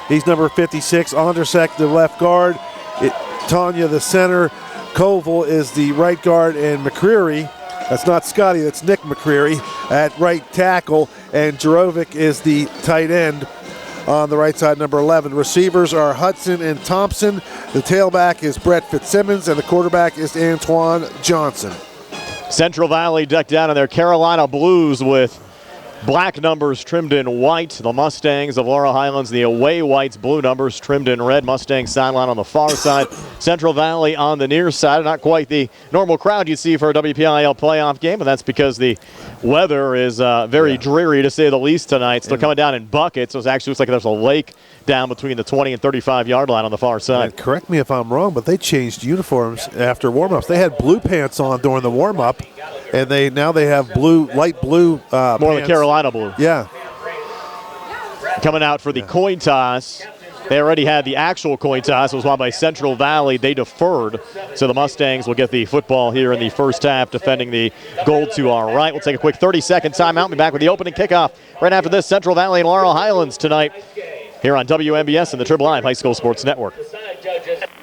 He's number 56. Ondersek, the left guard. Tanya, the center. Koval is the right guard. And McCreary, that's not Scotty, that's Nick McCreary at right tackle. And Jerovic is the tight end on the right side, number 11. Receivers are Hudson and Thompson. The tailback is Brett Fitzsimmons, and the quarterback is Antoine Johnson. Central Valley decked out in their Carolina blues with black numbers trimmed in white. The Mustangs of Laurel Highlands, the away whites, blue numbers trimmed in red. Mustangs sideline on the far side. Central Valley on the near side. Not quite the normal crowd you see for a WPIAL playoff game, and that's because the weather is very dreary, to say the least, tonight. Still coming down in buckets, so it actually looks like there's a lake down between the 20 and 35-yard line on the far side. And correct me if I'm wrong, but they changed uniforms after warm-ups. They had blue pants on during the warm-up, and now they have light blue more pants. than Carolina blue. Yeah. Coming out for the coin toss. They already had the actual coin toss. It was won by Central Valley. They deferred, so the Mustangs will get the football here in the first half, defending the goal to our right. We'll take a quick 30-second timeout and be back with the opening kickoff right after this. Central Valley and Laurel Highlands tonight here on WMBS and the Triple I High School Sports Network.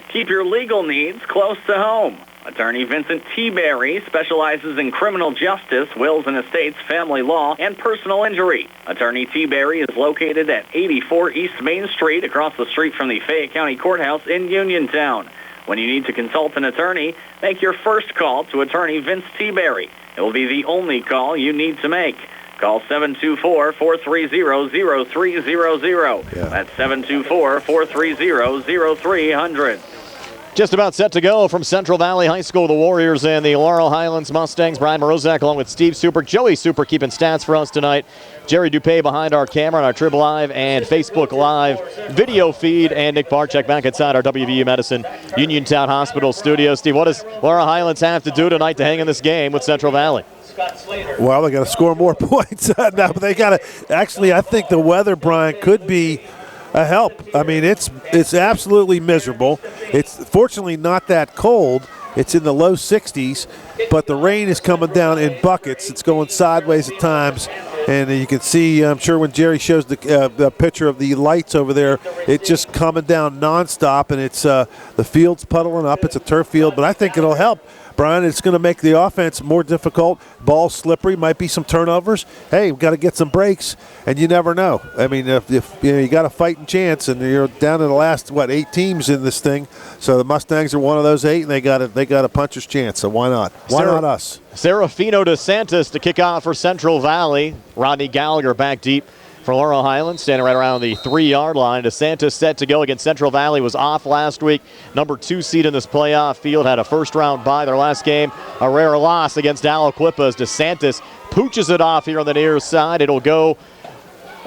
Keep your legal needs close to home. Attorney Vincent T. Berry specializes in criminal justice, wills and estates, family law, and personal injury. Attorney T. Berry is located at 84 East Main Street, across the street from the Fayette County Courthouse in Uniontown. When you need to consult an attorney, make your first call to Attorney Vince T. Berry. It will be the only call you need to make. Call 724-430-0300. That's 724-430-0300. Just about set to go from Central Valley High School, the Warriors and the Laurel Highlands Mustangs. Brian Morozak along with Steve Super. Joey Super keeping stats for us tonight. Jerry Dupay behind our camera on our Trib Live and Facebook Live video feed. And Nick Barczyk back inside our WVU Medicine Uniontown Hospital studio. Steve, what does Laurel Highlands have to do tonight to hang in this game with Central Valley? Well, they got to score more points. No, but they got to. Actually, I think the weather, Brian, could be a help. I mean, it's absolutely miserable. It's fortunately not that cold. It's in the low 60s, but the rain is coming down in buckets. It's going sideways at times, and you can see, I'm sure when Jerry shows the picture of the lights over there, it's just coming down nonstop, and it's the field's puddling up. It's a turf field, but I think it'll help. Brian, it's going to make the offense more difficult. Ball slippery, might be some turnovers. Hey, we've got to get some breaks, and you never know. I mean, if you got a fighting chance, and you're down to the last 8 teams in this thing. So the Mustangs are one of those 8, and they got a puncher's chance. So why not? Why not us? Serafino DeSantis to kick off for Central Valley. Rodney Gallagher back deep for Laurel Highlands, standing right around the 3-yard line. DeSantis set to go against Central Valley. Was off last week. Number 2 seed in this playoff field. Had a first-round bye their last game. A rare loss against Aliquippa as DeSantis pooches it off here on the near side. It'll go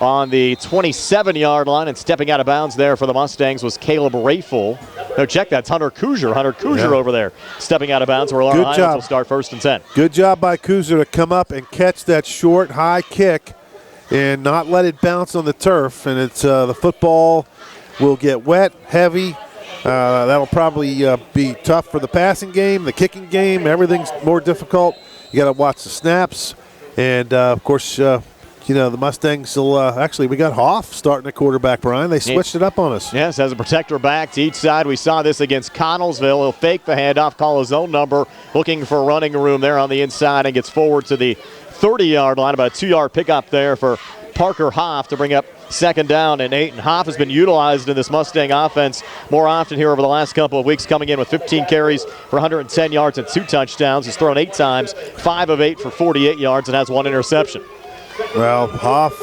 on the 27-yard line, and stepping out of bounds there for the Mustangs was Caleb Rayful. No, check, that's Hunter Kuzier. Hunter Kuzier over there stepping out of bounds where Laurel Highlands will start 1st and 10. Good job by Kuzier to come up and catch that short, high kick and not let it bounce on the turf. And it's the football will get wet, heavy. That'll probably be tough for the passing game, the kicking game. Everything's more difficult. You got to watch the snaps. And, of course, the Mustangs will actually, we got Hoff starting at quarterback, Brian. They switched it up on us. Yes, as a protector back to each side. We saw this against Connellsville. He'll fake the handoff, call his own number, looking for running room there on the inside, and gets forward to the 30-yard line. About a 2-yard pickup there for Parker Hoff to bring up 2nd down and 8. And Hoff has been utilized in this Mustang offense more often here over the last couple of weeks, coming in with 15 carries for 110 yards and 2 touchdowns. He's thrown 8 times, 5 of 8 for 48 yards, and has 1 interception. Well, Hoff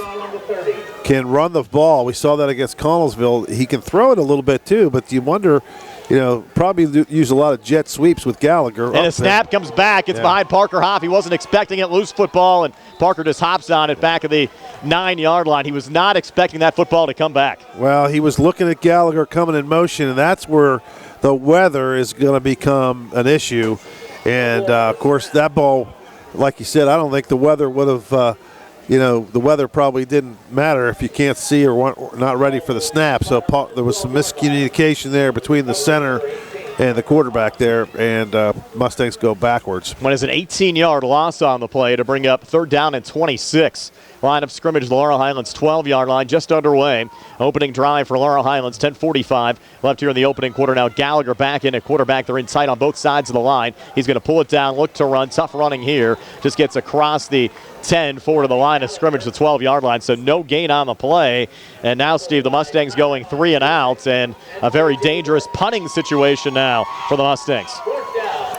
can run the ball. We saw that against Connellsville. He can throw it a little bit too, but you wonder, probably use a lot of jet sweeps with Gallagher. And a snap comes back. It's behind Parker Hoff. He wasn't expecting it. Loose football, and Parker just hops on it back of the 9-yard line. He was not expecting that football to come back. Well, he was looking at Gallagher coming in motion, and that's where the weather is going to become an issue. And, of course, that ball, like you said, I don't think the weather would have the weather probably didn't matter if you can't see or not ready for the snap. So there was some miscommunication there between the center and the quarterback there, and Mustangs go backwards. When it's an 18-yard loss on the play to bring up 3rd down and 26. line of scrimmage, the Laurel Highlands 12-yard line, just underway. Opening drive for Laurel Highlands, 10:45 left here in the opening quarter. Now Gallagher back in at quarterback. They're in tight on both sides of the line. He's going to pull it down, look to run. Tough running here. Just gets across the 10 forward to the line of scrimmage, the 12-yard line. So no gain on the play. And now, Steve, the Mustangs going 3 and out, and a very dangerous punting situation now for the Mustangs.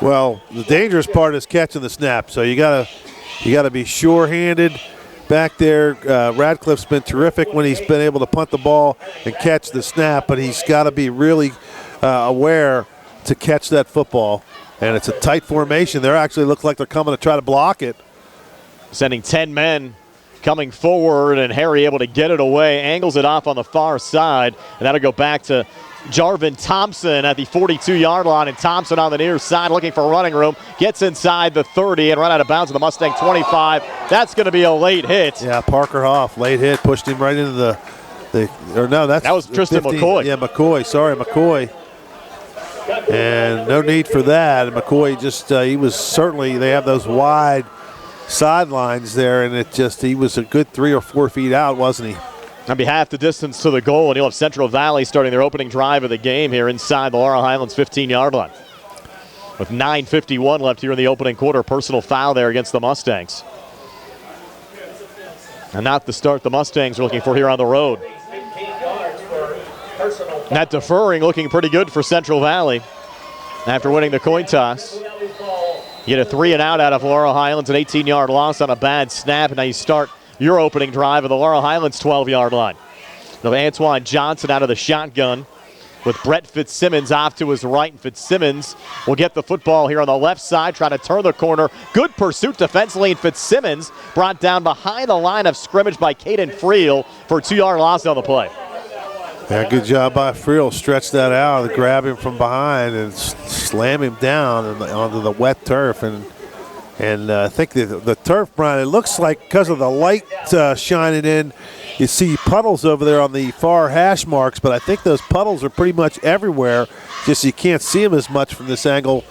Well, the dangerous part is catching the snap. So you gotta be sure-handed back there. Radcliffe's been terrific when he's been able to punt the ball and catch the snap, but he's got to be really aware to catch that football. And it's a tight formation. They actually look like they're coming to try to block it. Sending 10 men coming forward, and Harry able to get it away, angles it off on the far side, and that'll go back to Jarvin Thompson at the 42-yard line, and Thompson on the near side looking for running room, gets inside the 30 and run out of bounds at the Mustang 25. That's going to be a late hit. Yeah, Parker Hoff, late hit, pushed him right into that was Tristan 15. McCoy. Yeah, McCoy. And no need for that. And McCoy just, they have those wide sidelines there, and he was a good 3 or 4 feet out, wasn't he? On behalf the distance to the goal, and you'll have Central Valley starting their opening drive of the game here inside the Laurel Highlands 15-yard line. With 9:51 left here in the opening quarter, personal foul there against the Mustangs. And not the start the Mustangs are looking for here on the road. That deferring looking pretty good for Central Valley after winning the coin toss. You get a 3 and out of Laurel Highlands, an 18-yard loss on a bad snap, and now you start your opening drive of the Laurel Highlands 12-yard line. Now Antoine Johnson out of the shotgun with Brett Fitzsimmons off to his right, and Fitzsimmons will get the football here on the left side, trying to turn the corner. Good pursuit defensively, and Fitzsimmons brought down behind the line of scrimmage by Caden Friel for a 2-yard loss on the play. Yeah, good job by Friel. Stretch that out, grab him from behind, and slam him down onto the wet turf. And I think the turf, Brian, it looks like because of the light shining in, you see puddles over there on the far hash marks, but I think those puddles are pretty much everywhere. Just you can't see them as much from this angle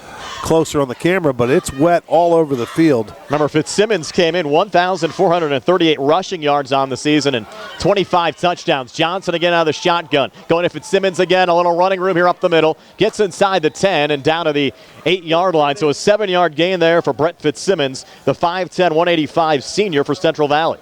closer on the camera, but it's wet all over the field. Remember, Fitzsimmons came in 1,438 rushing yards on the season and 25 touchdowns. Johnson again out of the shotgun. Going to Fitzsimmons again, a little running room here up the middle. Gets inside the 10 and down to the 8-yard line. So a 7-yard gain there for Brett Fitzsimmons, the 5'10", 185 senior for Central Valley.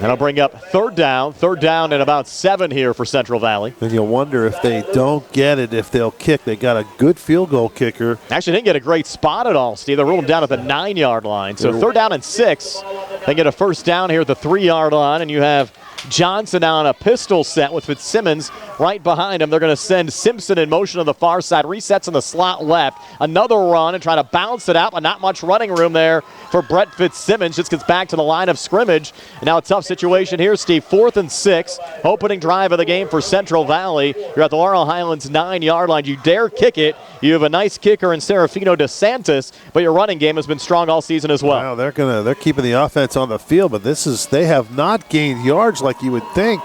And I'll bring up third down and about 7 here for Central Valley. And you'll wonder if they don't get it, if they'll kick. They got a good field goal kicker. Actually didn't get a great spot at all, Steve. They ruled him down at the 9-yard line. So third down and 6. They get a first down here at the 3-yard line, and you have Johnson now on a pistol set with Fitzsimmons right behind him. They're going to send Simpson in motion on the far side. Resets in the slot left. Another run and try to bounce it out, but not much running room there for Brett Fitzsimmons. Just gets back to the line of scrimmage. And now a tough situation here, Steve. 4th and 6. Opening drive of the game for Central Valley. You're at the Laurel Highlands 9-yard line. You dare kick it. You have a nice kicker in Serafino DeSantis, but your running game has been strong all season as well. Wow, they're keeping the offense on the field, but they have not gained yards like you would think.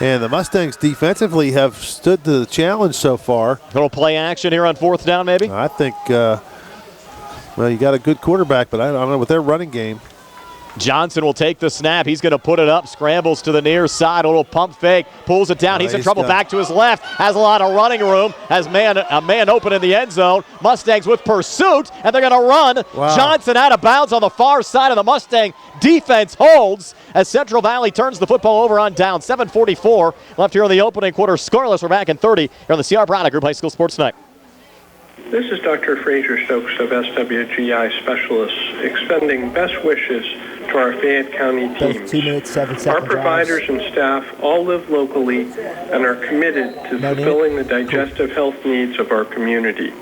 And the Mustangs defensively have stood to the challenge so far. Little play action here on 4th down, maybe? I think, you got a good quarterback, but I don't know with their running game. Johnson will take the snap. He's going to put it up, scrambles to the near side, a little pump fake, pulls it down. He's in trouble back to his left, has a lot of running room, has a man open in the end zone. Mustangs with pursuit, and they're going to run. Wow. Johnson out of bounds on the far side of the Mustang. Defense holds as Central Valley turns the football over on down. 7:44 left here in the opening quarter. Scoreless. We're back in 30 here on the C.R. Braddock Group High School Sports Night. This is Dr. Fraser Stokes of SWGI Specialists, extending best wishes to our Fayette County teams. 2 minutes, 7 seconds. Our providers and staff all live locally and are committed to fulfilling the digestive health needs of our community.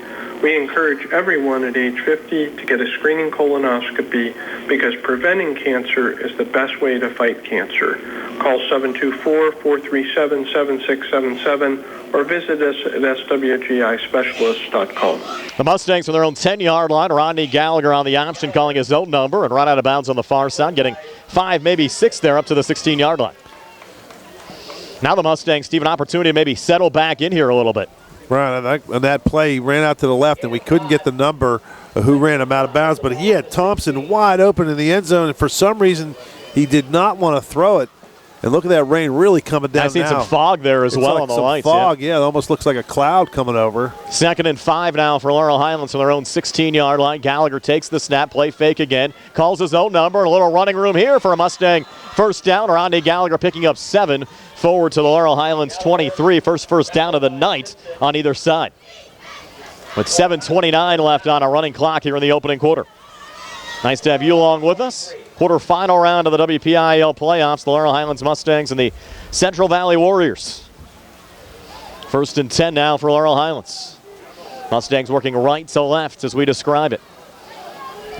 We encourage everyone at age 50 to get a screening colonoscopy because preventing cancer is the best way to fight cancer. Call 724-437-7677 or visit us at swgispecialists.com. The Mustangs from their own 10-yard line. Rodney Gallagher on the option, calling his own number and run out of bounds on the far side, getting 5, maybe 6 there up to the 16-yard line. Now the Mustangs, Steve, an opportunity to maybe settle back in here a little bit. Right, on that play, he ran out to the left, and we couldn't get the number of who ran him out of bounds. But he had Thompson wide open in the end zone, and for some reason, he did not want to throw it. And look at that rain really coming down now. I've seen some fog there as well on the lights. Fog, yeah. It almost looks like a cloud coming over. 2nd and 5 now for Laurel Highlands from their own 16-yard line. Gallagher takes the snap, play fake again, calls his own number, and a little running room here for a Mustang first down. Ronnie Gallagher picking up 7 forward to the Laurel Highlands 23. First down of the night on either side. With 7:29 left on a running clock here in the opening quarter. Nice to have you along with us. Quarterfinal round of the WPIAL playoffs. The Laurel Highlands Mustangs and the Central Valley Warriors. 1st and 10 now for Laurel Highlands. Mustangs working right to left as we describe it.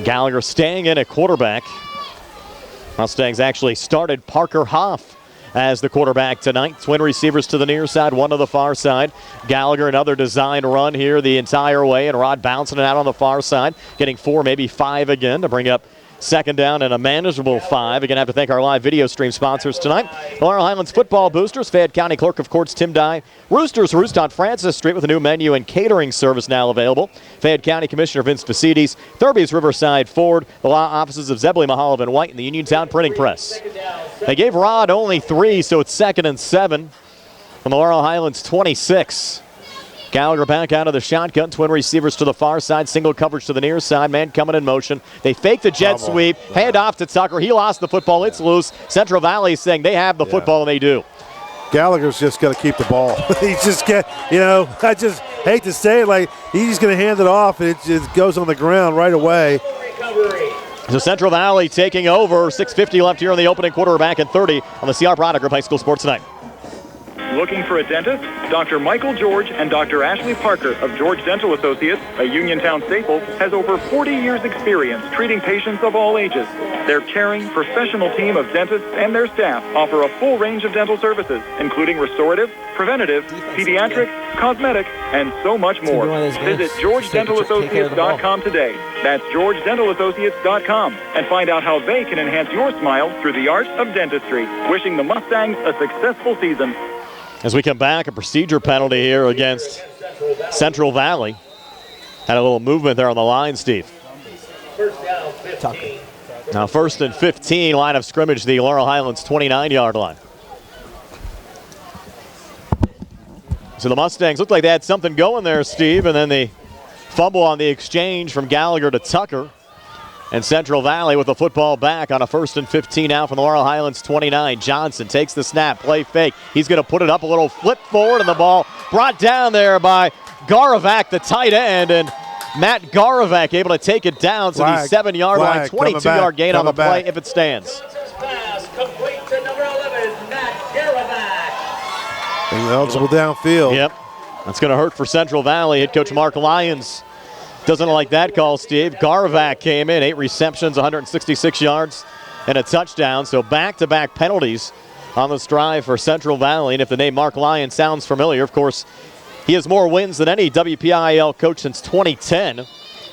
Gallagher staying in at quarterback. Mustangs actually started Parker Hoff as the quarterback tonight. Twin receivers to the near side, one to the far side. Gallagher, another design run here the entire way, and Rod bouncing it out on the far side, getting 4, maybe 5 again to bring up 2nd down and a manageable 5. Again, I have to thank our live video stream sponsors tonight. The Laurel Highlands football boosters, Fayette County Clerk of Courts Tim Dye. Roosters, Roost on Francis Street with a new menu and catering service now available. Fayette County Commissioner Vince Vicites. Thurby's Riverside Ford. The law offices of Zebley, Mehalov, and White, and the Uniontown Printing Press. They gave Rod only 3, so it's 2nd and 7 from the Laurel Highlands 26. Gallagher back out of the shotgun. Twin receivers to the far side. Single coverage to the near side. Man coming in motion. They fake the jet sweep. Hand off to Tucker. He lost the football. It's loose. Central Valley saying they have the football, and they do. Gallagher's just got to keep the ball. He's just I just hate to say it, like he's going to hand it off, and it just goes on the ground right away. So Central Valley taking over. 6:50 left here in the opening quarter. Back in 30 on the CR Product Group High School Sports Tonight. Looking for a dentist? Dr. Michael George and Dr. Ashley Parker of George Dental Associates, a Uniontown staple, has over 40 years experience treating patients of all ages. Their caring, professional team of dentists and their staff offer a full range of dental services, including restorative, preventative, pediatric, cosmetic, and so much more. Visit GeorgeDentalAssociates.com today. That's GeorgeDentalAssociates.com, and find out how they can enhance your smile through the art of dentistry. Wishing the Mustangs a successful season. As we come back, a procedure penalty here against Central Valley. Had a little movement there on the line, Steve. Now 1st and 15, line of scrimmage, the Laurel Highlands 29-yard line. So the Mustangs looked like they had something going there, Steve, and then the fumble on the exchange from Gallagher to Tucker. And Central Valley with the football back on a 1st and 15 now from the Laurel Highlands 29. Johnson takes the snap, play fake. He's going to put it up, a little flip forward, and the ball brought down there by Garovac, the tight end. And Matt Garovac able to take it down to the 7-yard line, 22-yard gain on the play if it stands. Complete to number 11, Matt Garovac. And eligible downfield. Yep. That's going to hurt for Central Valley. Head coach Mark Lyons doesn't like that call, Steve. Garovac came in, 8 receptions, 166 yards, and a touchdown. So back-to-back penalties on this drive for Central Valley. And if the name Mark Lyons sounds familiar, of course, he has more wins than any WPIAL coach since 2010,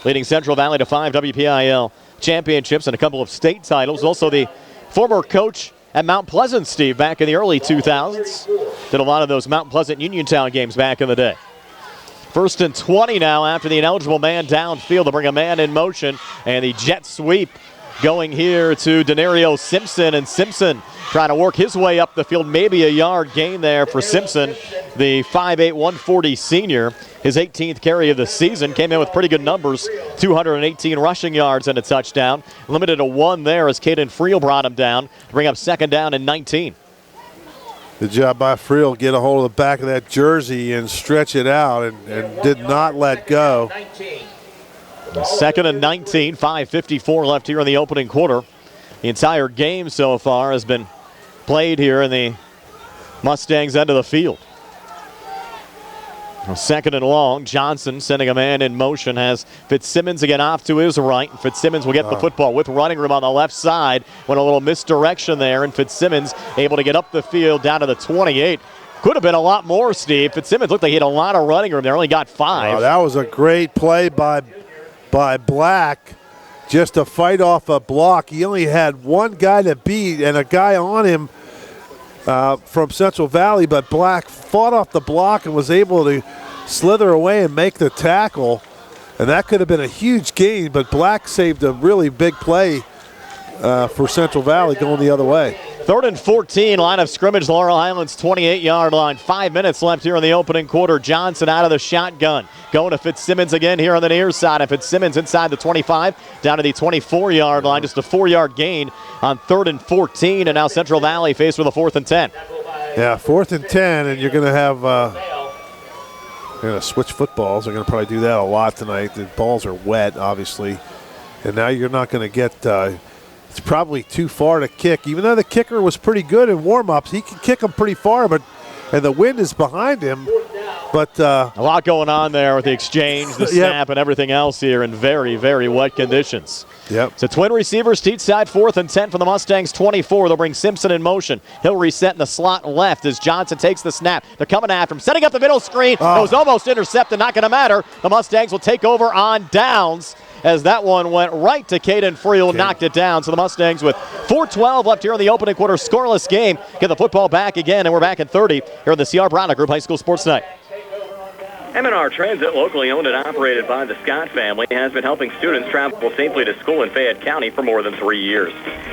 leading Central Valley to 5 WPIAL championships and a couple of state titles. Also the former coach at Mount Pleasant, Steve, back in the early 2000s. Did a lot of those Mount Pleasant Uniontown games back in the day. 1st and 20 now after the ineligible man downfield to bring a man in motion. And the jet sweep going here to Denario Simpson. And Simpson trying to work his way up the field. Maybe a yard gain there for Simpson, the 5'8", 140 senior. His 18th carry of the season. Came in with pretty good numbers. 218 rushing yards and a touchdown. Limited to 1 there as Caden Friel brought him down to bring up 2nd down and 19. Good job by Friel. Get a hold of the back of that jersey and stretch it out and did not let go. 2nd and 19, 5:54 left here in the opening quarter. The entire game so far has been played here in the Mustangs' end of the field. 2nd and long. Johnson sending a man in motion, has Fitzsimmons again off to his right. Fitzsimmons will get the football with running room on the left side. Went a little misdirection there, and Fitzsimmons able to get up the field down to the 28. Could have been a lot more, Steve. Fitzsimmons looked like he had a lot of running room there, only got 5. That was a great play by Black just to fight off a block. He only had one guy to beat and a guy on him from Central Valley, but Black fought off the block and was able to slither away and make the tackle, and that could have been a huge gain, but Black saved a really big play for Central Valley going the other way. 3rd and 14, line of scrimmage, Laurel Highlands 28-yard line. 5 minutes left here in the opening quarter. Johnson out of the shotgun. Going to Fitzsimmons again here on the near side. And Fitzsimmons inside the 25, down to the 24-yard line. Just a 4-yard gain on 3rd and 14. And now Central Valley faced with a 4th and 10. Yeah, 4th and 10, and you're going to have you're going to switch footballs. They're going to probably do that a lot tonight. The balls are wet, obviously. And now you're not going to get it's probably too far to kick. Even though the kicker was pretty good in warm-ups, he can kick them pretty far, and the wind is behind him. But a lot going on there with the exchange, the snap, and everything else here in very, very wet conditions. Yep. So twin receivers, Teach side, 4th and 10 for the Mustangs, 24. They'll bring Simpson in motion. He'll reset in the slot left as Johnson takes the snap. They're coming after him, setting up the middle screen. It was almost intercepted, not going to matter. The Mustangs will take over on downs, as that one went right to Caden Friel, knocked it down. So the Mustangs with 4:12 left here in the opening quarter, scoreless game. Get the football back again, and we're back at 30 here in the C.R. Bronner Group High School Sports Night. M&R Transit, locally owned and operated by the Scott family, has been helping students travel safely to school in Fayette County for more than 3 years.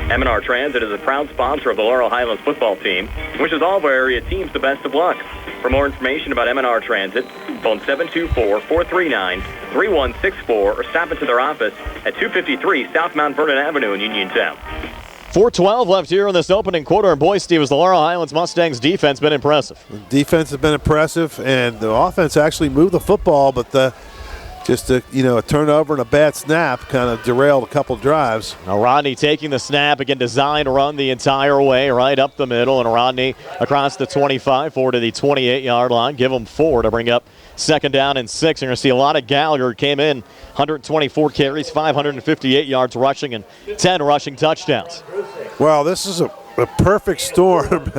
M&R Transit is a proud sponsor of the Laurel Highlands football team, wishes all of our area teams the best of luck. For more information about M&R Transit, phone 724-439-3164 or stop into their office at 253 South Mount Vernon Avenue in Uniontown. 4:12 left here in this opening quarter, and boy, Steve, has the Laurel Highlands Mustangs defense been impressive. The defense has been impressive, and the offense actually moved the football, but just a turnover and a bad snap kind of derailed a couple drives. Now Rodney taking the snap, again designed to run the entire way right up the middle, and Rodney across the 25 forward to the 28-yard line. Give him 4 to bring up 2nd down and 6. You're going to see a lot of Gallagher. Came in 124 carries, 558 yards rushing, and 10 rushing touchdowns. Well, this is a perfect storm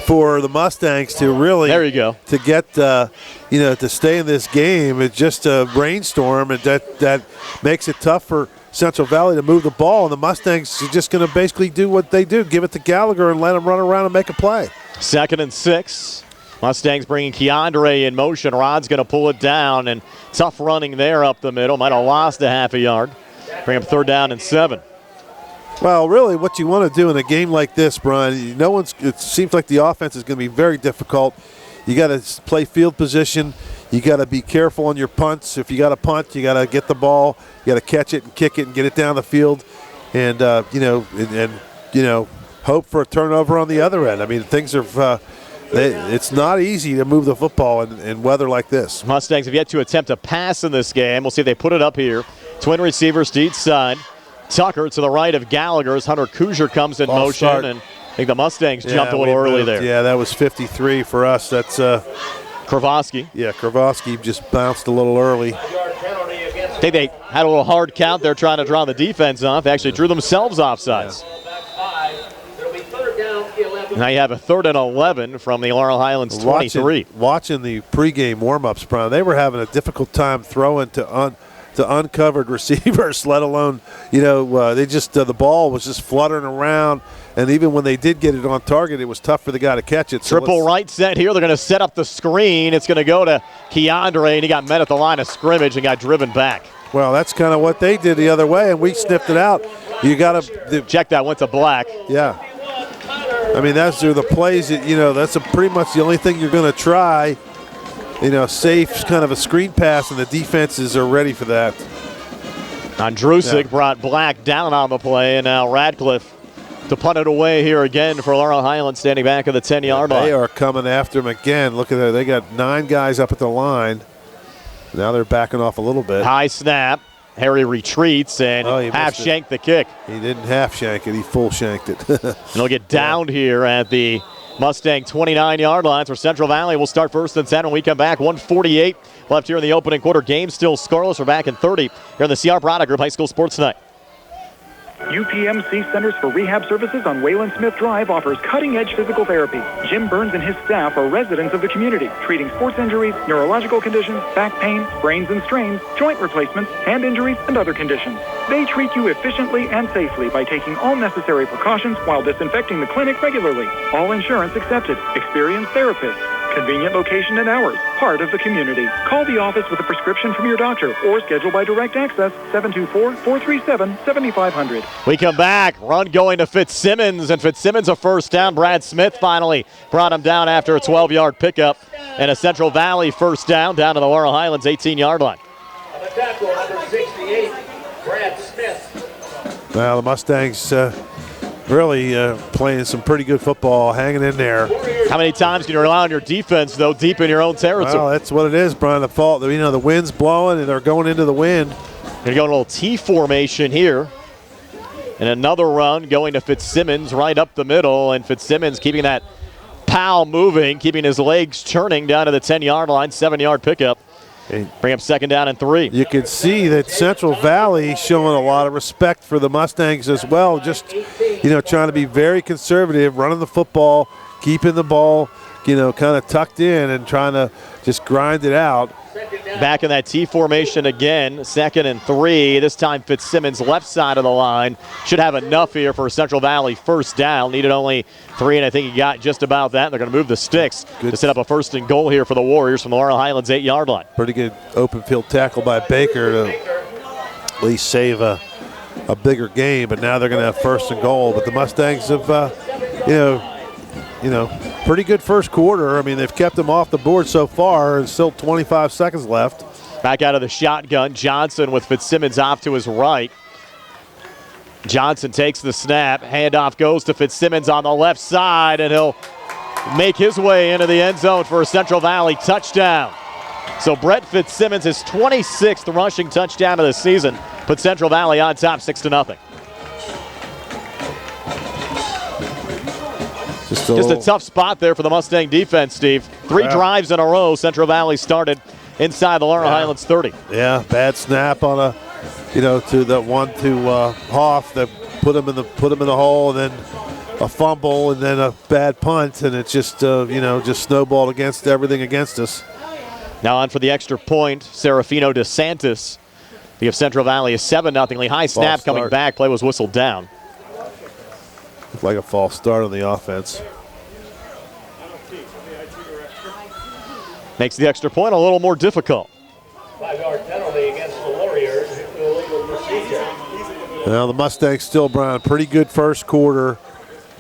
for the Mustangs to really to get to stay in this game. It's just a rainstorm, and that makes it tough for Central Valley to move the ball, and the Mustangs are just going to basically do what they do, give it to Gallagher and let him run around and make a play. 2nd and 6. Mustangs bringing Keandre in motion. Rod's going to pull it down, and tough running there up the middle. Might have lost a half a yard. Bring up 3rd down and 7. Well, really what you want to do in a game like this, Brian, it seems like the offense is going to be very difficult. You got to play field position. You got to be careful on your punts. If you got to punt, you got to get the ball. You got to catch it and kick it and get it down the field, and hope for a turnover on the other end. I mean, things are it's not easy to move the football in weather like this. Mustangs have yet to attempt a pass in this game. We'll see if they put it up here. Twin receivers to each side. Tucker to the right of Gallagher's. Hunter Kuzier comes in motion, and I think the Mustangs jumped a little early there. Yeah, that was 53 for us. That's Kravosky. Yeah, Kravosky just bounced a little early. I think they had a little hard count there trying to draw the defense off. They actually drew themselves offsides. Yeah. Now you have a 3rd and 11 from the Laurel Highlands 23. Watching the pregame warm-ups, Brian, they were having a difficult time throwing to uncovered receivers, let alone, the ball was just fluttering around, and even when they did get it on target, it was tough for the guy to catch it. Triple right set here. They're going to set up the screen. It's going to go to Keandre, and he got met at the line of scrimmage and got driven back. Well, that's kind of what they did the other way, and we sniffed it out. You got to check that. Went to Black. Yeah. I mean, that's the plays that, that's pretty much the only thing you're going to try. Safe kind of a screen pass, and the defenses are ready for that. Andrusik brought Black down on the play, and now Radcliffe to punt it away here again for Laurel Highlands, standing back at the 10-yard line. They are coming after him again. Look at that. They got 9 guys up at the line. Now they're backing off a little bit. High snap. Harry retreats and half-shanked the kick. He didn't half-shank it. He full-shanked it. And he'll get downed here at the Mustang 29-yard line for Central Valley. We'll start 1st and 10 when we come back. 1:48 left here in the opening quarter. Game still scoreless. We're back in 30 here in the C.R. Bronner Group High School Sports Night. UPMC Centers for Rehab Services on Wayland Smith Drive offers cutting-edge physical therapy. Jim Burns and his staff are residents of the community, treating sports injuries, neurological conditions, back pain, sprains and strains, joint replacements, hand injuries, and other conditions. They treat you efficiently and safely by taking all necessary precautions while disinfecting the clinic regularly. All insurance accepted. Experienced therapists. Convenient location and hours. Part of the community. Call the office with a prescription from your doctor or schedule by direct access 724-437-7500. We come back. Run going to Fitzsimmons, and Fitzsimmons a first down. Brad Smith finally brought him down after a 12-yard pickup. And a Central Valley first down to the Laurel Highlands 18-yard line. On the tackle, number 68, Brad Smith. Well, the Mustangs really playing some pretty good football, hanging in there. How many times can you rely on your defense, though, deep in your own territory? Well, that's what it is, Brian. The fault, the wind's blowing and they're going into the wind. Going to go in a little T formation here. And another run going to Fitzsimmons right up the middle. And Fitzsimmons keeping that pal moving, keeping his legs churning down to the 10-yard line, 7-yard pickup. Bring up second down and 3. You can see that Central Valley showing a lot of respect for the Mustangs as well. Just, trying to be very conservative, running the football, keeping the ball, kind of tucked in and trying to just grind it out. Back in that T formation again, second and 3. This time Fitzsimmons left side of the line. Should have enough here for Central Valley first down. Needed only 3, and I think he got just about that. They're going to move the sticks to set up a first and goal here for the Warriors from the Laurel Highlands 8-yard line. Pretty good open field tackle by Baker to at least save a bigger game, but now they're going to have first and goal. But the Mustangs have, pretty good first quarter. I mean, they've kept them off the board so far. There's still 25 seconds left. Back out of the shotgun, Johnson with Fitzsimmons off to his right. Johnson takes the snap. Handoff goes to Fitzsimmons on the left side, and he'll make his way into the end zone for a Central Valley touchdown. So Brett Fitzsimmons, his 26th rushing touchdown of the season, put Central Valley on top 6-0. Just a tough spot there for the Mustang defense, Steve. 3 drives in a row Central Valley started inside the Laurel Highlands 30. Yeah, bad snap on to the one to Hoff that put him in the hole, and then a fumble, and then a bad punt, and it just just snowballed against everything against us. Now on for the extra point, Serafino DeSantis. We have Central Valley a 7-0 lead. High snap coming back. Play was whistled down. Looked like a false start on the offense. Makes the extra point a little more difficult. 5-yard penalty against the Warriors. Illegal procedure. Well, the Mustangs still, Brian, pretty good first quarter.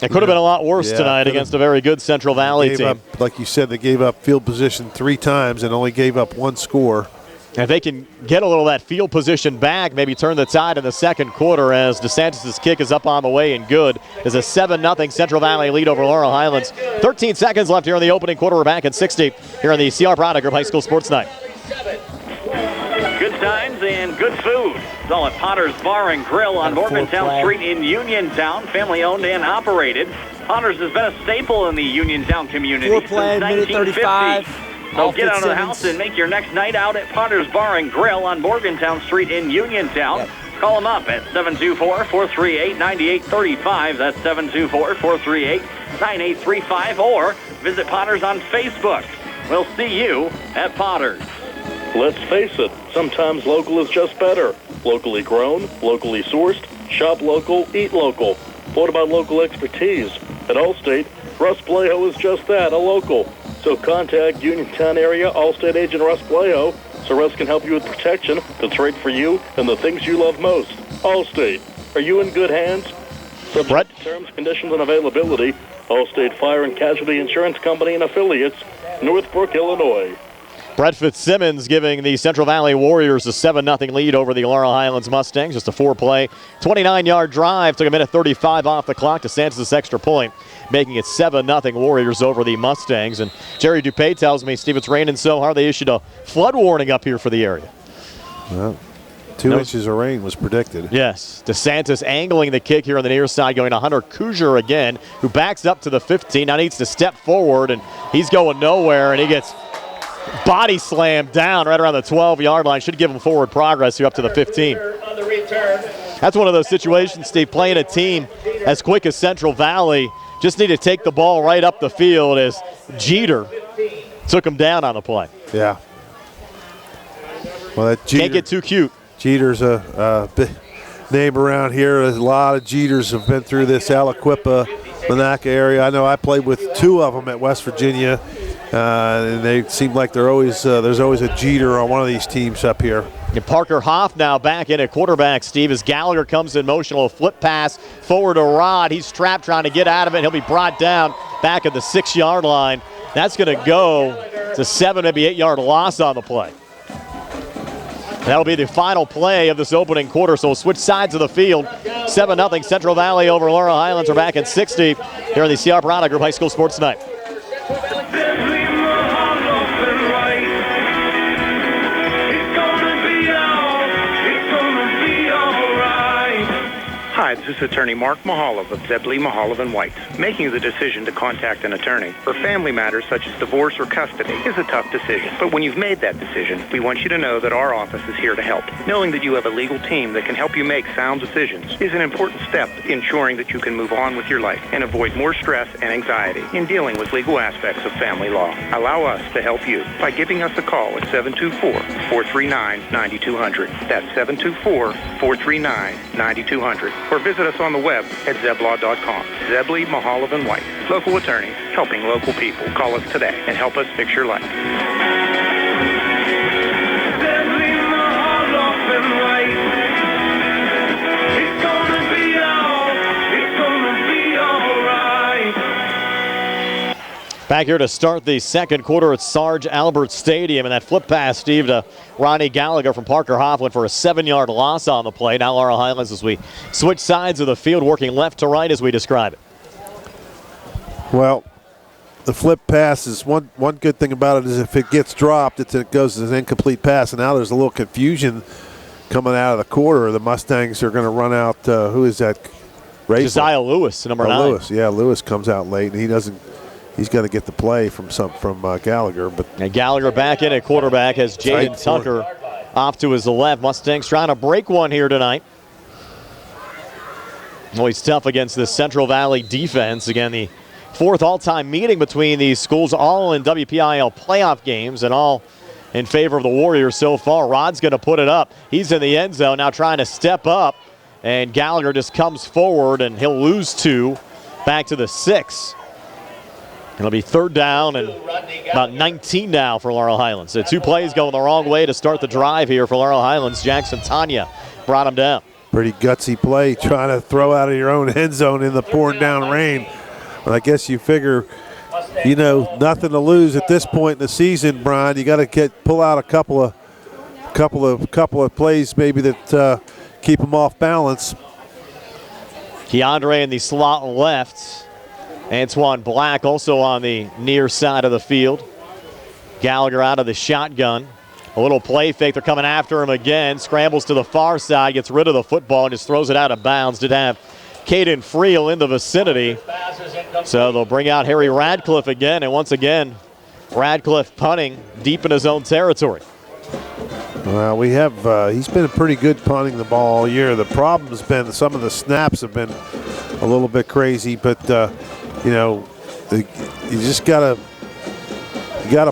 It could have been a lot worse tonight against a very good Central Valley team. Like you said, they gave up field position 3 times and only gave up 1 score. And if they can get a little of that field position back, maybe turn the tide in the second quarter as DeSantis' kick is up on the way and good. There's a 7-0 Central Valley lead over Laurel Highlands. 13 seconds left here in the opening quarter. We're back at 60 here on the CR Product Group High School Sports Night. Good times and good food. It's all at Potter's Bar and Grill on Morgantown Street in Uniontown. Family owned and operated. Potter's has been a staple in the Uniontown community since 1950. So get out of the house and make your next night out at Potter's Bar and Grill on Morgantown Street in Uniontown. Yep. Call them up at 724-438-9835. That's 724-438-9835. Or visit Potter's on Facebook. We'll see you at Potter's. Let's face it, sometimes local is just better. Locally grown, locally sourced, shop local, eat local. What about local expertise? At Allstate, Russ Blejo is just that, a local. So contact Uniontown area Allstate agent Russ Blejo so Russ can help you with protection that's right for you and the things you love most. Allstate, are you in good hands? Subject to terms, conditions, and availability. Allstate Fire and Casualty Insurance Company and Affiliates, Northbrook, Illinois. Brett Fitzsimmons giving the Central Valley Warriors a 7-0 lead over the Laurel Highlands Mustangs. Just a 4-play, 29-yard drive. Took a minute 35 off the clock to Santos' extra point, making it 7-0 Warriors over the Mustangs. And Jerry Dupay tells me, Steve, it's raining so hard they issued a flood warning up here for the area. Well, 2 inches of rain was predicted. Yes. DeSantis angling the kick here on the near side, going to Hunter Kuzier again, who backs up to the 15. Now needs to step forward, and he's going nowhere, and he gets body slammed down right around the 12-yard line. Should give him forward progress here up to the 15. That's one of those situations, Steve, playing a team as quick as Central Valley. Just need to take the ball right up the field as Jeter took him down on the play. Yeah. Well, that Jeter, can't get too cute. Jeter's a big name around here. A lot of Jeters have been through this Aliquippa, Monaca area. I know I played with 2 of them at West Virginia. And they seem like there's always a Jeter on one of these teams up here. And Parker Hoff now back in at quarterback, Steve, as Gallagher comes in motion. A flip pass forward to Rod. He's trapped trying to get out of it. He'll be brought down back at the 6-yard line. That's going to go to 7, maybe 8-yard loss on the play. That'll be the final play of this opening quarter, so we'll switch sides of the field. 7-0 Central Valley over Laurel Highlands. We're back at 60 here in the CR Product Group High School Sports Night. Hi, this is attorney Mark Mehalov of Zebley, Mehalov & White. Making the decision to contact an attorney for family matters such as divorce or custody is a tough decision. But when you've made that decision, we want you to know that our office is here to help. Knowing that you have a legal team that can help you make sound decisions is an important step ensuring that you can move on with your life and avoid more stress and anxiety in dealing with legal aspects of family law. Allow us to help you by giving us a call at 724-439-9200. That's 724-439-9200. Or visit us on the web at zeblaw.com. Zebley, Mehalov & White. Local attorneys helping local people. Call us today and help us fix your life. Zebley, Mehalov & White. It's gonna be all right. Back here to start the second quarter at Sarge Albert Stadium, and that flip pass, Steve, to Ronnie Gallagher from Parker Hoff went for a 7-yard loss on the play. Now Laurel Highlands, as we switch sides of the field, working left to right as we describe it. Well, the flip pass is one good thing about it is if it gets dropped, it goes as an incomplete pass, and now there's a little confusion coming out of the quarter. The Mustangs are going to run out. Who is that? Josiah Lewis, number 9. Lewis, yeah, Lewis comes out late, and he's going to get the play from Gallagher. And Gallagher back in at quarterback as Jaden Tucker off to his left. Mustangs trying to break one here tonight. Always tough against this Central Valley defense. Again, the 4th all-time meeting between these schools, all in WPIAL playoff games and all in favor of the Warriors so far. Rod's going to put it up. He's in the end zone now trying to step up, and Gallagher just comes forward, and he'll lose 2 back to the 6. It'll be 3rd down and about 19 now for Laurel Highlands. So 2 plays going the wrong way to start the drive here for Laurel Highlands. Jackson Tanya brought him down. Pretty gutsy play, trying to throw out of your own end zone in the pouring down rain. But I guess you figure, nothing to lose at this point in the season, Brian. You got to pull out a couple of plays maybe that keep them off balance. Keandre in the slot left. Antoine Black also on the near side of the field. Gallagher out of the shotgun. A little play fake. They're coming after him again. Scrambles to the far side, gets rid of the football, and just throws it out of bounds. Did have Caden Friel in the vicinity. So they'll bring out Harry Radcliffe again, and once again, Radcliffe punting deep in his own territory. Well, he's been pretty good punting the ball all year. The problem has been some of the snaps have been a little bit crazy, but you just gotta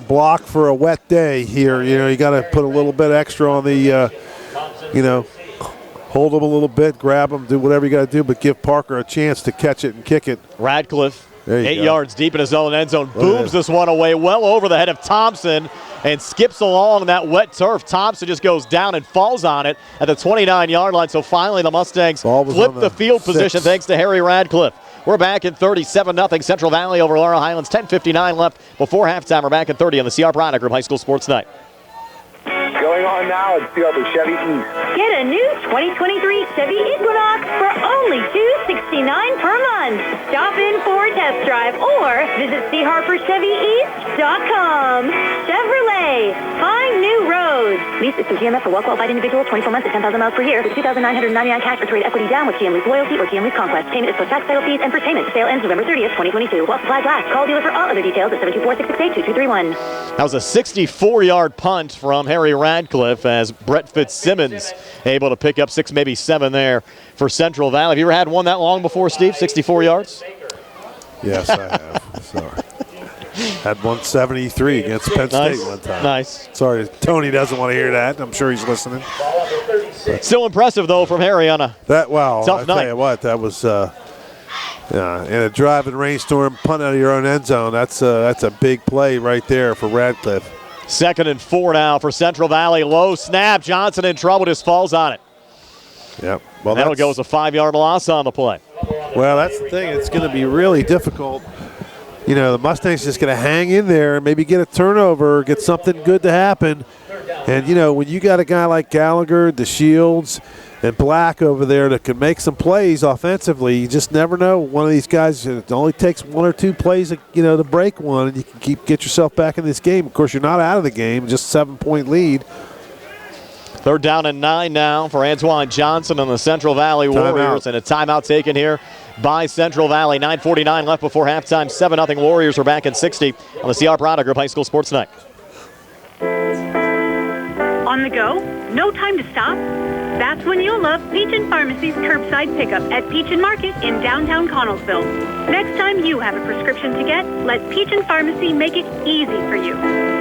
block for a wet day here. You gotta put a little bit extra on the, hold them a little bit, grab them, do whatever you gotta do, but give Parker a chance to catch it and kick it. Radcliffe, 8 yards deep in his own end zone, booms this one away well over the head of Thompson and skips along that wet turf. Thompson just goes down and falls on it at the 29-yard line. So finally the Mustangs flip the field position thanks to Harry Radcliffe. We're back at 37-0 Central Valley over Laurel Highlands. 10:59 left before halftime. We're back at 30 on the CR Product Group High School Sports Night. Going on now at Thurby Chevy East. Get a new 2023 Chevy Equinox for only $269 per month. Stop in for a test drive or visit charperchevyeast.com. Chevrolet, find new roads. Lease is through GMF for well-qualified individuals, 24 months at 10,000 miles per year with $2,999 cash or trade equity down with GM Lease Loyalty or GM Lease Conquest. Payment is plus tax, title fees, and first payment. Sale ends November 30th, 2022. While supplies last. Call dealer for all other details at 724-668-2231. That was a 64-yard punt from Harry Radcliffe as Brett Fitzsimmons able to pick up 6, maybe 7 there for Central Valley. Have you ever had one that long before, Steve? 64 yards? Yes, I have. Sorry. Had 173 against Penn State one time. Nice. Sorry, Tony doesn't want to hear that. I'm sure he's listening. Still impressive, though, from Harry on a tough night. I'll tell you what, that was In a driving rainstorm, punt out of your own end zone. That's a big play right there for Radcliffe. 2nd and 4 now for Central Valley. Low snap. Johnson in trouble, just falls on it. Yep. Well, that'll go as a 5-yard loss on the play. Well, that's the thing. It's going to be really difficult. You know, the Mustangs just going to hang in there and maybe get a turnover, get something good to happen. And, you know, when you got a guy like Gallagher, DeShields, and Black over there that can make some plays offensively, you just never know. One of these guys, it only takes 1 or 2 plays, to break one, and you can get yourself back in this game. Of course, you're not out of the game, just 7-point lead. 3rd down and 9 now for Antoine Johnson and the Central Valley Warriors. And a timeout taken here by Central Valley. 9:49 left before halftime. 7-0 Warriors are back in 60 on the CR Product Group High School Sports Night. On the go? No time to stop? That's when you'll love Peach & Pharmacy's curbside pickup at Peach & Market in downtown Connellsville. Next time you have a prescription to get, let Peach & Pharmacy make it easy for you.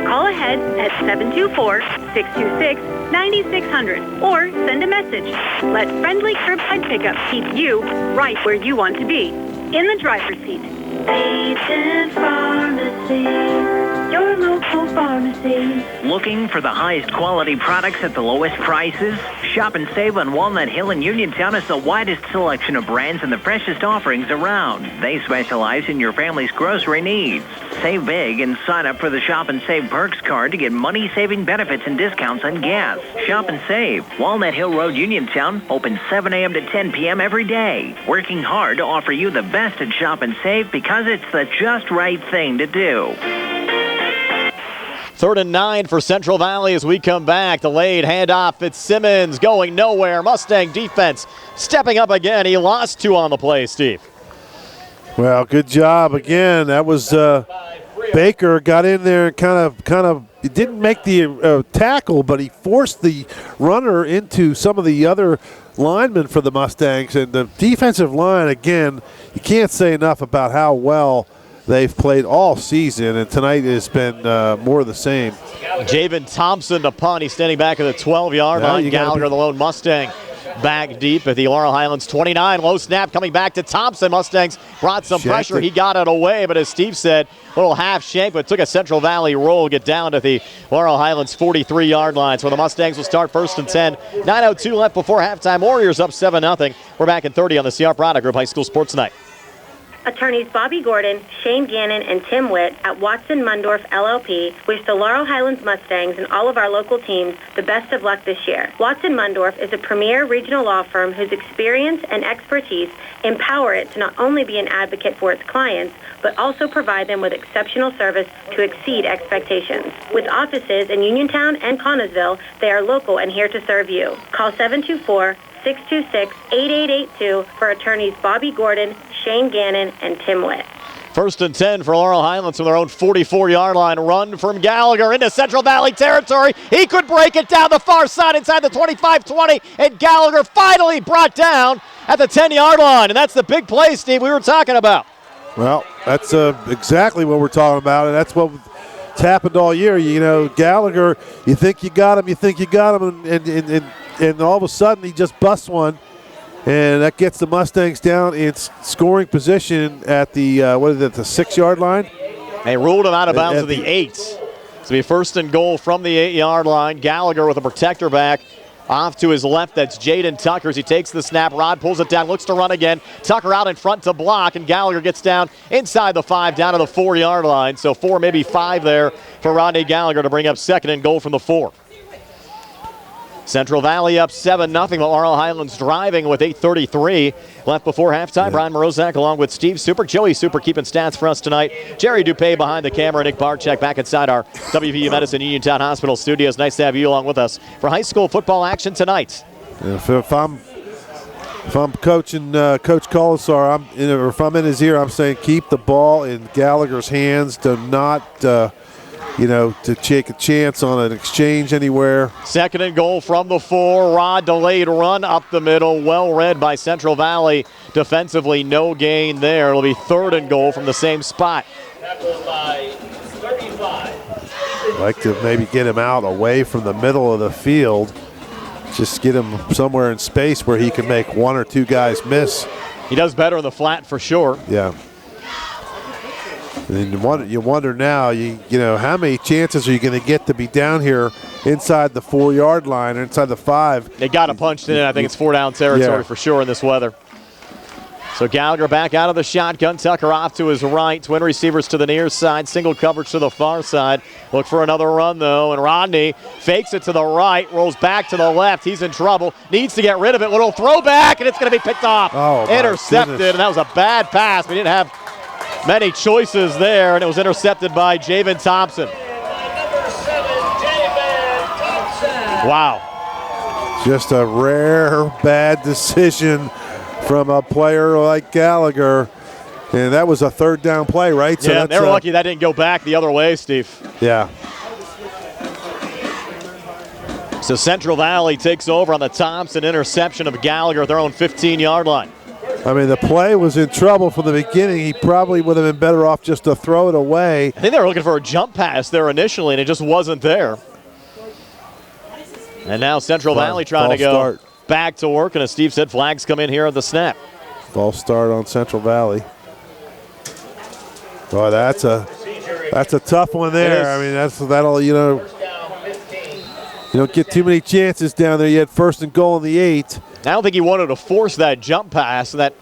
Call ahead at 724-626-9600 or send a message. Let friendly curbside pickup keep you right where you want to be, in the driver's seat. Peach & Pharmacy, your local pharmacy. Looking for the highest quality products at the lowest prices? Shop and save on Walnut Hill and Uniontown has the widest selection of brands and the freshest offerings around. They specialize in your family's grocery needs. Save big and sign up for the Shop and Save Perks card to get money-saving benefits and discounts on gas. Shop and save. Walnut Hill Road, Uniontown, open 7 a.m. to 10 p.m. every day. Working hard to offer you the best at Shop and Save because it's the just right thing to do. 3rd and 9 for Central Valley as we come back. Delayed handoff. Fitzsimmons going nowhere. Mustang defense stepping up again. He lost 2 on the play, Steve. Well, good job again. That was Baker got in there and kind of he didn't make the tackle, but he forced the runner into some of the other linemen for the Mustangs. And the defensive line, again, you can't say enough about how well they've played all season, and tonight has been more of the same. Javen Thompson to punt. He's standing back at the 12-yard line. Gallagher, the lone Mustang, back deep at the Laurel Highlands 29. Low snap coming back to Thompson. Mustangs brought some pressure. He got it away, but as Steve said, a little half shank, but took a Central Valley roll, get down to the Laurel Highlands 43-yard line. So the Mustangs will start 1st and 10. 9:02 left before halftime. Warriors up 7-0. We're back in 30 on the CR Product Group High School Sports Night. Attorneys Bobby Gordon, Shane Gannon, and Tim Witt at Watson Mundorf LLP wish the Laurel Highlands Mustangs and all of our local teams the best of luck this year. Watson Mundorf is a premier regional law firm whose experience and expertise empower it to not only be an advocate for its clients, but also provide them with exceptional service to exceed expectations. With offices in Uniontown and Connellsville, they are local and here to serve you. Call 724-626-8882 for attorneys Bobby Gordon, Shane Gannon, and Tim Witt. 1st and 10 for Laurel Highlands from their own 44-yard line. Run from Gallagher into Central Valley territory. He could break it down the far side inside the 25-20, and Gallagher finally brought down at the 10-yard line. And that's the big play, Steve, we were talking about. Well, that's exactly what we're talking about, and that's what's happened all year. You know, Gallagher, you think you got him, and all of a sudden he just busts one. And that gets the Mustangs down in scoring position at the, the 6-yard line? They ruled him out of bounds at the 8. So it'll be 1st and goal from the 8-yard line. Gallagher with a protector back off to his left. That's Jaden Tucker as he takes the snap. Rod pulls it down, looks to run again. Tucker out in front to block, and Gallagher gets down inside the 5, down to the 4-yard line. So 4, maybe 5 there for Rodney Gallagher to bring up 2nd and goal from the 4. Central Valley up 7-0, but Laurel Highlands driving with 8:33 left before halftime. Brian Morozak along with Steve Super. Joey Super keeping stats for us tonight. Jerry Dupay behind the camera. Nick Barczyk back inside our WPIAL Medicine Uniontown Hospital studios. Nice to have you along with us for high school football action tonight. If I'm coaching Coach Colasar, if I'm in his ear, I'm saying keep the ball in Gallagher's hands. Do not to take a chance on an exchange anywhere. 2nd and goal from the 4. Rod delayed run up the middle. Well read by Central Valley. Defensively, no gain there. It'll be 3rd and goal from the same spot. Tackled by 35. Like to maybe get him out away from the middle of the field. Just get him somewhere in space where he can make 1 or 2 guys miss. He does better in the flat for sure. Yeah. And you wonder now, you know, how many chances are you going to get to be down here inside the 4-yard line or inside the 5? They got to punch it in. I think it's 4-down territory for sure in this weather. So Gallagher back out of the shotgun. Tucker off to his right. Twin receivers to the near side. Single coverage to the far side. Look for another run, though. And Rodney fakes it to the right. Rolls back to the left. He's in trouble. Needs to get rid of it. Little throwback, and it's going to be picked off. Oh, intercepted, and that was a bad pass. We didn't have many choices there, and it was intercepted by Javen Thompson. Wow. Just a rare bad decision from a player like Gallagher. And that was a 3rd down play, right? So yeah, they were lucky that didn't go back the other way, Steve. Yeah. So Central Valley takes over on the Thompson interception of Gallagher at their own 15-yard line. I mean, the play was in trouble from the beginning. He probably would have been better off just to throw it away. I think they were looking for a jump pass there initially, and it just wasn't there. And now Central Valley trying to go back to work, and as Steve said, flags come in here at the snap. False start on Central Valley. Boy, that's a tough one there. I mean, that'll you don't get too many chances down there. You had 1st and goal in the 8. I don't think he wanted to force that jump pass, and that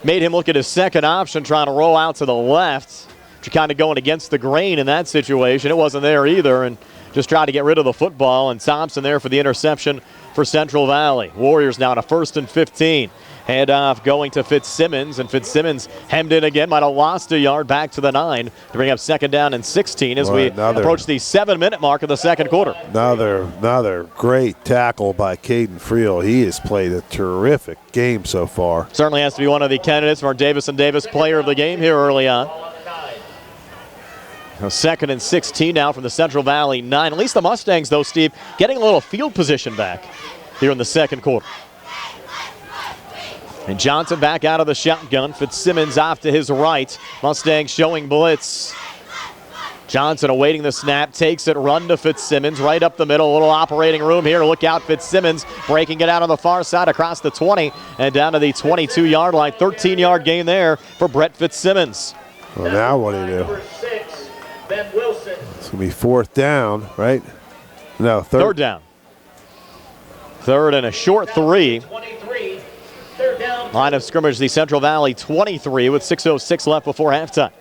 made him look at his second option, trying to roll out to the left, kind of going against the grain in that situation. It wasn't there either, and just tried to get rid of the football, and Thompson there for the interception for Central Valley. Warriors now on a 1st and 15. Hand off going to Fitzsimmons, and Fitzsimmons hemmed in again, might have lost a yard back to the 9 to bring up 2nd down and 16 as we approach the 7-minute mark of the second quarter. Another great tackle by Caden Friel. He has played a terrific game so far. Certainly has to be one of the candidates for our Davis & Davis player of the game here early on. 2nd and 16 now from the Central Valley 9. At least the Mustangs, though, Steve, getting a little field position back here in the second quarter. And Johnson back out of the shotgun. Fitzsimmons off to his right. Mustangs showing blitz. Johnson awaiting the snap, takes it, run to Fitzsimmons, right up the middle, a little operating room here. Look out, Fitzsimmons breaking it out on the far side across the 20 and down to the 22-yard line. 13-yard gain there for Brett Fitzsimmons. Well, now what do you do? It's going to be 4th down, right? No, 3rd down. 3rd and a short 3. Line of scrimmage, the Central Valley 23 with 6:06 left before halftime.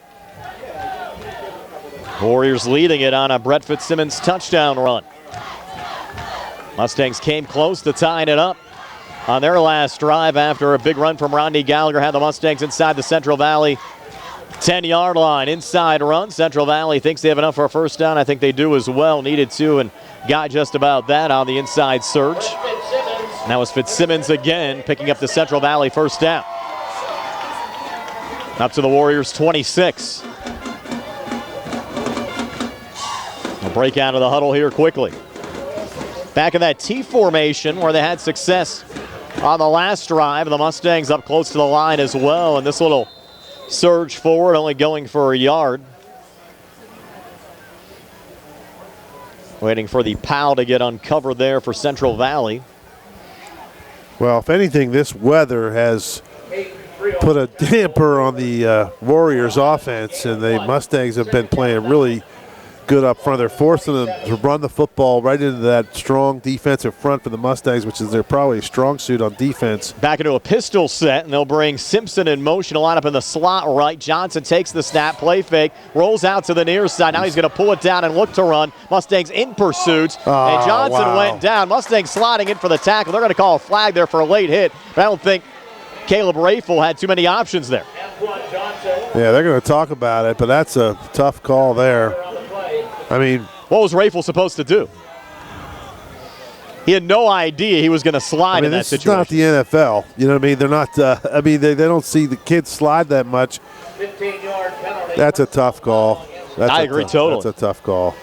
Warriors leading it on a Brett Fitzsimmons touchdown run. Mustangs came close to tying it up on their last drive after a big run from Rodney Gallagher. Had the Mustangs inside the Central Valley 10-yard line. Inside run. Central Valley thinks they have enough for a 1st down. I think they do as well. Needed to and got just about that on the inside surge. Now it's Fitzsimmons again picking up the Central Valley 1st down. Up to the Warriors 26. A break out of the huddle here quickly. Back in that T formation where they had success on the last drive. The Mustangs up close to the line as well. And this little surge forward only going for a yard. Waiting for the POW to get uncovered there for Central Valley. Well, if anything, this weather has put a damper on the Warriors' offense, and the Mustangs have been playing really good up front. They're forcing them to run the football right into that strong defensive front for the Mustangs, which is their probably strong suit on defense. Back into a pistol set, and they'll bring Simpson in motion, a line up in the slot right. Johnson takes the snap, play fake, rolls out to the near side. Now he's going to pull it down and look to run. Mustangs in pursuit, and Johnson went down. Mustangs sliding in for the tackle. They're going to call a flag there for a late hit, but I don't think Caleb Rafel had too many options there. Yeah, they're going to talk about it, but that's a tough call there. I mean, what was Rafel supposed to do? He had no idea he was going to slide in that situation. This is not the NFL. You know what I mean? They're not, they don't see the kids slide that much. 15-yard penalty. That's a tough call. I agree totally. That's a tough call.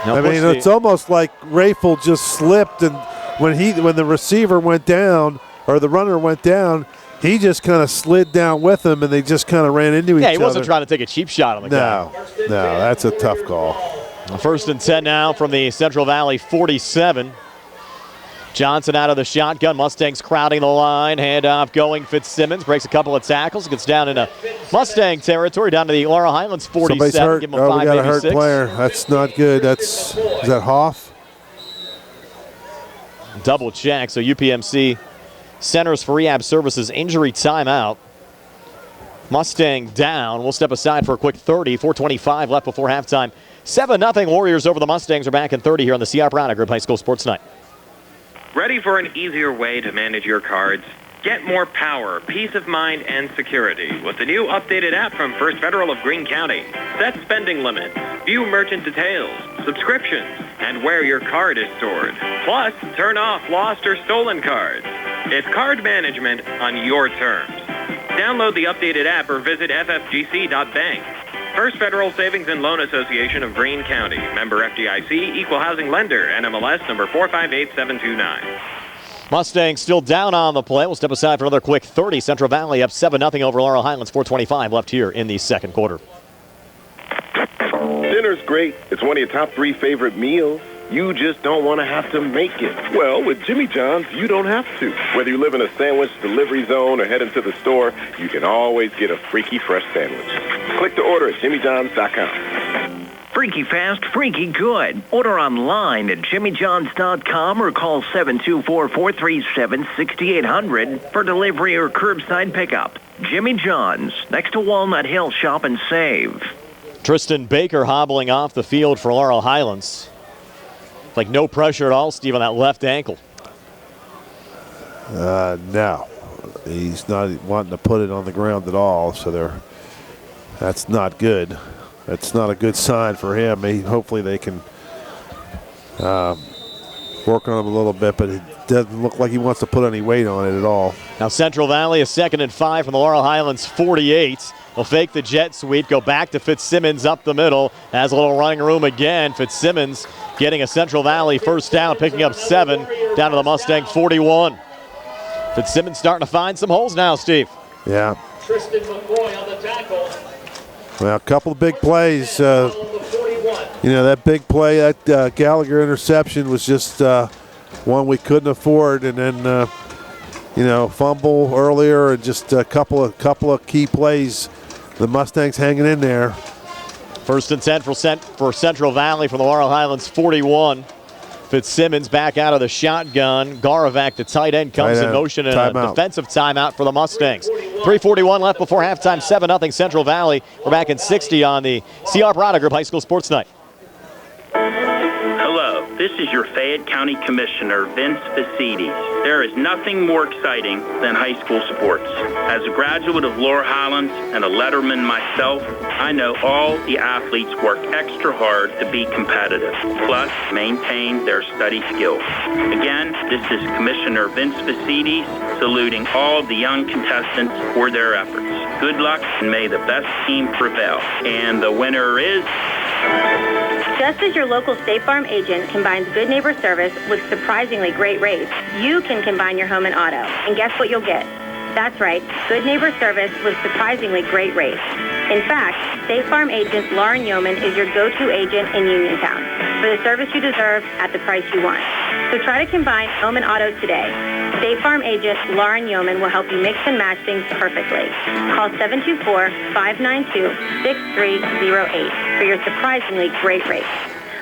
Now I mean, it's almost like Rafel just slipped, and when the receiver went down or the runner went down, he just kind of slid down with him, and they just kind of ran into each other. Yeah, he wasn't trying to take a cheap shot on the guy. No, that's a tough call. 1st and 10 now from the Central Valley 47. Johnson out of the shotgun. Mustangs crowding the line. Handoff going. Fitzsimmons breaks a couple of tackles. Gets down into Mustang territory, down to the Laurel Highlands 47. Somebody's hurt. Give him a 5, we got a hurt 6. player. That's not good. Is that Hoff? Double check. So UPMC Centers for Rehab Services injury timeout. Mustang down. We'll step aside for a quick 30. 4:25 left before halftime. 7-0 Warriors over the Mustangs are back in 30 here on the C.R. Brown Group High School Sports Night. Ready for an easier way to manage your cards? Get more power, peace of mind, and security with the new updated app from First Federal of Greene County. Set spending limits, view merchant details, subscriptions, and where your card is stored. Plus, turn off lost or stolen cards. It's card management on your terms. Download the updated app or visit ffgc.bank. First Federal Savings and Loan Association of Greene County. Member FDIC, Equal Housing Lender, NMLS number 458729. Mustangs still down on the play. We'll step aside for another quick 30. Central Valley up 7-0 over Laurel Highlands. 4:25 left here in the second quarter. Dinner's great. It's one of your top 3 favorite meals. You just don't want to have to make it. Well, with Jimmy John's, you don't have to. Whether you live in a sandwich delivery zone or head into the store, you can always get a freaky fresh sandwich. Click to order at jimmyjohns.com. Freaky fast, freaky good. Order online at jimmyjohns.com or call 724-437-6800 for delivery or curbside pickup. Jimmy John's, next to Walnut Hill. Shop and save. Tristan Baker hobbling off the field for Laurel Highlands. Like no pressure at all, Steve, on that left ankle. No. He's not wanting to put it on the ground at all, so that's not good. That's not a good sign for him. Hopefully they can work on him a little bit, but it doesn't look like he wants to put any weight on it at all. Now Central Valley is 2nd and 5 from the Laurel Highlands 48. They'll fake the jet sweep, go back to Fitzsimmons up the middle. Has a little running room again. Fitzsimmons getting a Central Valley first down, picking up 7 down to the Mustang 41. Fitzsimmons starting to find some holes now, Steve. Yeah. Tristan McCoy on the tackle. Well, a couple of big plays. That big play, that Gallagher interception was just one we couldn't afford, and then fumble earlier, and just a couple of key plays. The Mustangs hanging in there. 1st and 10 for Central Valley from the Laurel Highlands 41. Fitzsimmons back out of the shotgun. Garavak, the tight end, comes in motion in a defensive timeout for the Mustangs. 3:41 left before halftime, 7-0 Central Valley. We're back in 60 on the C.R. Brown Group High School Sports Night. Hello, this is your Fayette County Commissioner, Vince Vicites. There is nothing more exciting than high school sports. As a graduate of Laurel Highlands and a letterman myself, I know all the athletes work extra hard to be competitive, plus maintain their study skills. Again, this is Commissioner Vince Vicites saluting all the young contestants for their efforts. Good luck, and may the best team prevail. And the winner is... Just as your local State Farm agent combines good neighbor service with surprisingly great rates, you can combine your home and auto. And guess what you'll get? That's right, good neighbor service with surprisingly great rates. In fact, State Farm agent Lauren Yeoman is your go-to agent in Uniontown for the service you deserve at the price you want. So try to combine home and auto today. State Farm agent Lauren Yeoman will help you mix and match things perfectly. Call 724-592-6308 for your surprisingly great rates.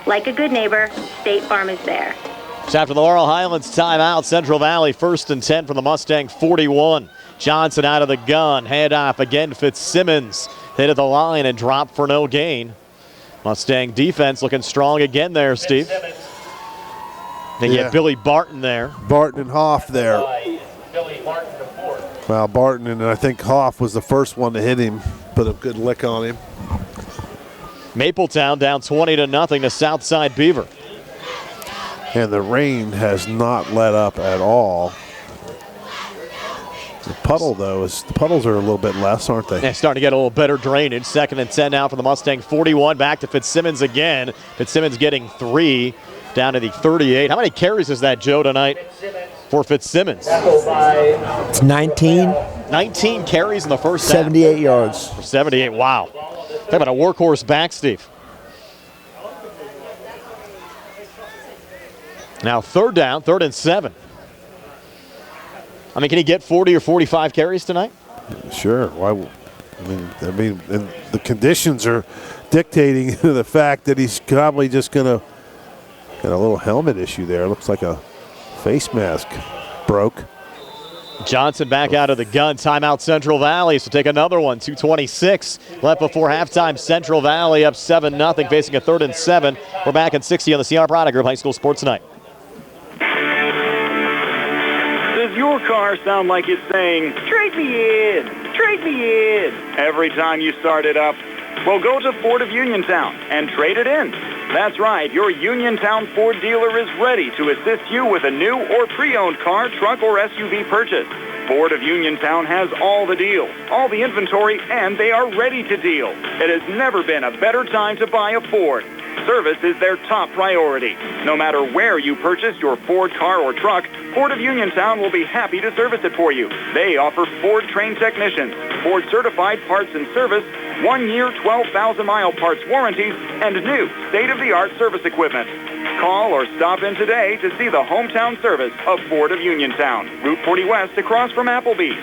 Like a good neighbor, State Farm is there. Just after the Laurel Highlands timeout, Central Valley 1st and 10 from the Mustang 41. Johnson out of the gun, handoff again. Fitzsimmons hit at the line and dropped for no gain. Mustang defense looking strong again there, Steve. Then you had Billy Barton there. Barton and Hoff there. Well, Barton and I think Hoff was the first one to hit him, put a good lick on him. Mapletown down 20-0 to Southside Beaver. And the rain has not let up at all. The puddle, though, the puddles are a little bit less, aren't they? Yeah, starting to get a little better drainage. 2nd and 10 now for the Mustang 41. Back to Fitzsimmons again. Fitzsimmons getting 3 down to the 38. How many carries is that, Joe, tonight for Fitzsimmons? It's 19. 19 carries in the first 78 half. yards. For 78, wow. Talk about a workhorse back, Steve. Now 3rd down, 3rd and 7. I mean, can he get 40 or 45 carries tonight? Sure. Why? I mean, and the conditions are dictating the fact that he's probably just going to get a little helmet issue there. Looks like a face mask broke. Johnson back out of the gun. Timeout Central Valley. So take another one. 2:26 left before halftime. Central Valley up 7-0, facing a 3rd and 7. We're back at 60 on the CR Product Group High School Sports Tonight. Does your car sound like it's saying, "Trade me in, trade me in," every time you start it up? Well, go to Ford of Uniontown and trade it in. That's right, your Uniontown Ford dealer is ready to assist you with a new or pre-owned car, truck, or SUV purchase. Ford of Uniontown has all the deals, all the inventory, and they are ready to deal. It has never been a better time to buy a Ford. Service is their top priority. No matter where you purchase your Ford car or truck, Ford of Uniontown will be happy to service it for you. They offer Ford-trained technicians, Ford-certified parts and service, 1-year, 12,000-mile parts warranties, and new state-of-the-art service equipment. Call or stop in today to see the hometown service of Ford of Uniontown, Route 40 West across from Applebee's.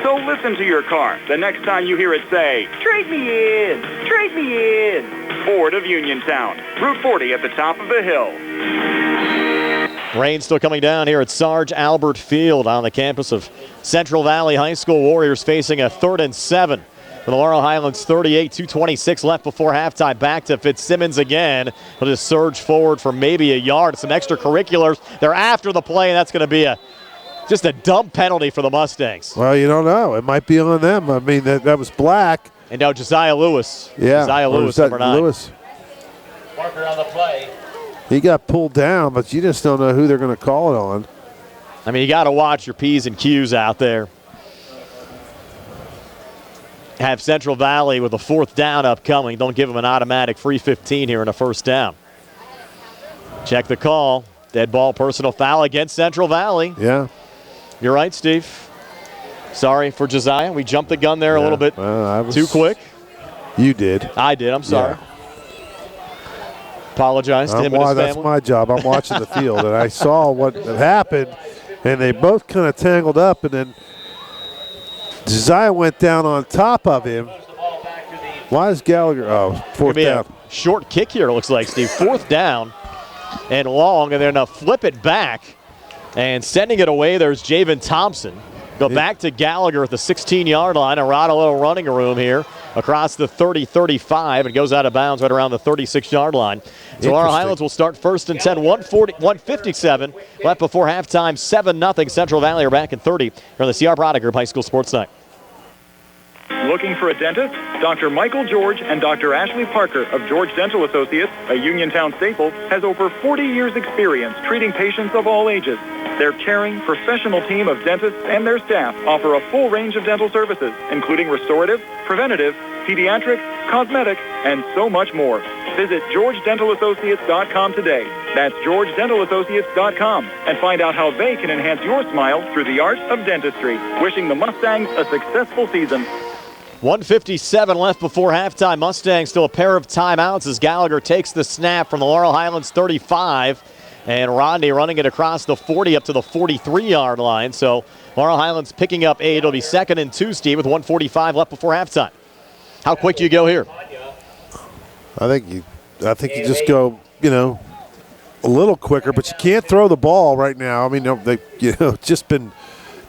So listen to your car the next time you hear it say, "Trade me in, trade me in." Ford of Uniontown, Route 40 at the top of the hill. Rain still coming down here at Sarge Albert Field on the campus of Central Valley High School. Warriors facing a 3rd and 7 for the Laurel Highlands. 38, 2:26 left before halftime. Back to Fitzsimmons again. He'll just surge forward for maybe a yard. Some extracurriculars. They're after the play, and that's going to be just a dumb penalty for the Mustangs. Well, you don't know. It might be on them. I mean, that was black. And now Josiah Lewis. Yeah. Josiah Lewis, number 9. Lewis. Parker on the play. He got pulled down, but you just don't know who they're going to call it on. I mean, you got to watch your P's and Q's out there. Have Central Valley with a 4th down upcoming. Don't give them an automatic free 15 here in a 1st down. Check the call. Dead ball personal foul against Central Valley. Yeah. You're right, Steve. Sorry for Josiah. We jumped the gun there a little bit too quick. You did. I did. I'm sorry. Yeah. Apologize to him and his family. That's my job. I'm watching the field, and I saw what had happened, and they both kind of tangled up, and then Josiah went down on top of him. Why is Gallagher? Oh, 4th down. A short kick here, it looks like, Steve. 4th down and long, and they're going to flip it back. And sending it away, there's Javen Thompson. Go back to Gallagher at the 16-yard line. A little running room here across the 30-35. It goes out of bounds right around the 36-yard line. So Laurel Highlands will start 1st and 10, 1:57 left before halftime, 7-0. Central Valley are back in 30 from the CR Product Group High School Sports Night. Looking for a dentist? Dr. Michael George and Dr. Ashley Parker of George Dental Associates, a Uniontown staple, has over 40 years' experience treating patients of all ages. Their caring, professional team of dentists and their staff offer a full range of dental services, including restorative, preventative, pediatric, cosmetic, and so much more. Visit GeorgeDentalAssociates.com today. That's GeorgeDentalAssociates.com, and find out how they can enhance your smile through the art of dentistry. Wishing the Mustangs a successful season. 1:57 left before halftime. Mustangs still a pair of timeouts as Gallagher takes the snap from the Laurel Highlands 35. And Rodney running it across the 40 up to the 43-yard line. So Laurel Highlands picking up 8. It'll be 2nd and 2, Steve, with 1:45 left before halftime. How quick do you go here? I think you just go, a little quicker, but you can't throw the ball right now. I mean, it's just been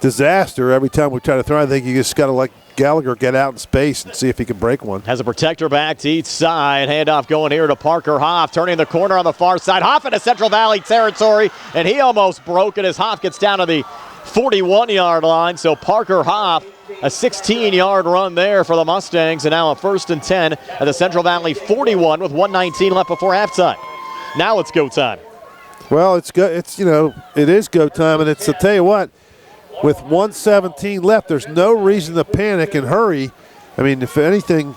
disaster every time we try to throw. I think you just got to let Gallagher get out in space and see if he can break one. Has a protector back to each side. Handoff going here to Parker Hoff, turning the corner on the far side. Hoff into Central Valley territory, and he almost broke it as Hoff gets down to the 41-yard line. So Parker Hoff, a 16-yard run there for the Mustangs, and now a 1st and 10 at the Central Valley 41 with 1:19 left before halftime. Now it's go time. Well, it is go time, and I'll tell you what, with 1:17 left, there's no reason to panic and hurry. I mean, if anything,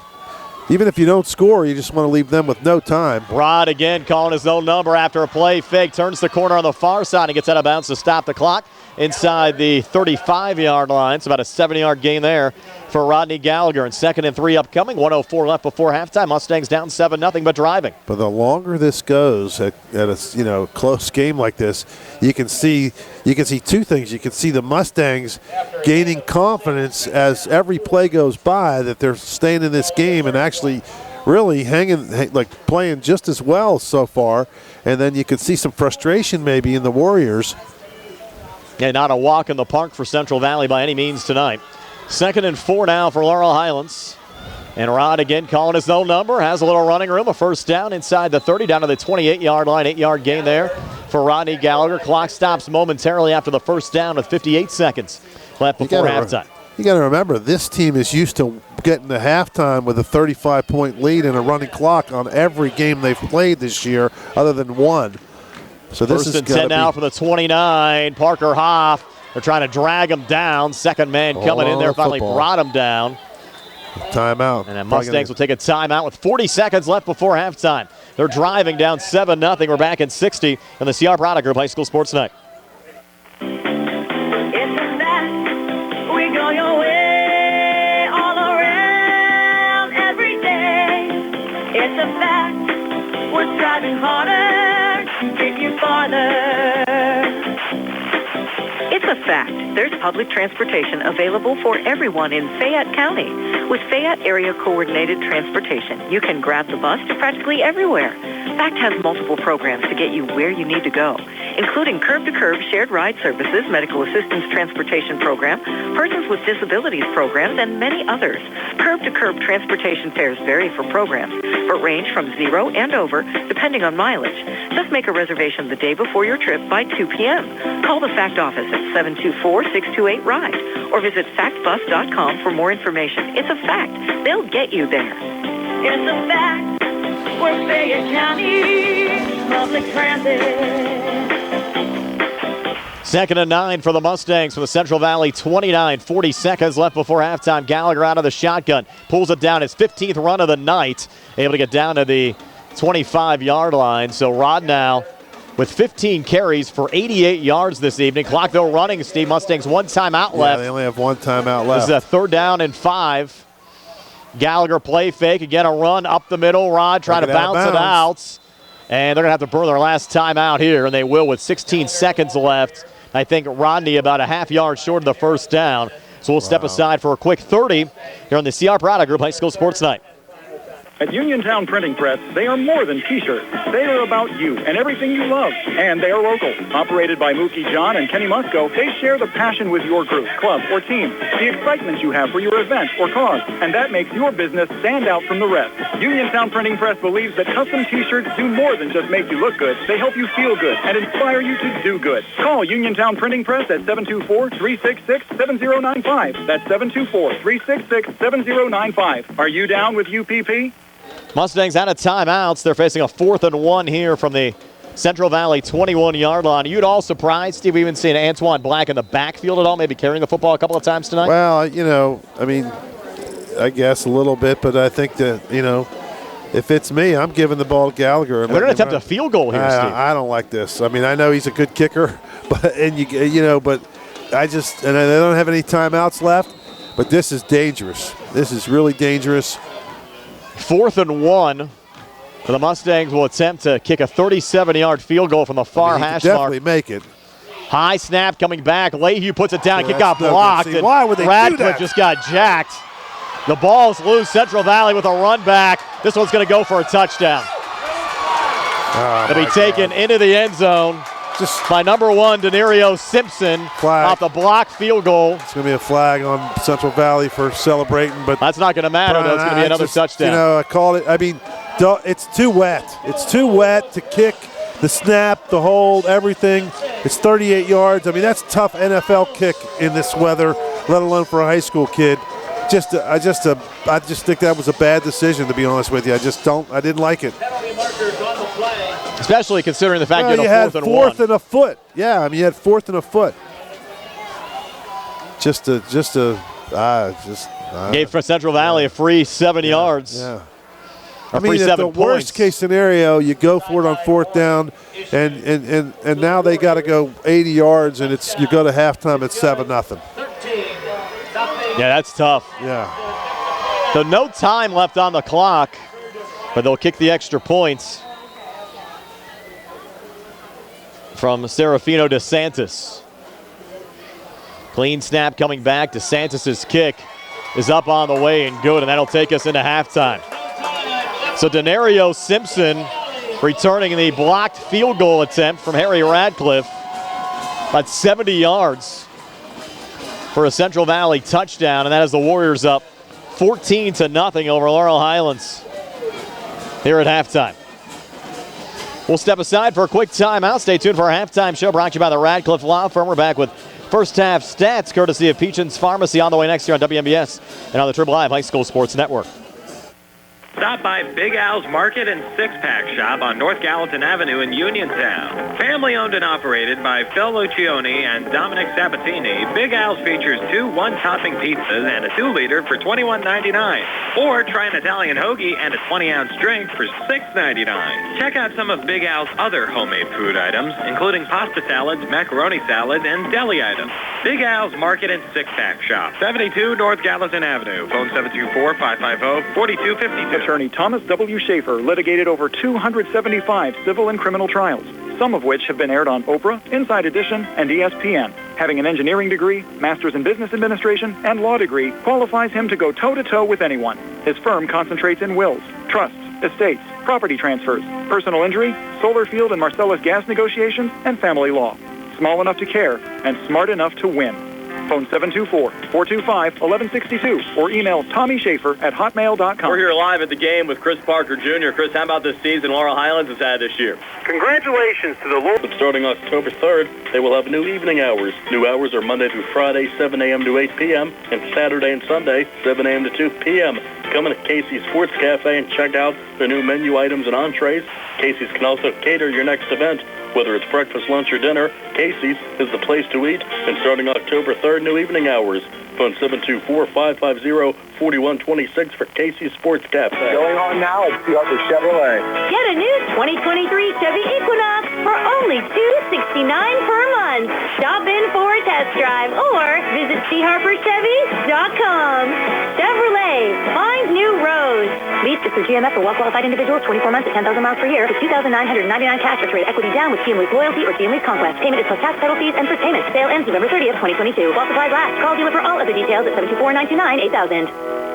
even if you don't score, you just want to leave them with no time. Rod again calling his own number after a play fake. Turns the corner on the far side and gets out of bounds to stop the clock. inside the 35-yard line. It's about a 7-yard gain there for Rodney Gallagher. And 2nd and 3 upcoming. 1:04 left before halftime. Mustangs down 7-0, but driving. But the longer this goes at a close game like this, you can see two things. You can see the Mustangs gaining confidence as every play goes by that they're staying in this game and actually really playing just as well so far. And then you can see some frustration maybe in the Warriors. Yeah, not a walk in the park for Central Valley by any means tonight. 2nd and 4 now for Laurel Highlands. And Rod again calling his own number. Has a little running room. A first down inside the 30 down to the 28-yard line. 8-yard gain there for Rodney Gallagher. Clock stops momentarily after the first down with 58 seconds left before halftime. You got to remember, this team is used to getting to halftime with a 35-point lead and a running clock on every game they've played this year other than one. So this First and 10 now for the 29. Parker Hoff. They're trying to drag him down. Second man coming in there. Finally brought him down. Timeout. And then Mustangs will take a timeout with 40 seconds left before halftime. They're driving down 7-0. We're back in 60 in the CR Product Group High School Sports Night. We go your way all around every day. It's a fact. We're striving harder to get you farther. It's a fact. There's public transportation available for everyone in Fayette County. With Fayette Area Coordinated Transportation, you can grab the bus to practically everywhere. FACT has multiple programs to get you where you need to go, including curb-to-curb shared ride services, medical assistance transportation program, persons with disabilities programs, and many others. Curb-to-curb transportation fares vary for programs, but range from 0 and over, depending on mileage. Just make a reservation the day before your trip by 2 p.m. Call the FACT office at 724-628-RIDE or visit factbus.com for more information. It's a fact. They'll get you there. It's a fact. We're Fayette County Public Transit. 2nd and 9 for the Mustangs from the Central Valley 29. 40 seconds left before halftime. Gallagher out of the shotgun. Pulls it down. His 15th run of the night. Able to get down to the 25-yard line. So Rod now with 15 carries for 88 yards this evening. Clock though running, Steve. Mustangs one timeout left. They only have one timeout left. This is a 3rd down and 5. Gallagher play fake. Again, a run up the middle. Rod trying to bounce it out. And they're going to have to burn their last timeout here, and they will with 16 seconds left. I think Rodney about a half yard short of the first down. So we'll step aside for a quick 30 here on the CR Product Group High School Sports Night. At Uniontown Printing Press, they are more than T-shirts. They are about you and everything you love. And they are local. Operated by Mookie John and Kenny Musco, they share the passion with your group, club, or team, the excitement you have for your event or cause, and that makes your business stand out from the rest. Uniontown Printing Press believes that custom T-shirts do more than just make you look good. They help you feel good and inspire you to do good. Call Uniontown Printing Press at 724-366-7095. That's 724-366-7095. Are you down with UPP? Mustangs out of timeouts. They're facing a 4th and 1 here from the Central Valley 21-yard line. Are you at all surprised, Steve, we even seen Antoine Black in the backfield at all, maybe carrying the football a couple of times tonight? Well, I guess a little bit, but I think that, if it's me, I'm giving the ball to Gallagher. They're going to attempt a field goal here, Steve. I don't like this. I know he's a good kicker, but I don't have any timeouts left, but this is dangerous. This is really dangerous. 4th and 1. The Mustangs will attempt to kick a 37-yard field goal from the far hash mark. Definitely make it. High snap coming back. Leahy puts it down. Yeah, Kick got blocked. See, why would they Radcliffe do that? just got jacked. The ball's loose. Central Valley with a run back. This one's going to go for a touchdown. It'll be taken into the end zone by number 1, Denario Simpson, off the blocked field goal. It's going to be a flag on Central Valley for celebrating, but that's not going to matter, though. It's going to be another touchdown. I called it. It's too wet. It's too wet to kick the snap, the hold, everything. It's 38 yards. That's a tough NFL kick in this weather, let alone for a high school kid. I just think that was a bad decision, to be honest with you. I didn't like it. Especially considering the fact you had 4th and a foot. Yeah, you had 4th and a foot. Gave for Central Valley a free 7 yards. Yeah. I mean, at the worst case scenario, you go for it on 4th down, and now they got to go 80 yards, and you go to halftime at 7-0. Yeah, that's tough. Yeah. So no time left on the clock, but they'll kick the extra points from Serafino DeSantis. Clean snap coming back. DeSantis' kick is up on the way and good, and that'll take us into halftime. So Denario Simpson returning the blocked field goal attempt from Harry Radcliffe. About 70 yards for a Central Valley touchdown, and that is the Warriors up 14-0 over Laurel Highlands here at halftime. We'll step aside for a quick timeout. Stay tuned for our halftime show brought to you by the Radcliffe Law Firm. We're back with first half stats courtesy of Peachin's Pharmacy on the way next year on WMBS and on the Triple Live High School Sports Network. Stop by Big Al's Market and Six-Pack Shop on North Gallatin Avenue in Uniontown. Family owned and operated by Phil Lucioni and Dominic Sabatini, Big Al's features 2 one-topping pizzas and a 2-liter for $21.99. Or try an Italian hoagie and a 20-ounce drink for $6.99. Check out some of Big Al's other homemade food items, including pasta salads, macaroni salads, and deli items. Big Al's Market and Six-Pack Shop, 72 North Gallatin Avenue. Phone 724-550-4252. Attorney Thomas W. Schaefer litigated over 275 civil and criminal trials, some of which have been aired on Oprah, Inside Edition, and ESPN. Having an engineering degree, master's in business administration, and law degree qualifies him to go toe-to-toe with anyone. His firm concentrates in wills, trusts, estates, property transfers, personal injury, solar field and Marcellus gas negotiations, and family law. Small enough to care and smart enough to win. Phone 724-425-1162 or email TommySchaefer@hotmail.com. We're here live at the game with Chris Parker Jr. Chris, how about this season Laurel Highlands has had this year? Congratulations to the Lord. Starting October 3rd, they will have new evening hours. New hours are Monday through Friday, 7 a.m. to 8 p.m., and Saturday and Sunday, 7 a.m. to 2 p.m. Come in to Casey's Sports Cafe and check out the new menu items and entrees. Casey's can also cater your next event. Whether it's breakfast, lunch, or dinner, Casey's is the place to eat. And starting October 3rd, new evening hours. Phone 724-550-4126 for Casey's Sports Cafe. Going on now at Seattle Chevrolet. Get a new 2023 Chevy Equinox for only $269 per month. Stop in for a test drive or visit charperchevy.com. Chevrolet, find new roads. Lease to GMF for well-qualified individuals, 24 months at 10,000 miles per year, with $2,999 cash or trade equity down with GM Lease Loyalty or GM Lease Conquest. Payment is plus tax, title fees, and first payment. Sale ends November 30th, 2022. While supplies last. Call dealer for all other details at 724-929-8000.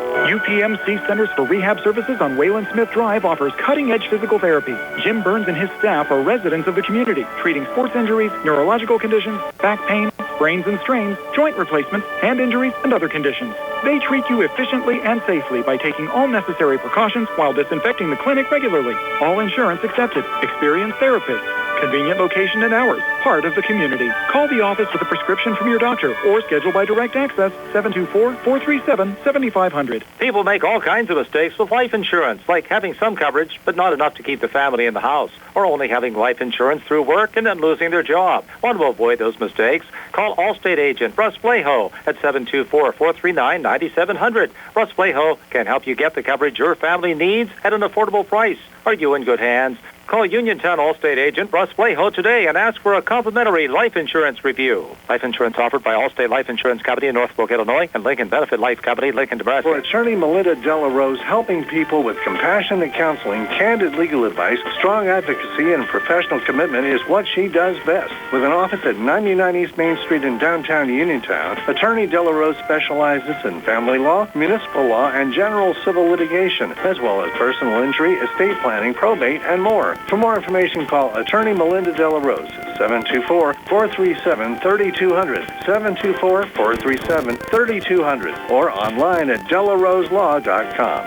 UPMC Centers for Rehab Services on Wayland Smith Drive offers cutting-edge physical therapy. Jim Burns and his staff are residents of the community, treating sports injuries, neurological conditions, back pain, sprains and strains, joint replacements, hand injuries, and other conditions. They treat you efficiently and safely by taking all necessary precautions while disinfecting the clinic regularly. All insurance accepted. Experienced therapists. Convenient location and hours. Part of the community. Call the office with a prescription from your doctor or schedule by direct access 724-437-7500. People make all kinds of mistakes with life insurance, like having some coverage but not enough to keep the family in the house, or only having life insurance through work and then losing their job. Want to avoid those mistakes? Call Allstate agent Russ Bleho at 724-439-9700. Russ Bleho can help you get the coverage your family needs at an affordable price. Are you in good hands? Call Uniontown Allstate agent Russ Bleho today and ask for a complimentary life insurance review. Life insurance offered by Allstate Life Insurance Company in Northbrook, Illinois, and Lincoln Benefit Life Company, Lincoln, Nebraska. For attorney Melinda Delarose, helping people with compassionate counseling, candid legal advice, strong advocacy, and professional commitment is what she does best. With an office at 99 East Main Street in downtown Uniontown, attorney Delarose specializes in family law, municipal law, and general civil litigation, as well as personal injury, estate planning, probate, and more. For more information, call attorney Melinda Delarose at 724-437-3200, 724-437-3200, or online at delaroselaw.com.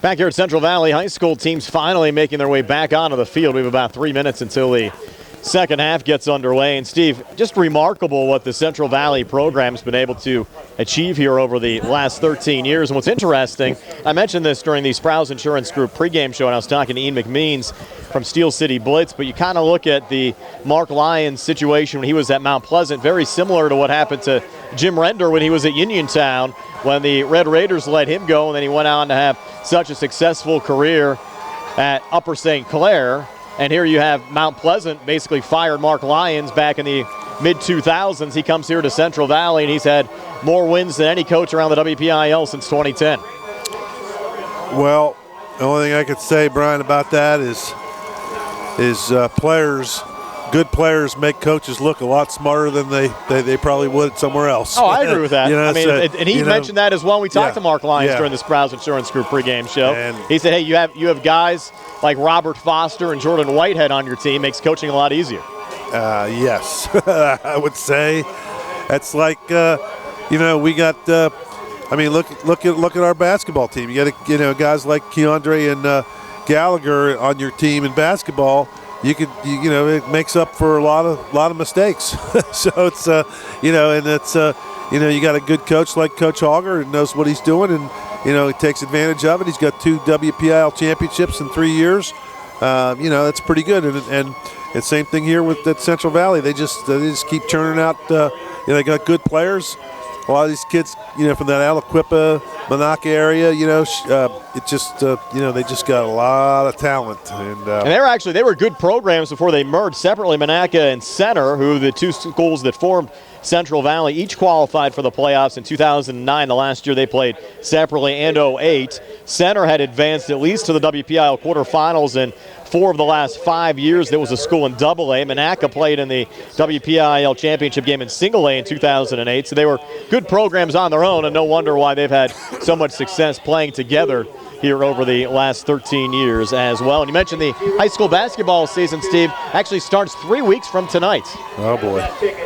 Back here at Central Valley High School, teams finally making their way back onto the field. We have about 3 minutes until the second half gets underway. And Steve, just remarkable what the Central Valley program's been able to achieve here over the last 13 years. And what's interesting, I mentioned this during the Sprouse Insurance Group pregame show, and I was talking to Ian McMeans from Steel City Blitz, but you kind of look at the Mark Lyons situation when he was at Mount Pleasant, very similar to what happened to Jim Render when he was at Uniontown, when the Red Raiders let him go, and then he went on to have such a successful career at Upper St. Clair. And here you have Mount Pleasant basically fired Mark Lyons back in the mid-2000s. He comes here to Central Valley, and he's had more wins than any coach around the WPIAL since 2010. Well, the only thing I could say, Brian, about that is good players make coaches look a lot smarter than they probably would somewhere else. Oh, I agree with that. And he mentioned that as well when we talked to Mark Lyons during the Sprouse Insurance Group pregame show. And he said, hey, you have guys like Robert Foster and Jordan Whitehead on your team, makes coaching a lot easier. Yes, I would say. That's like, we got, look at our basketball team. You got, guys like Keandre and Gallagher on your team in basketball. It makes up for a lot of mistakes. So it's, you got a good coach like Coach Auger who knows what he's doing, and, he takes advantage of it. He's got 2 WPIAL championships in 3 years. That's pretty good. And same thing here with that Central Valley. They just keep churning out, they got good players. A lot of these kids, from that Aliquippa, Monaca area, they just got a lot of talent. And they were good programs before they merged separately. Monaca and Center, who the two schools that formed Central Valley, each qualified for the playoffs in 2009, the last year they played separately, and 2008. Center had advanced at least to the WPIAL quarterfinals in 4 of the last 5 years. There was a school in AA. Monaca played in the WPIAL championship game in single A in 2008. So they were good programs on their own, and no wonder why they've had so much success playing together here over the last 13 years as well. And you mentioned the high school basketball season, Steve, actually starts 3 weeks from tonight. Oh, boy.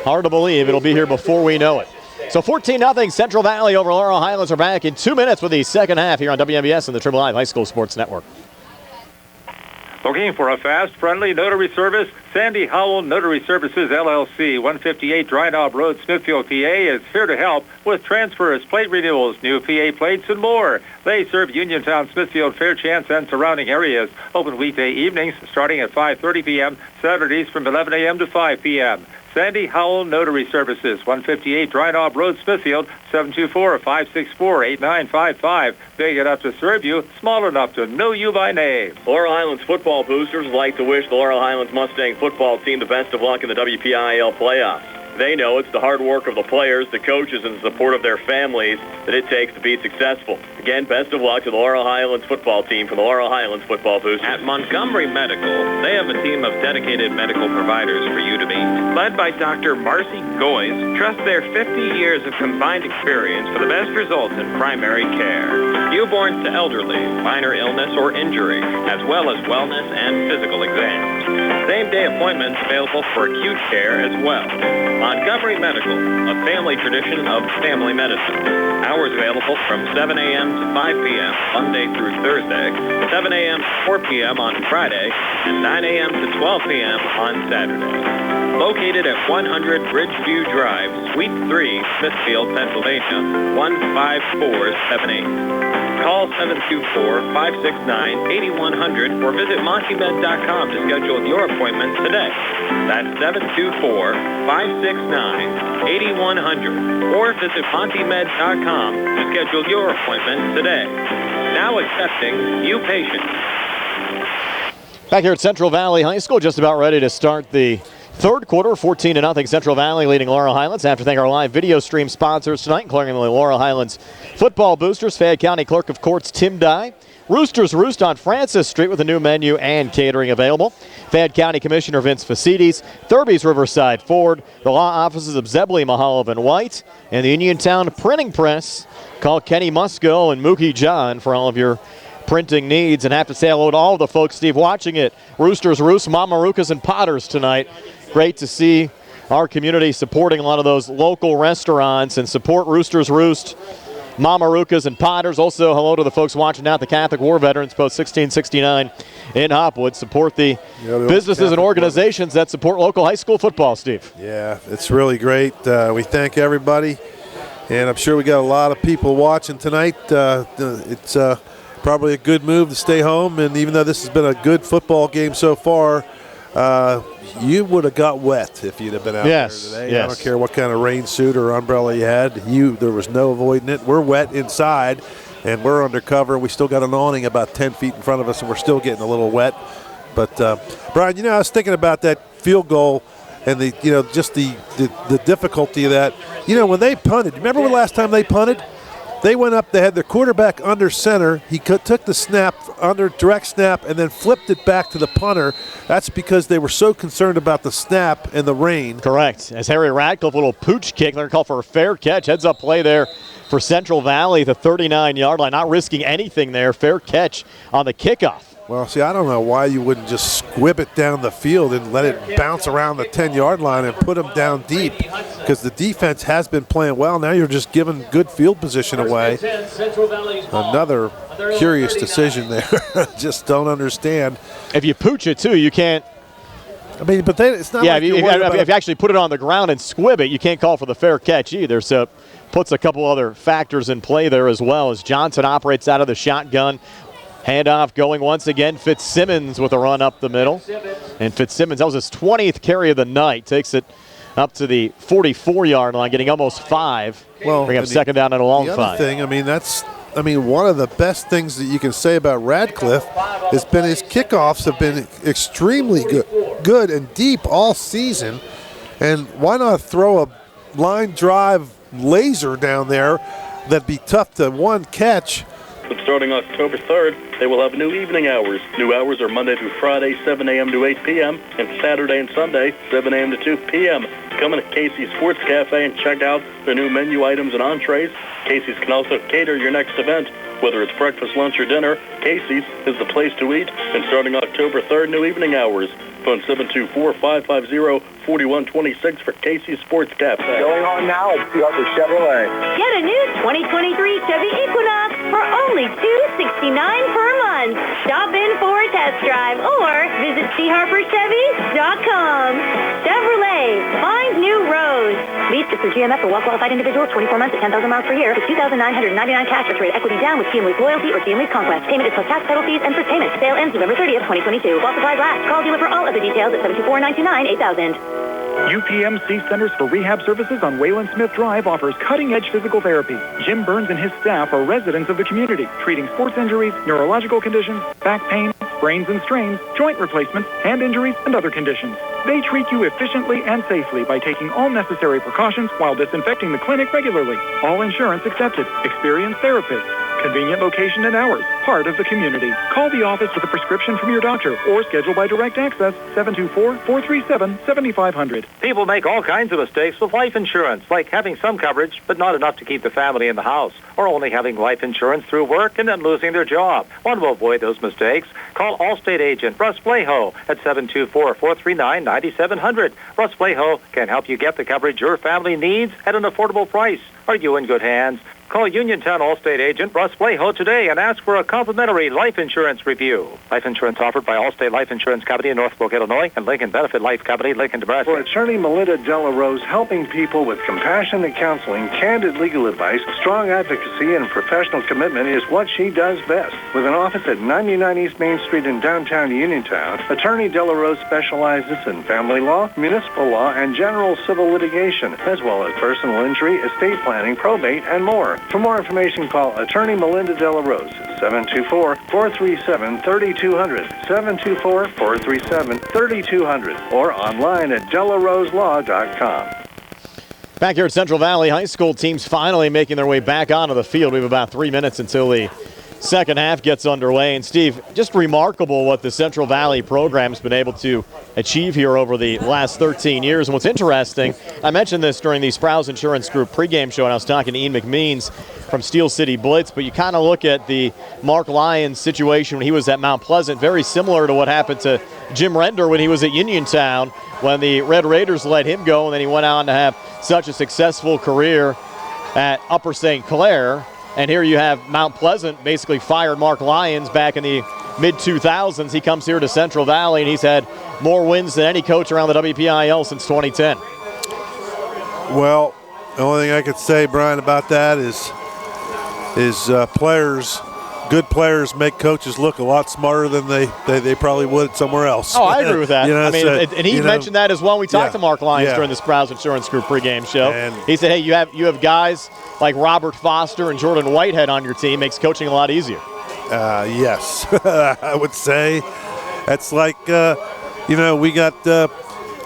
Hard to believe. It'll be here before we know it. So 14-0 Central Valley over Laurel Highlands. Are back in 2 minutes with the second half here on WMBS and the Triple I High School Sports Network. Looking for a fast, friendly notary service? Sandy Howell Notary Services, LLC, 158 Dry Knob Road, Smithfield, PA, is here to help with transfers, plate renewals, new PA plates, and more. They serve Uniontown, Smithfield, Fairchance, and surrounding areas. Open weekday evenings starting at 5:30 p.m., Saturdays from 11 a.m. to 5 p.m. Sandy Howell Notary Services, 158 Dry Knob Road, Smithfield, 724-564-8955. Big enough to serve you, small enough to know you by name. Laurel Highlands football boosters would like to wish the Laurel Highlands Mustang football team the best of luck in the WPIAL playoffs. They know it's the hard work of the players, the coaches, and the support of their families that it takes to be successful. Again, best of luck to the Laurel Highlands football team from the Laurel Highlands football boosters. At Montgomery Medical, they have a team of dedicated medical providers for you to meet. Led by Dr. Marcy Goyes, trust their 50 years of combined experience for the best results in primary care. Newborns to elderly, minor illness or injury, as well as wellness and physical exams. Same-day appointments available for acute care as well. Montgomery Medical, a family tradition of family medicine. Hours available from 7 a.m. to 5 p.m. Monday through Thursday, 7 a.m. to 4 p.m. on Friday, and 9 a.m. to 12 p.m. on Saturday. Located at 100 Bridgeview Drive, Suite 3, Smithfield, Pennsylvania, 15478. Call 724-569-8100 or visit montymed.com to schedule your appointment today. That's 724-569-8100 or visit montymed.com to schedule your appointment today. Now accepting new patients. Back here at Central Valley High School, just about ready to start the third quarter, 14-0 Central Valley leading Laurel Highlands. After thank our live video stream sponsors tonight, including the Laurel Highlands football boosters, Fayette County Clerk of Courts Tim Dye, Roosters Roost on Francis Street with a new menu and catering available, Fayette County Commissioner Vince Vicites, Thurby's Riverside Ford, the law offices of Zebley, Mehalov, and White, and the Uniontown Printing Press. Call Kenny Musco and Mookie John for all of your printing needs. And have to say hello to all of the folks, Steve, watching it. Roosters Roost, Mamarukas, and Potters tonight. Great to see our community supporting a lot of those local restaurants and support Roosters Roost Mamarukas and Potters. Also, hello to the folks watching out, the Catholic War Veterans, Post 1669 in Hopwood. Support the businesses and organizations that support local high school football, Steve. Yeah, it's really great. We thank everybody, and I'm sure we got a lot of people watching tonight. It's probably a good move to stay home, and even though this has been a good football game so far, you would have got wet if you'd have been out there today. Yes. I don't care what kind of rain suit or umbrella you had. There was no avoiding it. We're wet inside, and we're undercover. We still got an awning about 10 feet in front of us, and we're still getting a little wet. But, Brian, I was thinking about that field goal and just the difficulty of that. When they punted, remember the last time they punted? They went up, they had their quarterback under center. He took the snap, under direct snap, and then flipped it back to the punter. That's because they were so concerned about the snap and the rain. Correct. As Harry Radcliffe, a little pooch kick, they're called for a fair catch. Heads up play there for Central Valley, the 39-yard line. Not risking anything there. Fair catch on the kickoff. Well, see, I don't know why you wouldn't just squib it down the field and let it bounce around the 10-yard line and put them down deep, because the defense has been playing well. Now you're just giving good field position away. Another curious decision there. Just don't understand. If you pooch it, too, you can't. I mean, but it's not like if you actually put it on the ground and squib it, you can't call for the fair catch either. So puts a couple other factors in play there as well, as Johnson operates out of the shotgun. Handoff going once again. Fitzsimmons with a run up the middle. And Fitzsimmons, that was his 20th carry of the night. Takes it up to the 44-yard line, getting almost 5. Bring up second down and a long 5. The other thing, one of the best things that you can say about Radcliffe has been his kickoffs have been extremely good and deep all season. And why not throw a line drive laser down there that'd be tough to one catch? But starting October 3rd, they will have new evening hours. New hours are Monday through Friday, 7 a.m. to 8 p.m., and Saturday and Sunday, 7 a.m. to 2 p.m. Come in at Casey's Sports Cafe and check out the new menu items and entrees. Casey's can also cater your next event. Whether it's breakfast, lunch, or dinner, Casey's is the place to eat. And starting October 3rd, new evening hours. Phone 724-550-4126 for Casey's Sports Cafe. Going on now at Thurby Chevrolet. Get a new 2023 Chevy Equinox for only $269 per month. Stop in for a test drive or visit charperchevy.com. Chevrolet, find new roads. Lease to GMF for well-qualified individuals, 24 months at 10,000 miles per year. For $2,999 cash for trade equity down with GM Lease Loyalty or GM Lease Conquest. Payment is plus tax, title fees, and first payment. Sale ends November 30th, 2022. While supplies last. Call dealer for all other details at 724-929-8000. UPMC Centers for Rehab Services on Wayland Smith Drive offers cutting-edge physical therapy. Jim Burns and his staff are residents of the community, treating sports injuries, neurological conditions, back pain, sprains and strains, joint replacements, hand injuries, and other conditions. They treat you efficiently and safely by taking all necessary precautions while disinfecting the clinic regularly. All insurance accepted. Experienced therapists. Convenient location and hours. Part of the community. Call the office with a prescription from your doctor or schedule by direct access 724-437-7500. People make all kinds of mistakes with life insurance, like having some coverage but not enough to keep the family in the house, or only having life insurance through work and then losing their job. Want to avoid those mistakes? Call Allstate agent Russ Flaho at 724-439-9700. Russ Flaho can help you get the coverage your family needs at an affordable price. Are you in good hands? Call Uniontown Allstate agent Russ Flaho today and ask for a complimentary life insurance review. Life insurance offered by Allstate Life Insurance Company in Northbrook, Illinois, and Lincoln Benefit Life Company, Lincoln, Nebraska. For attorney Melinda Della Rose, helping people with compassionate counseling, candid legal advice, strong advocacy, and professional commitment is what she does best. With an office at 99 East Main Street in downtown Uniontown, attorney Della Rose specializes in family law, municipal law, and general civil litigation, as well as personal injury, estate planning, probate, and more. For more information, call attorney Melinda Della Rose at 724-437-3200, 724-437-3200, or online at DellaRoseLaw.com. Back here at Central Valley High School, teams finally making their way back onto the field. We have about 3 minutes until the second half gets underway. And Steve, just remarkable what the Central Valley program's been able to achieve here over the last 13 years. And what's interesting, I mentioned this during the Sprouse Insurance Group pregame show, and I was talking to Ian McMeans from Steel City Blitz, but you kind of look at the Mark Lyons situation when he was at Mount Pleasant, very similar to what happened to Jim Render when he was at Uniontown, when the Red Raiders let him go, and then he went on to have such a successful career at Upper St. Clair. And here you have Mount Pleasant basically fired Mark Lyons back in the mid-2000s. He comes here to Central Valley, and he's had more wins than any coach around the WPIAL since 2010. Well, the only thing I could say, Brian, about that is players, good players make coaches look a lot smarter than they probably would somewhere else. Oh, I agree with that. I mean, and he mentioned that as well. We talked to Mark Lyons during the Sprouse Insurance Group pregame show. And he said, hey, you have guys like Robert Foster and Jordan Whitehead on your team, makes coaching a lot easier. Yes, I would say that's like we got.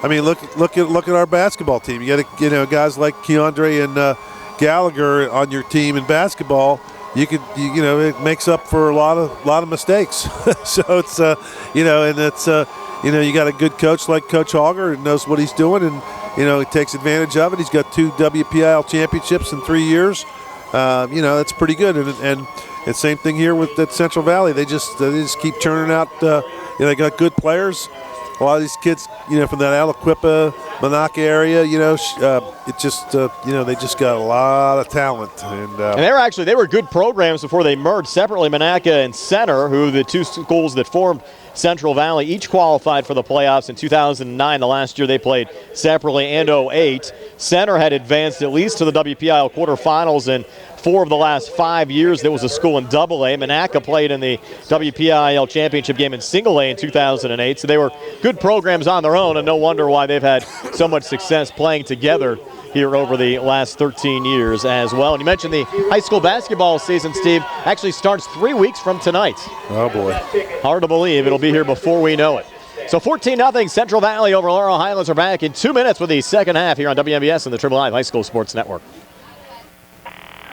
I mean, look at our basketball team. You got guys like Keandre and Gallagher on your team in basketball. It makes up for a lot of mistakes. So it's you got a good coach like Coach Hauger who knows what he's doing, and he takes advantage of it. He's got 2 WPIAL championships in 3 years. That's pretty good. And the same thing here with at Central Valley. They just keep churning out. They got good players. A lot of these kids, from that Aliquippa, Monaca area, they just got a lot of talent. And they were good programs before they merged separately. Monaca and Center, who the 2 schools that formed Central Valley, each qualified for the playoffs in 2009, the last year they played separately, and 2008. Center had advanced at least to the WPIAL quarterfinals in 4 of the last 5 years. There was a school in AA. Monaca played in the WPIAL championship game in single A in 2008. So they were good programs on their own, and no wonder why they've had so much success playing together here over the last 13 years as well. And you mentioned the high school basketball season, Steve, actually starts 3 weeks from tonight. Oh, boy. Hard to believe. It'll be here before we know it. So 14-0 Central Valley over Laurel Highlands. Are back in 2 minutes with the second half here on WMBS and the Triple I High School Sports Network.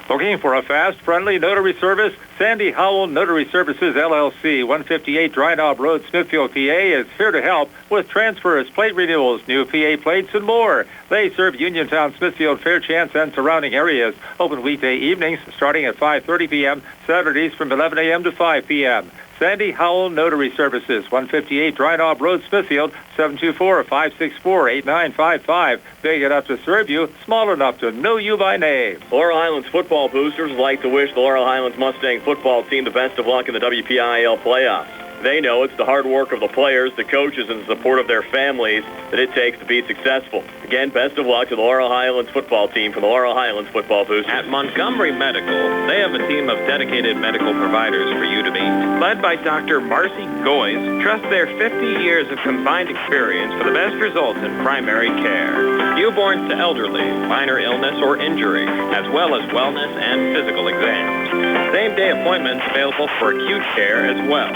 Looking for a fast, friendly notary service? Sandy Howell Notary Services, LLC, 158 Dry Knob Road, Smithfield, PA, is here to help with transfers, plate renewals, new PA plates, and more. They serve Uniontown, Smithfield, Fairchance, and surrounding areas. Open weekday evenings starting at 5:30 p.m., Saturdays from 11 a.m. to 5 p.m. Sandy Howell Notary Services, 158 Dry Knob Road, Smithfield, 724-564-8955. Big enough to serve you, small enough to know you by name. Laurel Highlands football boosters would like to wish the Laurel Highlands Mustang football team the best of luck in the WPIAL playoffs. They know it's the hard work of the players, the coaches, and the support of their families that it takes to be successful. Again, best of luck to the Laurel Highlands football team from the Laurel Highlands football boosters. At Montgomery Medical, they have a team of dedicated medical providers for you to meet. Led by Dr. Marcy Goyes, trust their 50 years of combined experience for the best results in primary care. Newborns to elderly, minor illness or injury, as well as wellness and physical exams. Same-day appointments available for acute care as well.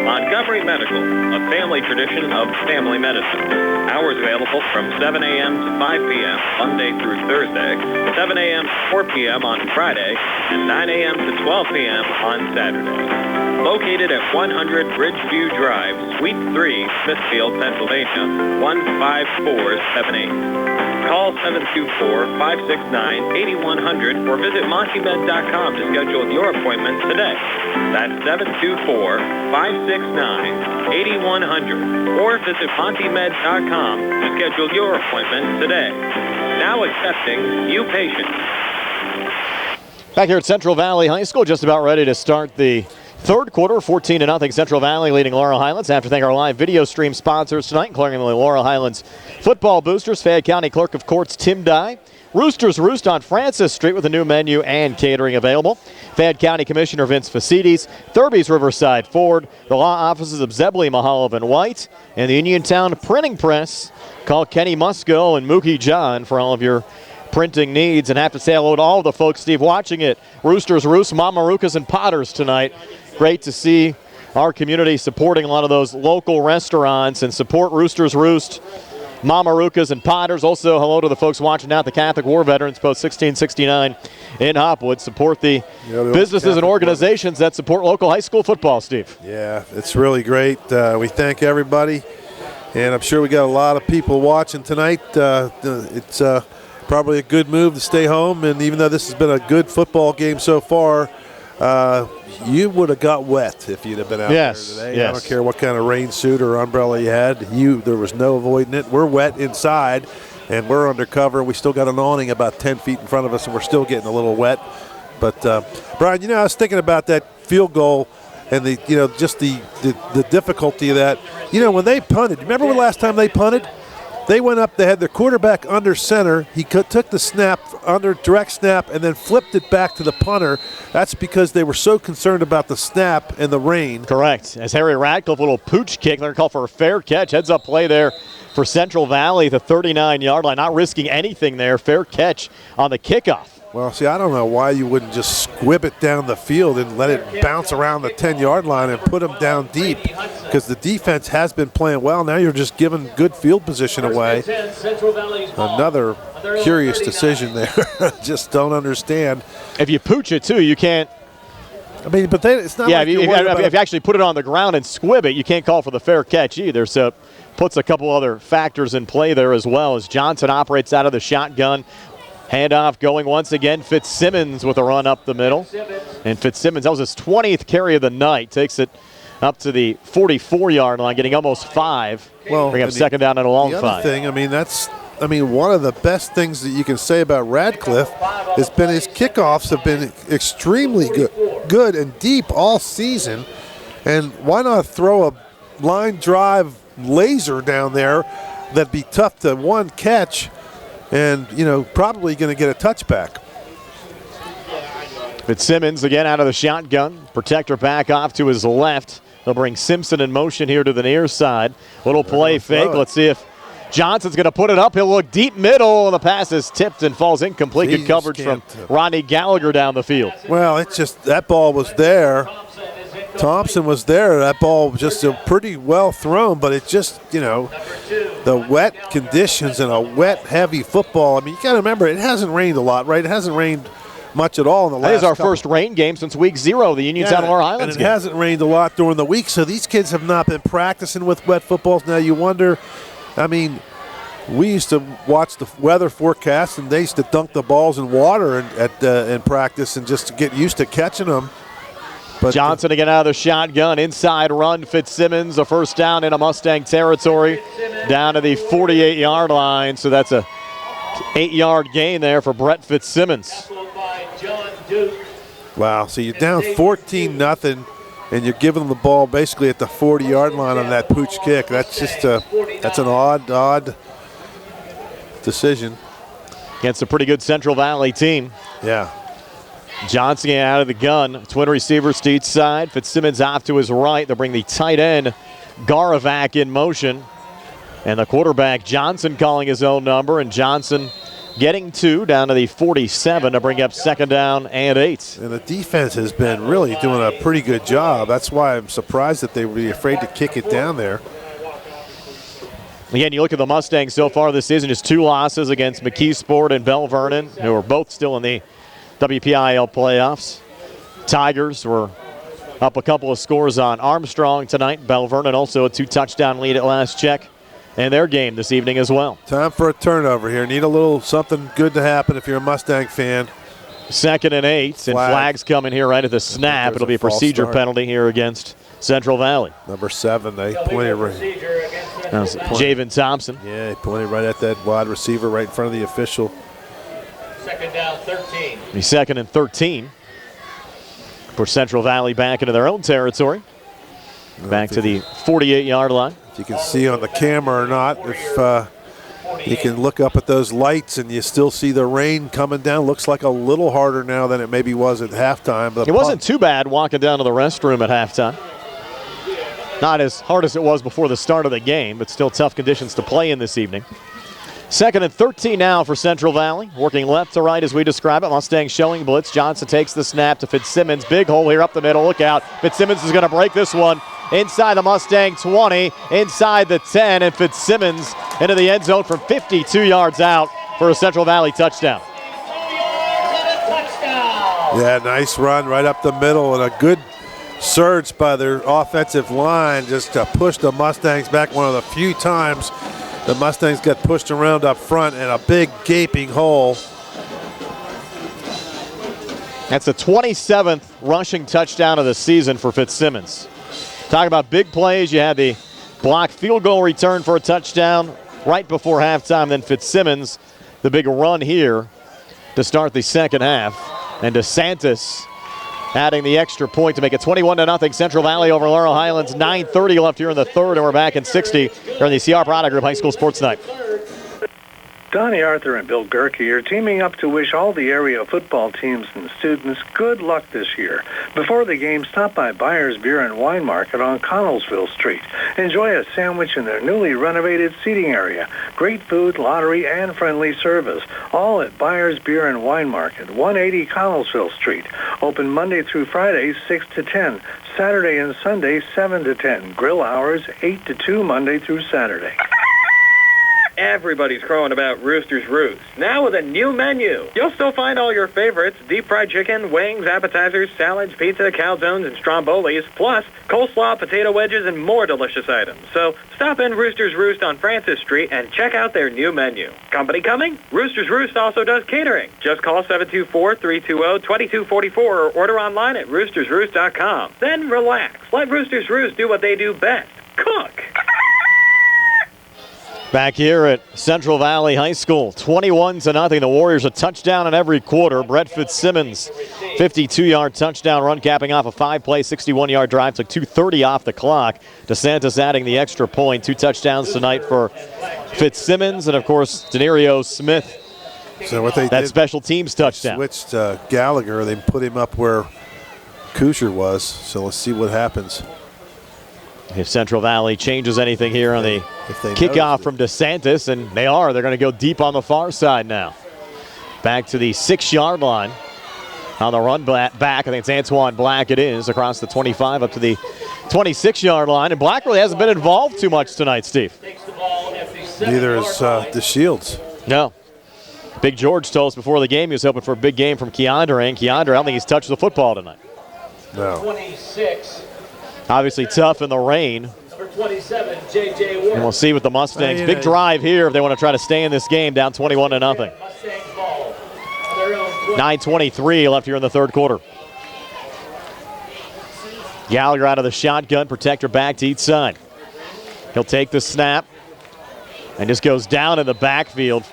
Montgomery Medical, a family tradition of family medicine. Hours available from 7 a.m. to 5 p.m. Monday through Thursday, 7 a.m. to 4 p.m. on Friday, and 9 a.m. to 12 p.m. on Saturday. Located at 100 Bridgeview Drive, Suite 3, Smithfield, Pennsylvania, 15478. Call 724-569-8100 or visit MontyMed.com to schedule your appointment today. That's 724-569-8100 or visit MontyMed.com to schedule your appointment today. Now accepting new patients. Back here at Central Valley High School, just about ready to start the third quarter, 14-0 Central Valley leading Laurel Highlands. After thank our live video stream sponsors tonight, including the Laurel Highlands football boosters, Fayette County Clerk of Courts Tim Dye, Roosters Roost on Francis Street with a new menu and catering available, Fayette County Commissioner Vince Vicites, Thurby's Riverside Ford, the law offices of Zebley, Mehalov, and White, and the Uniontown Printing Press. Call Kenny Musco and Mookie John for all of your printing needs. And have to say hello to all of the folks, Steve, watching it. Roosters Roost, Mamarukas, and Potters tonight. Great to see our community supporting a lot of those local restaurants and support Roosters Roost, Mamarukas, and Potters. Also, hello to the folks watching out the Catholic War Veterans Post 1669 in Hopwood. Support the businesses and organizations that support local high school football, Steve. Yeah, it's really great. We thank everybody, and I'm sure we got a lot of people watching tonight. It's probably a good move to stay home, and even though this has been a good football game so far, you would have got wet if you'd have been out there today. Yes. I don't care what kind of rain suit or umbrella you had. There was no avoiding it. We're wet inside, and we're under cover. We still got an awning about 10 feet in front of us, and we're still getting a little wet. But, Brian, I was thinking about that field goal and just the difficulty of that. When they punted, remember the last time they punted? They went up, they had their quarterback under center. He took the snap, under direct snap, and then flipped it back to the punter. That's because they were so concerned about the snap and the rain. Correct. As Harry Radcliffe, a little pooch kick. They're going to call for a fair catch. Heads up play there for Central Valley at the 39-yard line. Not risking anything there. Fair catch on the kickoff. Well, see, I don't know why you wouldn't just squib it down the field and let it bounce around the 10-yard line and put them down deep, because the defense has been playing well. Now you're just giving good field position away. Another curious decision there. Just don't understand. If you pooch it, too, you can't. I mean, but it's not like if you actually put it on the ground and squib it, you can't call for the fair catch either. So puts a couple other factors in play there as well, as Johnson operates out of the shotgun. Handoff going once again. Fitzsimmons with a run up the middle. And Fitzsimmons, that was his 20th carry of the night, takes it up to the 44-yard line, getting almost 5. Well, bring up second down and a long 5. The other thing, one of the best things that you can say about Radcliffe has been his kickoffs have been extremely good and deep all season. And why not throw a line drive laser down there that'd be tough to one catch? And, probably going to get a touchback. Fitzsimmons again out of the shotgun. Protector back off to his left. They'll bring Simpson in motion here to the near side. Little play fake. Let's see if Johnson's going to put it up. He'll look deep middle, and the pass is tipped and falls incomplete. Good coverage from Rodney Gallagher down the field. Well, it's just that ball was there. Thompson was there. That ball was just pretty well thrown, but it just, the wet conditions and a wet, heavy football. I mean, you got to remember, it hasn't rained a lot, right? It hasn't rained much at all in the last This is our first rain game since week 0, the Uniontown Laurel Highlands game. And it hasn't rained a lot during the week, so these kids have not been practicing with wet footballs. Now you wonder, we used to watch the weather forecast, and they used to dunk the balls in water in practice and just to get used to catching them. But Johnson again out of the shotgun. Inside run, Fitzsimmons, a first down in a Mustang territory, down to the 48-yard line. So that's a 8-yard gain there for Brett Fitzsimmons. Wow, so you're down 14-0, and you're giving them the ball basically at the 40-yard line on that pooch kick. That's just that's an odd decision. Against a pretty good Central Valley team. Yeah. Johnson out of the gun. Twin receivers to each side. Fitzsimmons off to his right. They'll bring the tight end, Garavak, in motion. And the quarterback, Johnson, calling his own number. And Johnson getting 2 down to the 47 to bring up second down and 8. And the defense has been really doing a pretty good job. That's why I'm surprised that they would be afraid to kick it down there. Again, you look at the Mustangs so far this season, just 2 losses against McKeesport and Bell Vernon, who are both still in the WPIAL playoffs. Tigers were up a couple of scores on Armstrong tonight. Bell Vernon also a 2-touchdown lead at last check in their game this evening as well. Time for a turnover here. Need a little something good to happen if you're a Mustang fan. Second and 8, and flags coming here right at the snap. It'll be a procedure penalty here against Central Valley. Number 7, they pointed right. Javen Thompson. Yeah, he pointed right at that wide receiver right in front of the official. Second down, 13. The second and 13 for Central Valley back into their own territory. Back to the 48-yard line. If you can see on the camera or not, if you can look up at those lights and you still see the rain coming down. Looks like a little harder now than it maybe was at halftime. But it wasn't too bad walking down to the restroom at halftime. Not as hard as it was before the start of the game, but still tough conditions to play in this evening. Second and 13 now for Central Valley. Working left to right as we describe it. Mustangs showing blitz. Johnson takes the snap to Fitzsimmons. Big hole here up the middle. Look out. Fitzsimmons is going to break this one. Inside the Mustang 20, inside the 10, and Fitzsimmons into the end zone from 52 yards out for a Central Valley touchdown. Yeah, nice run right up the middle and a good surge by their offensive line just to push the Mustangs back. One of the few times the Mustangs got pushed around up front and a big gaping hole. That's the 27th rushing touchdown of the season for Fitzsimmons. Talk about big plays. You had the blocked field goal return for a touchdown right before halftime. Then Fitzsimmons, the big run here to start the second half. And DeSantis adding the extra point to make it 21-0 Central Valley over Laurel Highlands. 9:30 left here in the third, and we're back in 60 here in the CR Product Group High School Sports Night. Donnie Arthur and Bill Gerke are teaming up to wish all the area football teams and students good luck this year. Before the game, stop by Byers Beer and Wine Market on Connellsville Street. Enjoy a sandwich in their newly renovated seating area. Great food, lottery, and friendly service. All at Byers Beer and Wine Market, 180 Connellsville Street. Open Monday through Friday, 6 to 10. Saturday and Sunday, 7 to 10. Grill hours, 8 to 2 Monday through Saturday. Everybody's crowing about Roosters Roost. Now with a new menu. You'll still find all your favorites: deep fried chicken, wings, appetizers, salads, pizza, calzones, and strombolis, plus coleslaw, potato wedges, and more delicious items. So stop in Roosters Roost on Francis Street and check out their new menu. Company coming? Roosters Roost also does catering. Just call 724-320-2244 or order online at roostersroost.com. Then relax. Let Roosters Roost do what they do best: cook. Back here at Central Valley High School, 21-0. The Warriors a touchdown in every quarter. Brett Fitzsimmons, 52-yard touchdown run, capping off a 5-play, 61-yard drive. Took 2:30 off the clock. DeSantis adding the extra point. 2 touchdowns tonight for Fitzsimmons, and of course, Denario Smith. So what they that did, special teams touchdown. Switched Gallagher. They put him up where Kusher was. So let's see what happens. If Central Valley changes anything here on the kickoff from DeSantis, and they are, they're going to go deep on the far side now. Back to the 6-yard line. On the run back, I think it's Antoine Black it is, across the 25 up to the 26-yard line. And Black really hasn't been involved too much tonight, Steve. Neither is the Shields. No. Big George told us before the game he was hoping for a big game from Keandre, and Keandre, I don't think he's touched the football tonight. No. 26. Obviously tough in the rain. Number 27, J.J. Ward. And we'll see with the Mustangs. Big drive here if they want to try to stay in this game, down 21-0. 9:23 left here in the third quarter. Gallagher out of the shotgun, protector back to each side. He'll take the snap and just goes down in the backfield.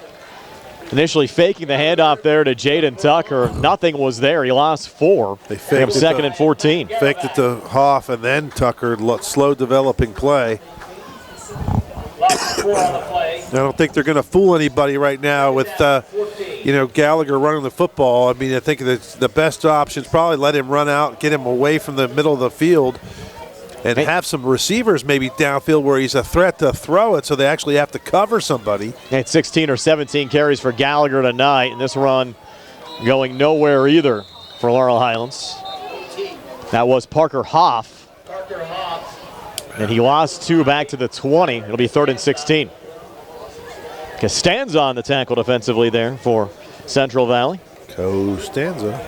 Initially faking the handoff there to Jaden Tucker. Nothing was there. He lost 4. They faked it second and 14. Faked it to Hoff and then Tucker. Slow developing play. I don't think they're going to fool anybody right now with Gallagher running the football. I mean, I think the best option is probably let him run out, get him away from the middle of the field, and have some receivers maybe downfield where he's a threat to throw it, so they actually have to cover somebody. It's 16 or 17 carries for Gallagher tonight, and this run going nowhere either for Laurel Highlands. That was Parker Hoff. And he lost 2 back to the 20. It'll be 3rd and 16. Costanza on the tackle defensively there for Central Valley. Costanza.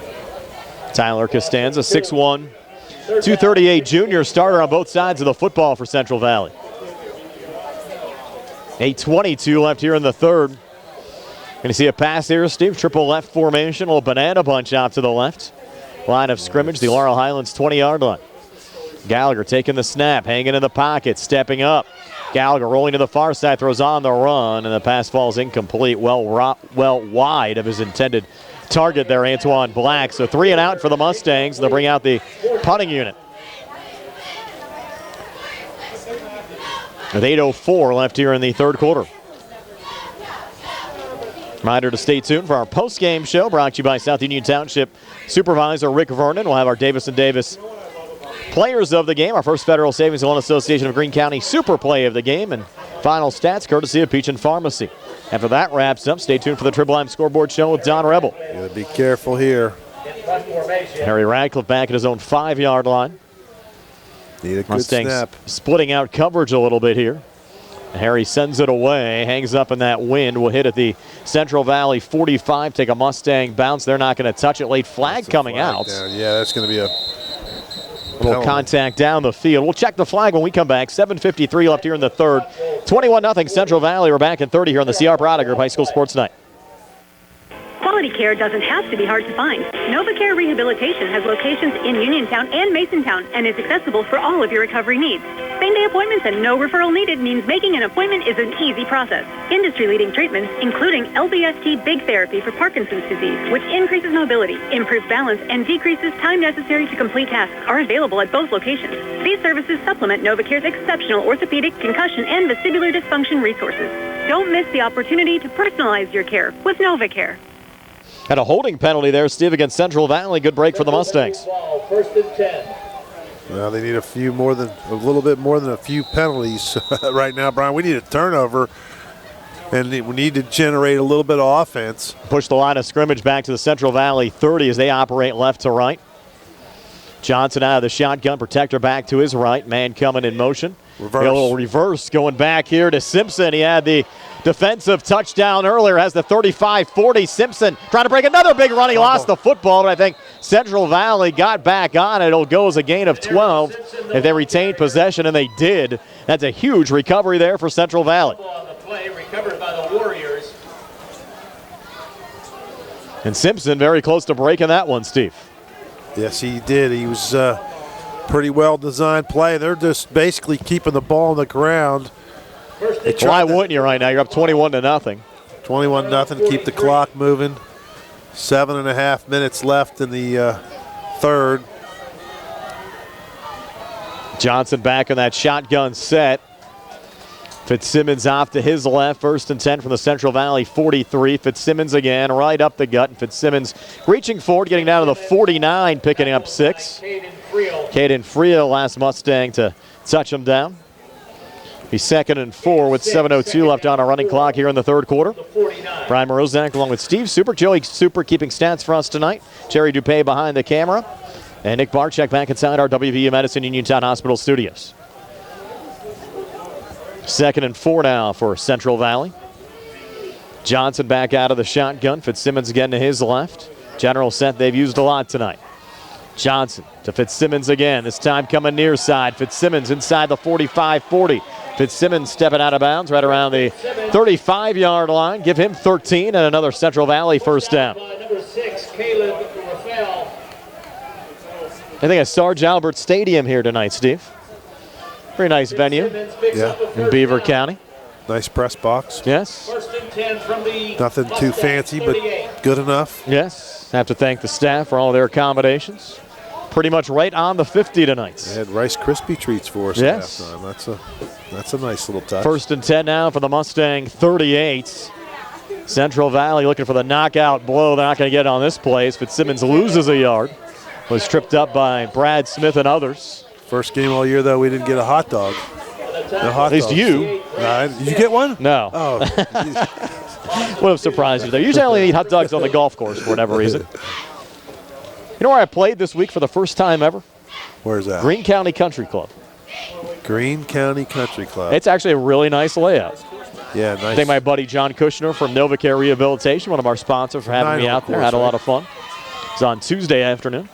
Tyler Costanza, 6'1", 238 junior, starter on both sides of the football for Central Valley. 8:22 left here in the third. Going to see a pass here, Steve. Triple left formation, a little banana bunch out to the left. Line of scrimmage, the Laurel Highlands 20-yard line. Gallagher taking the snap, hanging in the pocket, stepping up. Gallagher rolling to the far side, throws on the run, and the pass falls incomplete, well wide of his intended target there, Antoine Black. So 3 and out for the Mustangs. They'll bring out the punting unit. With 8:04 left here in the third quarter. Reminder to stay tuned for our post-game show brought to you by South Union Township Supervisor Rick Vernon. We'll have our Davis & Davis players of the game, our first Federal Savings and Loan Association of Greene County super play of the game, and final stats courtesy of Peach and Pharmacy. After that wraps up, stay tuned for the Triple M Scoreboard Show with Don Rebel. Gotta be careful here. Harry Radcliffe back at his own 5-yard line. Need a good Mustangs snap. splitting out coverage a little bit here. Harry sends it away, hangs up in that wind, will hit at the Central Valley 45, take a Mustang bounce. They're not going to touch it. Late flag coming out. Down. Yeah, that's going to be a little contact down the field. We'll check the flag when we come back. 7:53 left here in the third. 21-0 Central Valley. We're back in 30 here on the CR Product Group High School Sports Night. Quality care doesn't have to be hard to find. NovaCare Rehabilitation has locations in Uniontown and Masontown and is accessible for all of your recovery needs. Same-day appointments and no referral needed means making an appointment is an easy process. Industry-leading treatments, including LBST Big Therapy for Parkinson's disease, which increases mobility, improves balance, and decreases time necessary to complete tasks, are available at both locations. These services supplement NovaCare's exceptional orthopedic, concussion, and vestibular dysfunction resources. Don't miss the opportunity to personalize your care with NovaCare. Had a holding penalty there, Steve, against Central Valley. Good break for the Mustangs. First and 10. Well, they need a little bit more than a few penalties right now, Brian. We need a turnover, and we need to generate a little bit of offense. Push the line of scrimmage back to the Central Valley 30 as they operate left to right. Johnson out of the shotgun, protector back to his right. Man coming in motion. Reverse. A little reverse going back here to Simpson. He had the defensive touchdown earlier, has the 35-40. Simpson trying to break another big run. He lost the football, but I think Central Valley got back on it. It'll go as a gain of 12 if they retained possession, and they did. That's a huge recovery there for Central Valley. On the play, recovered by the Warriors. And Simpson very close to breaking that one, Steve. Yes, he did. He was pretty well-designed play. They're just basically keeping the ball on the ground. Why wouldn't you right now? You're up 21-0. 21-0. Keep the clock moving. 7.5 minutes left in the third. Johnson back on that shotgun set. Fitzsimmons off to his left. 1st and 10 from the Central Valley 43. Fitzsimmons again, right up the gut. And Fitzsimmons reaching forward, getting down to the 49, picking up 6. Caden Friel, last Mustang to touch him down. He's 2nd and 4 with 7:02 left on a running clock here in the third quarter. Brian Morozak along with Steve Super. Joey Super keeping stats for us tonight. Jerry Dupay behind the camera. And Nick Barczyk back inside our WVU Medicine Uniontown Hospital studios. 2nd and 4 now for Central Valley. Johnson back out of the shotgun. Fitzsimmons again to his left. General set they've used a lot tonight. Johnson to Fitzsimmons again. This time coming near side. Fitzsimmons inside the 45-40. Fitzsimmons stepping out of bounds right around the 35-yard line. Give him 13 and another Central Valley first down. Number 6, Caleb Raphael. I think at Sarge Albert Stadium here tonight, Steve. Pretty nice venue. Yeah. In Beaver County. Nice press box. Yes. 1st and 10 from the Nothing too fancy, but good enough. Yes. Have to thank the staff for all their accommodations. Pretty much right on the 50 tonight. They had Rice Krispie treats for us at halftime. That's a nice little touch. 1st and 10 now for the Mustang 38. Central Valley looking for the knockout blow. They're not going to get it on this play. Fitzsimmons loses a yard. Was tripped up by Brad Smith and others. First game all year, though, we didn't get a hot dog. No hot At least dogs. you. Did you get one? No. Oh. Would have surprised you there. Usually I only eat hot dogs on the golf course for whatever reason. You know where I played this week for the first time ever? Where's that? Greene County Country Club. Greene County Country Club. It's actually a really nice layout. Yeah, nice. I thank my buddy John Kushner from NovaCare Rehabilitation, one of our sponsors, for having me out there. Had a lot of fun. It's on Tuesday afternoon.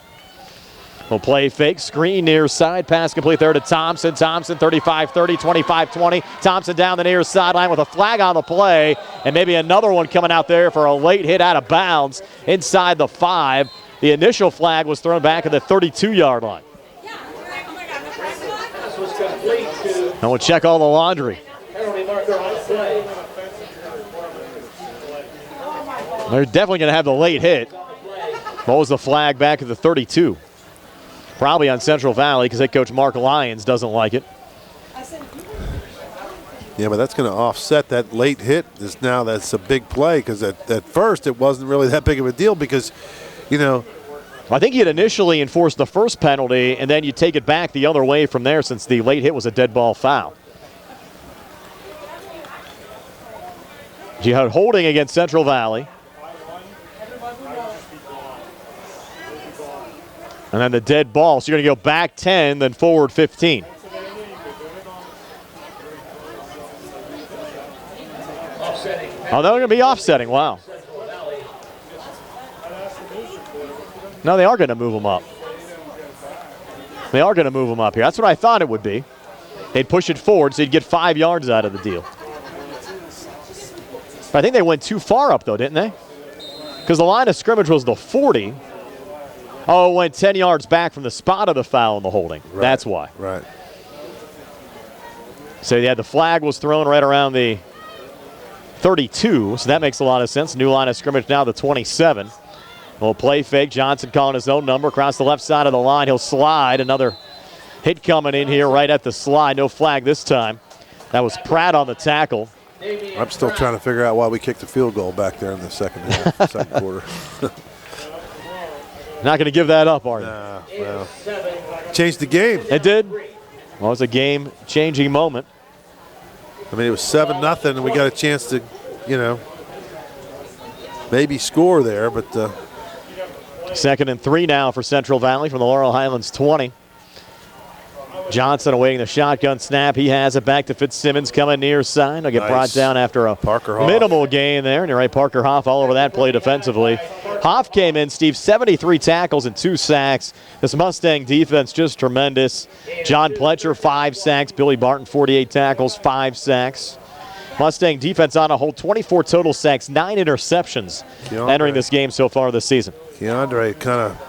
We'll play fake. Screen near side. Pass complete there to Thompson. Thompson 35-30, 25-20. Thompson down the near sideline with a flag on the play. And maybe another one coming out there for a late hit out of bounds inside the 5. The initial flag was thrown back at the 32-yard line. And we'll check all the laundry. They're definitely going to have the late hit. What was the flag back at the 32? Probably on Central Valley because head coach Mark Lyons doesn't like it. Yeah, but that's going to offset that late hit. That's a big play because at first it wasn't really that big of a deal because, you know. I think he had initially enforced the first penalty and then you take it back the other way from there since the late hit was a dead ball foul. You had holding against Central Valley. And then the dead ball. So you're going to go back 10, then forward 15. Oh, they're going to be offsetting. Wow. No, they are going to move them up. They are going to move them up here. That's what I thought it would be. They'd push it forward so you'd get 5 yards out of the deal. But I think they went too far up, though, didn't they? because the line of scrimmage was the 40. Oh, it went 10 yards back from the spot of the foul and the holding. Right. That's why. Right. So yeah, the flag was thrown right around the 32, so that makes a lot of sense. New line of scrimmage now, the 27. Little play fake. Johnson calling his own number across the left side of the line. He'll slide. Another hit coming in here right at the slide. No flag this time. That was Pratt on the tackle. I'm still trying to figure out why we kicked the field goal back there in the second half, second quarter. Not going to give that up, are you? Nah, well, changed the game. It did. Well, it was a game-changing moment. I mean, it was 7-0, and we got a chance to, maybe score there, but. 2nd and 3 now for Central Valley from the Laurel Highlands 20. Johnson awaiting the shotgun snap. He has it back to Fitzsimmons coming near side. He'll get brought down after a minimal gain there. And you're right, Parker Hoff all over that play defensively. Hoff came in, Steve, 73 tackles and 2 sacks. This Mustang defense just tremendous. John Pletcher, 5 sacks. Billy Barton, 48 tackles, 5 sacks. Mustang defense on a whole 24 total sacks, 9 interceptions entering this game so far this season. Keandre kind of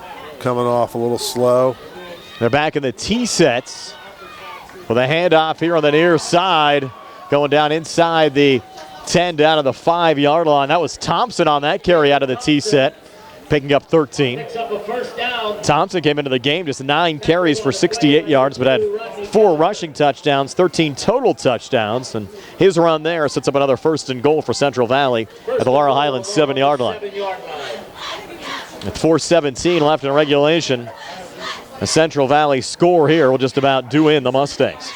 coming off a little slow. They're back in the T sets with a handoff here on the near side, going down inside the 10 down to the 5-yard line. That was Thompson on that carry out of the T set, picking up 13. Thompson came into the game just 9 carries for 68 yards, but had 4 rushing touchdowns, 13 total touchdowns, and his run there sets up another 1st and goal for Central Valley at the Laurel Highlands 7-yard line. With 4:17 left in regulation, a Central Valley score here will just about do in the Mustangs.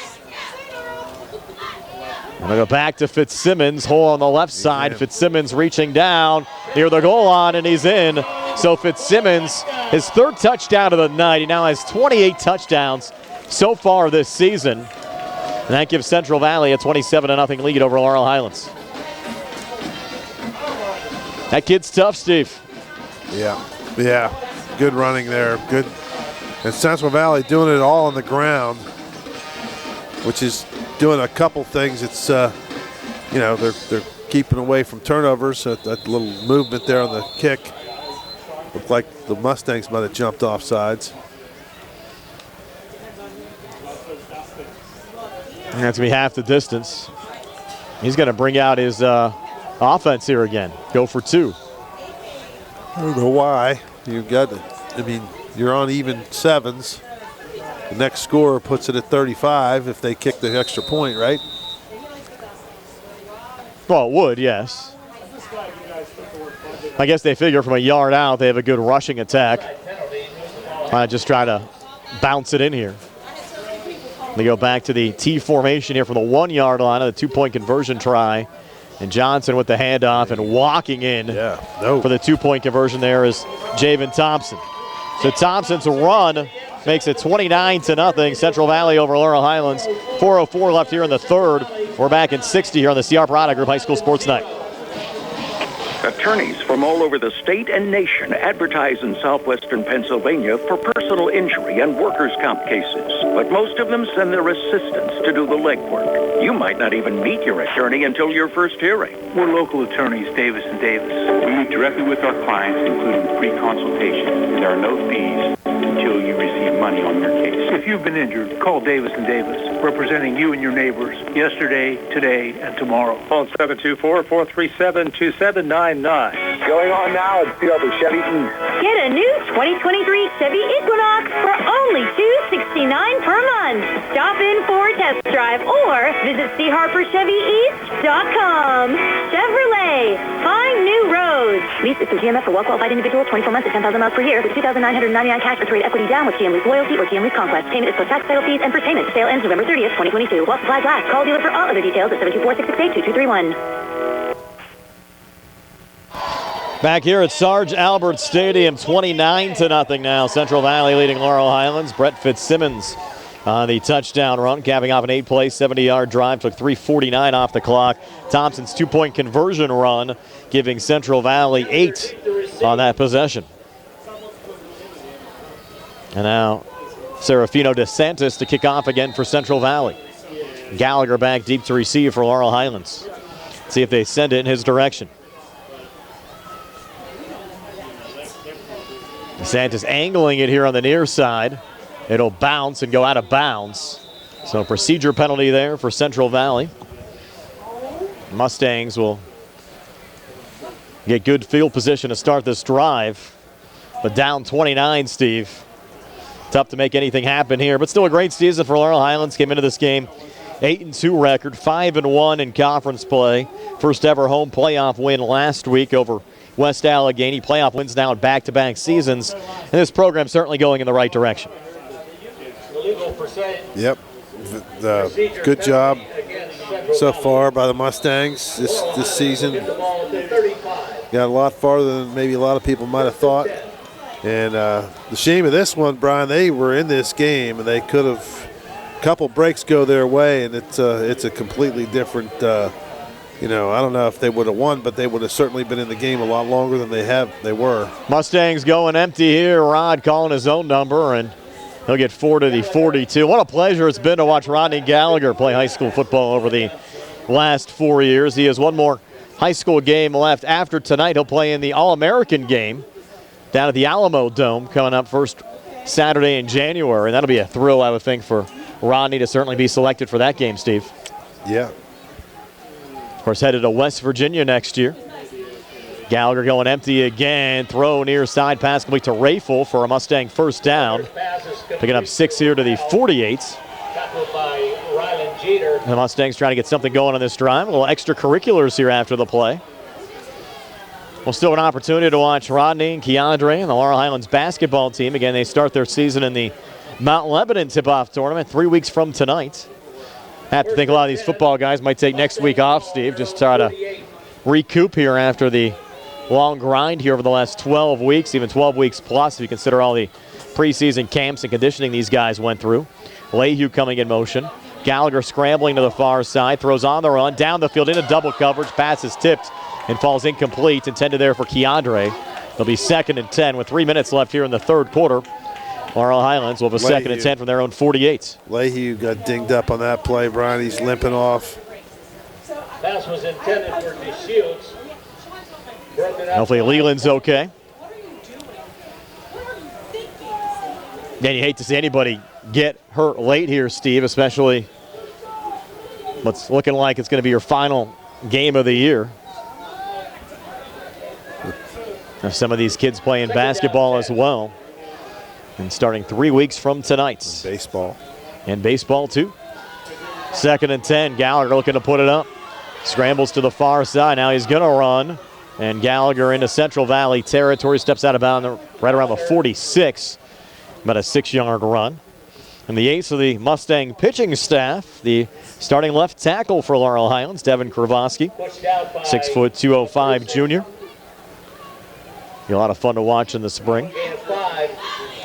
We'll go back to Fitzsimmons, hole on the left side. Fitzsimmons reaching down near the goal line, and he's in. So Fitzsimmons, his 3rd touchdown of the night. He now has 28 touchdowns so far this season. And that gives Central Valley a 27-0 lead over Laurel Highlands. That kid's tough, Steve. Yeah. Good running there. Good. And Central Valley doing it all on the ground, which is doing a couple things. It's, they're keeping away from turnovers. That little movement there on the kick looked like the Mustangs might have jumped off sides. And that's going to be half the distance. He's going to bring out his offense here again. Go for 2. I don't know why. You're on even 7s. The next scorer puts it at 35 if they kick the extra point, right? Well, it would, yes. I guess they figure from a yard out they have a good rushing attack. Just try to bounce it in here. They go back to the T formation here from the 1-yard line of the 2-point conversion try. And Johnson with the handoff and walking in for the 2-point conversion there is Javen Thompson. So Thompson's run makes it 29-0. Central Valley over Laurel Highlands. 4:04 left here in the 3rd. We're back in 60 here on the CR Parada Group High School Sports Night. Attorneys from all over the state and nation advertise in southwestern Pennsylvania for personal injury and workers' comp cases. But most of them send their assistants to do the legwork. You might not even meet your attorney until your first hearing. We're local attorneys, Davis & Davis. We meet directly with our clients, including free consultation. There are no fees until you receive money on your case. If you've been injured, call Davis & Davis, representing you and your neighbors yesterday, today, and tomorrow. Phone 724-437-2799. Going on now at Thurby Chevy East. Get a new 2023 Chevy Equinox for only $269 per month. Stop in for a test drive or visit charperchevyeast.com. Chevrolet, find new roads. Lease is through GMF for well-qualified individuals, 24 months at 10,000 miles per year with $2,999 cash or trade equity down with GM Lease Loyalty or GM Lease Conquest. Payment is plus tax, title fees, and first payment. Sale ends November 30th, 2022. While supplies last. Call dealer for all other details at 724-668-2231. Back here at Sarge Albert Stadium, 29-0 now. Central Valley leading Laurel Highlands. Brett Fitzsimmons on the touchdown run, capping off an 8-play, 70-yard drive. Took 3:49 off the clock. Thompson's 2-point conversion run, giving Central Valley 8 on that possession. And now Serafino DeSantis to kick off again for Central Valley. Gallagher back deep to receive for Laurel Highlands. See if they send it in his direction. DeSantis angling it here on the near side. It'll bounce and go out of bounds. So procedure penalty there for Central Valley. Mustangs will get good field position to start this drive. But down 29, Steve. Tough to make anything happen here, but still a great season for Laurel Highlands. Came into this game 8-2 record, 5-1 in conference play. First ever home playoff win last week over West Allegheny. Playoff wins now in back-to-back seasons, and this program's certainly going in the right direction. Yep. Good job so far by the Mustangs this season. Got a lot farther than maybe a lot of people might have thought. And the shame of this one, Brian, they were in this game and they could have a couple breaks go their way, and it's a completely different. I don't know if they would have won, but they would have certainly been in the game a lot longer than they were. Mustangs going empty here. Rod calling his own number, and he'll get 4 to the 42. What a pleasure it's been to watch Rodney Gallagher play high school football over the last 4 years. He has one more high school game left. After tonight, he'll play in the All-American game down at the Alamo Dome coming up first Saturday in January. And that'll be a thrill, I would think, for Rodney to certainly be selected for that game, Steve. Yeah. Of course, headed to West Virginia next year. Gallagher going empty again. Throw near side pass complete to Rayful for a Mustang first down. Picking up 6 here to the 48. The Mustangs trying to get something going on this drive. A little extracurriculars here after the play. Well, still an opportunity to watch Rodney and Keandre and the Laurel Highlands basketball team. Again, they start their season in the Mount Lebanon tip-off tournament 3 weeks from tonight. I have to think a lot of these football guys might take next week off, Steve, just try to recoup here after the long grind here over the last 12 weeks, even 12 weeks plus if you consider all the preseason camps and conditioning these guys went through. Leahy coming in motion. Gallagher scrambling to the far side, throws on the run, down the field into double coverage, pass is tipped and falls incomplete, intended there for Keandre. It'll be 2nd and 10 with 3 minutes left here in the third quarter. Laurel Highlands will have a 2nd and 10 from their own 48. Leahy got dinged up on that play, Brian. He's limping off. Pass was intended for DeShields. Hopefully Leland's okay. Then you hate to see anybody get hurt late here, Steve, especially what's looking like it's going to be your final game of the year. There's some of these kids playing basketball as well. And starting 3 weeks from tonight. Baseball. And baseball, too. 2nd and 10. Gallagher looking to put it up. Scrambles to the far side. Now he's going to run. And Gallagher into Central Valley territory. Steps out of bounds right around the 46. About a 6-yard run. And the ace of the Mustang pitching staff, the starting left tackle for Laurel Highlands, Devin Kravoski. 6 foot 205 junior. Be a lot of fun to watch in the spring.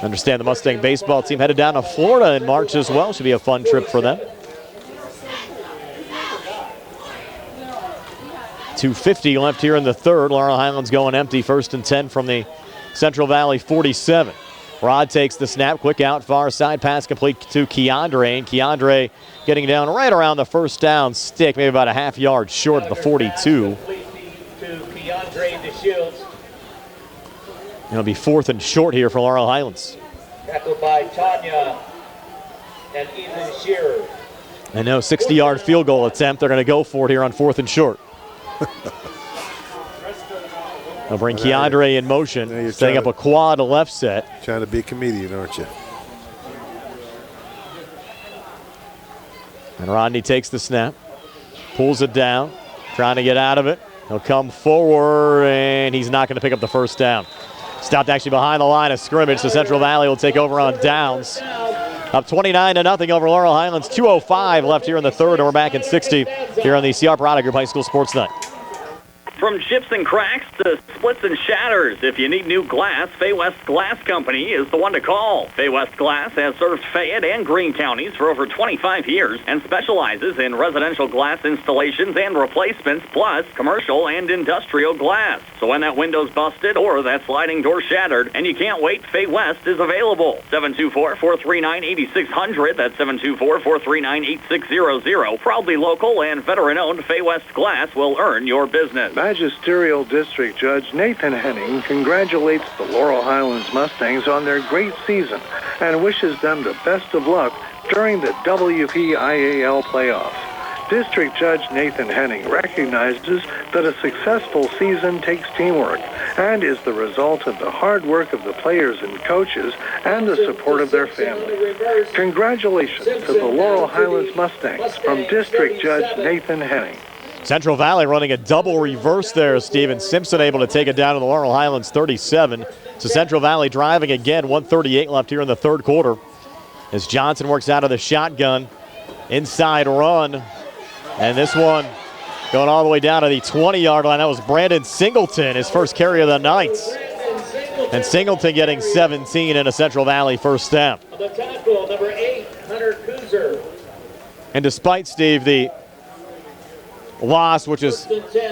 Understand the Mustang baseball team headed down to Florida in March as well. Should be a fun trip for them. 2:50 left here in the third. Laurel Highlands going empty. 1st and 10 from the Central Valley 47. Rod takes the snap. Quick out far side pass complete to Keandre. And Keandre getting down right around the first down stick. Maybe about a half yard short of the 42. It'll be 4th and short here for Laurel Highlands. Tackled by Tanya and Ethan Shearer. I know, 60-yard field goal attempt. They're going to go for it here on 4th and short. They'll bring Keandre in motion, setting up a quad left set. Trying to be a comedian, aren't you? And Rodney takes the snap, pulls it down, trying to get out of it. He'll come forward, and he's not going to pick up the first down. Stopped actually behind the line of scrimmage, so Central Valley will take over on downs. Up 29-0 over Laurel Highlands. 2:05 left here in the third, and we're back in 60 here on the CR Product Group High School Sports Night. From chips and cracks to splits and shatters, if you need new glass, Fay West Glass Company is the one to call. Fay West Glass has served Fayette and Greene counties for over 25 years and specializes in residential glass installations and replacements, plus commercial and industrial glass. So when that window's busted or that sliding door shattered and you can't wait, Fay West is available. 724-439-8600. That's 724-439-8600. Proudly local and veteran-owned, Fay West Glass will earn your business. Magisterial District Judge Nathan Henning congratulates the Laurel Highlands Mustangs on their great season and wishes them the best of luck during the WPIAL playoffs. District Judge Nathan Henning recognizes that a successful season takes teamwork and is the result of the hard work of the players and coaches and the support of their families. Congratulations to the Laurel Highlands Mustangs from District Judge Nathan Henning. Central Valley running a double reverse there, Steven. Simpson able to take it down to the Laurel Highlands 37. So Central Valley driving again, 1:38 left here in the third quarter. As Johnson works out of the shotgun, inside run. And this one going all the way down to the 20-yard line. That was Brandon Singleton, his first carry of the night. And Singleton getting 17 in a Central Valley first down. The tackle, number 8, Hunter Kuzer. And despite, Steve, the loss, which is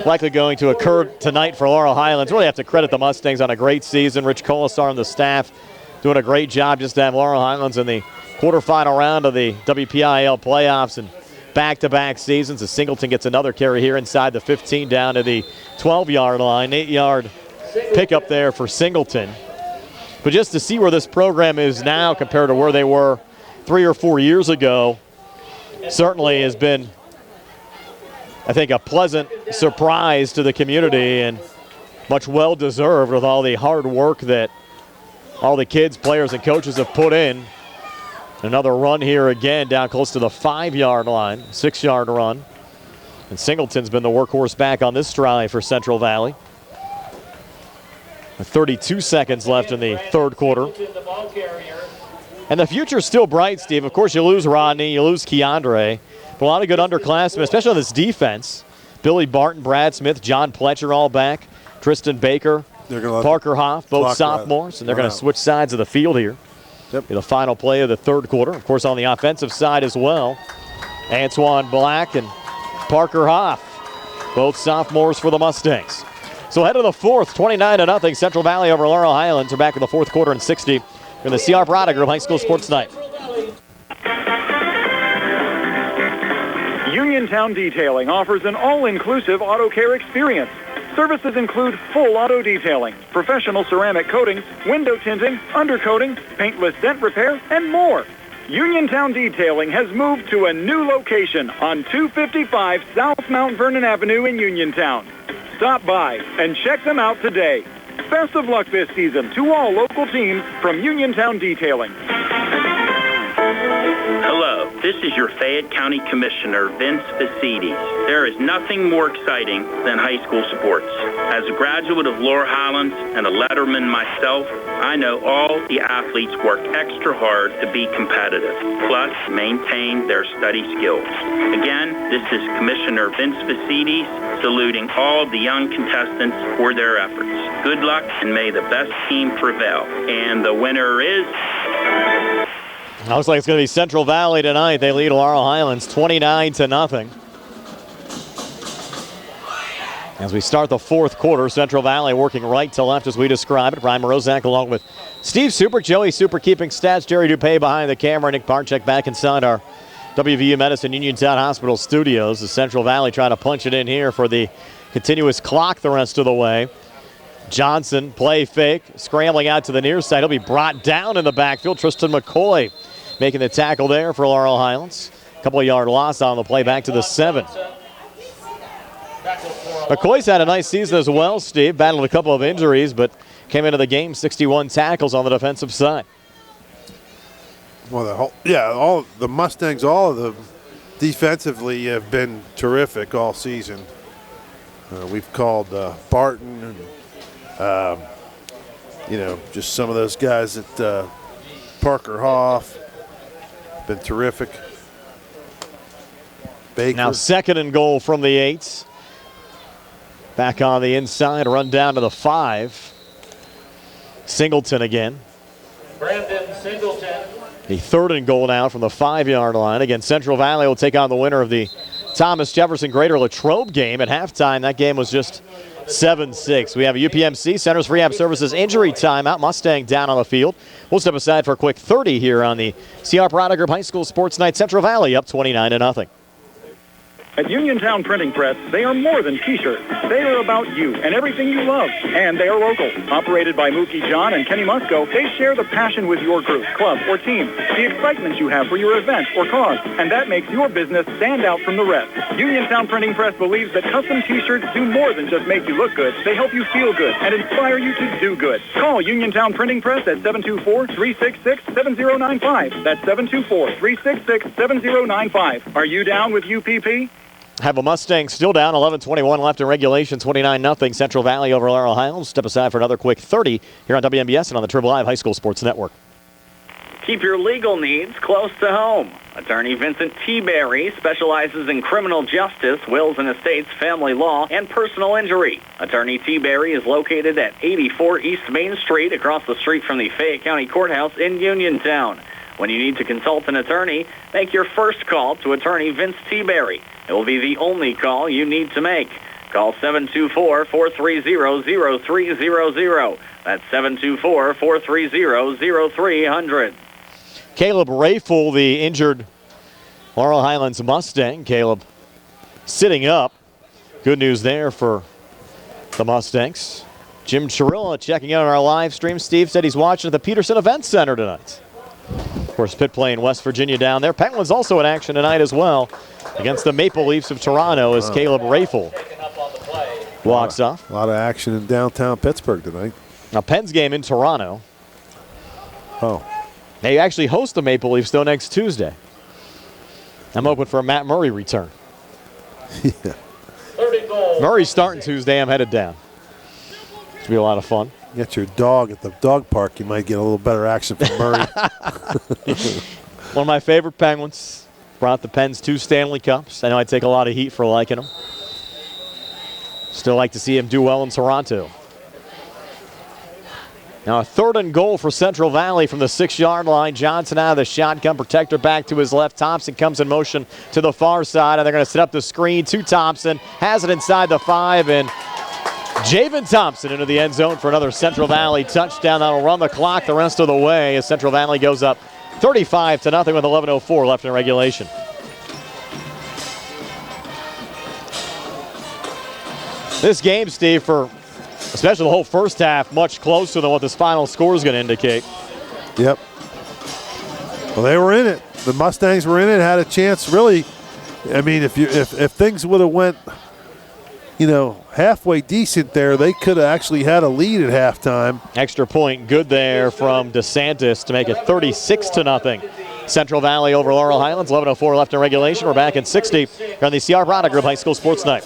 likely going to occur tonight for Laurel Highlands, really have to credit the Mustangs on a great season. Rich Colasar and the staff doing a great job just to have Laurel Highlands in the quarterfinal round of the WPIAL playoffs and back-to-back seasons. As Singleton gets another carry here inside the 15 down to the 12-yard line. 8-yard pickup there for Singleton. But just to see where this program is now compared to where they were 3 or 4 years ago certainly has been, I think, a pleasant surprise to the community and much well-deserved with all the hard work that all the kids, players, and coaches have put in. Another run here again down close to the 5-yard line, 6-yard run. And Singleton's been the workhorse back on this drive for Central Valley. 32 seconds left in the third quarter. And the future's still bright, Steve. Of course, you lose Rodney, you lose Keandre. But a lot of good underclassmen, especially on this defense. Billy Barton, Brad Smith, John Pletcher all back. Tristan Baker, Parker Hoff, both sophomores. And they're going to switch sides of the field here. Yep. The final play of the third quarter. Of course, on the offensive side as well, Antoine Black and Parker Hoff, both sophomores for the Mustangs. So ahead of the fourth, 29-0, Central Valley over Laurel Highlands. We're back in the fourth quarter and 60 in the C.R. Prada Group High School Sports Night. Uniontown Detailing offers an all-inclusive auto care experience. Services include full auto detailing, professional ceramic coatings, window tinting, undercoating, paintless dent repair, and more. Uniontown Detailing has moved to a new location on 255 South Mount Vernon Avenue in Uniontown. Stop by and check them out today. Best of luck this season to all local teams from Uniontown Detailing. Hello, this is your Fayette County Commissioner, Vince Vicites. There is nothing more exciting than high school sports. As a graduate of Laurel Highlands and a letterman myself, I know all the athletes work extra hard to be competitive, plus maintain their study skills. Again, this is Commissioner Vince Vicites saluting all the young contestants for their efforts. Good luck and may the best team prevail. And the winner is... Looks like it's going to be Central Valley tonight. They lead Laurel Highlands 29-0. As we start the fourth quarter, Central Valley working right to left as we describe it. Brian Morozak along with Steve Super, Joey Super keeping stats, Jerry Dupay behind the camera, Nick Barczyk back inside our WVU Medicine Uniontown Hospital studios. The Central Valley trying to punch it in here for the continuous clock the rest of the way. Johnson, play fake, scrambling out to the near side. He'll be brought down in the backfield. Tristan McCoy making the tackle there for Laurel Highlands. A couple of yard loss on the play back to the 7. McCoy's had a nice season as well, Steve. Battled a couple of injuries, but came into the game 61 tackles on the defensive side. Well, all the Mustangs, all of them defensively have been terrific all season. We've called Barton and, just some of those guys at Parker Hoff. Been terrific. Baker. Now 2nd and goal from the 8. Back on the inside, run down to the 5. Singleton again. Brandon Singleton. The 3rd and goal now from the 5-yard line. Again, Central Valley will take on the winner of the Thomas Jefferson Greater Latrobe game. At halftime, that game was just 7-6. We have a UPMC, Centers for Rehab Services injury timeout. Mustang down on the field. We'll step aside for a quick 30 here on the C.R. Prada Group High School Sports Night. Central Valley up 29-0. At Uniontown Printing Press, they are more than T-shirts. They are about you and everything you love. And they are local. Operated by Mookie John and Kenny Musco, they share the passion with your group, club, or team, the excitement you have for your event or cause, and that makes your business stand out from the rest. Uniontown Printing Press believes that custom T-shirts do more than just make you look good. They help you feel good and inspire you to do good. Call Uniontown Printing Press at 724-366-7095. That's 724-366-7095. Are you down with UPP? Have a Mustang still down, 11:21 left in regulation, 29-0 Central Valley over Laurel Highlands. Step aside for another quick 30 here on WMBS and on the Triple Live High School Sports Network. Keep your legal needs close to home. Attorney Vincent T. Berry specializes in criminal justice, wills and estates, family law, and personal injury. Attorney T. Berry is located at 84 East Main Street, across the street from the Fayette County Courthouse in Uniontown. When you need to consult an attorney, make your first call to Attorney Vince T. Berry. It will be the only call you need to make. Call 724-430-0300. That's 724-430-0300. Caleb Rayful, the injured Laurel Highlands Mustang. Caleb sitting up. Good news there for the Mustangs. Jim Chirilla checking in on our live stream. Steve said he's watching at the Peterson Event Center tonight. Of course, pit play in West Virginia down there. Penguins also in action tonight as well against the Maple Leafs of Toronto as Caleb Rayful walks off. A lot of action in downtown Pittsburgh tonight. Now, Penn's game in Toronto. Oh. They actually host the Maple Leafs, though, next Tuesday. I'm hoping for a Matt Murray return. Yeah. Murray's starting Tuesday. I'm headed down. It's be a lot of fun. Get your dog at the dog park. You might get a little better action from Murray. One of my favorite Penguins. Brought the Pens 2 Stanley Cups. I know I take a lot of heat for liking him. Still like to see him do well in Toronto. Now a 3rd and goal for Central Valley from the 6-yard line. Johnson out of the shotgun. Protector back to his left. Thompson comes in motion to the far side, and they're going to set up the screen to Thompson. Has it inside the 5, and Javen Thompson into the end zone for another Central Valley touchdown. That'll run the clock the rest of the way as Central Valley goes up 35-0 with 11:04 left in regulation. This game, Steve, for especially the whole first half, much closer than what this final score is going to indicate. Yep. Well, they were in it. The Mustangs were in it, had a chance. Really, I mean, if things would have went, halfway decent there, they could have actually had a lead at halftime. Extra point good there from DeSantis to make it 36-0. Central Valley over Laurel Highlands, 11:04 left in regulation. We're back in 60 here on the CR Product Group High School Sports Night.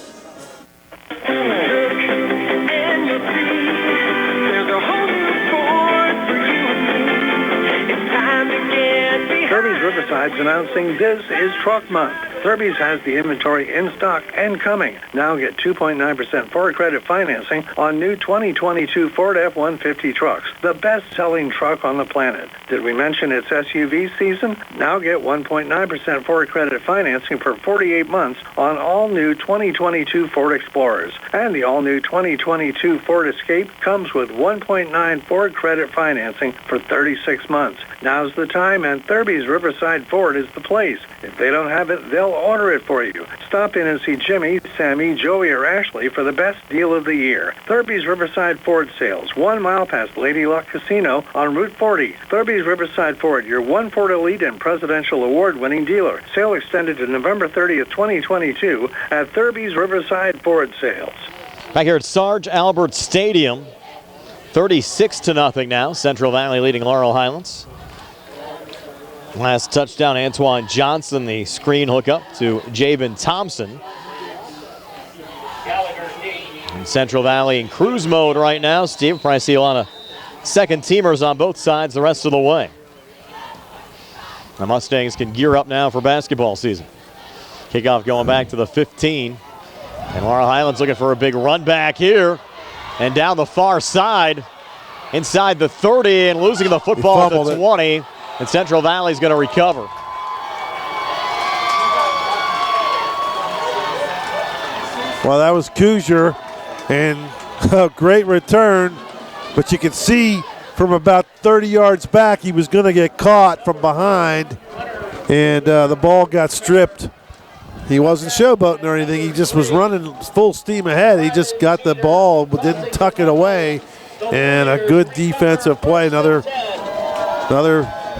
Thurby's Riverside's announcing this is Truck Month. Thurby's has the inventory in stock and coming. Now get 2.9% Ford credit financing on new 2022 Ford F-150 trucks, the best-selling truck on the planet. Did we mention it's SUV season? Now get 1.9% Ford credit financing for 48 months on all new 2022 Ford Explorers. And the all-new 2022 Ford Escape comes with 1.9 Ford credit financing for 36 months. Now's the time, and Thurby's Riverside Ford is the place. If they don't have it, they'll order it for you. Stop in and see Jimmy, Sammy, Joey, or Ashley for the best deal of the year. Thurby's Riverside Ford sales, 1 mile past Lady Luck Casino on Route 40. Thurby's Riverside Ford, your one Ford Elite and Presidential Award-winning dealer. Sale extended to November 30th, 2022 at Thurby's Riverside Ford sales. Back here at Sarge Albert Stadium, 36-0 now. Central Valley leading Laurel Highlands. Last touchdown, Antoine Johnson, the screen hookup to Javen Thompson. And Central Valley in cruise mode right now. Steve, probably see a lot of second-teamers on both sides the rest of the way. The Mustangs can gear up now for basketball season. Kickoff going back to the 15. And Laurel Highlands looking for a big run back here. And down the far side, inside the 30, and losing the football at the 20. And Central Valley's going to recover. Well, that was Kuzier, and a great return. But you can see from about 30 yards back, he was going to get caught from behind, and the ball got stripped He wasn't showboating or anything. He just was running full steam ahead. He just got the ball but didn't tuck it away. And a good defensive play. Another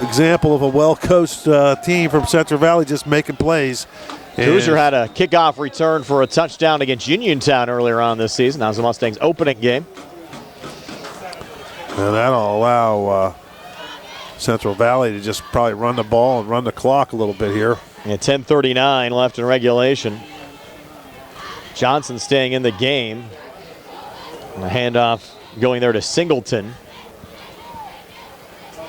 example of a well-coached team from Central Valley just making plays. Hoosier had a kickoff return for a touchdown against Uniontown earlier on this season. That was the Mustangs' opening game. And that'll allow Central Valley to just probably run the ball and run the clock a little bit here. Yeah, 10:39 left in regulation. Johnson staying in the game. And a handoff going there to Singleton.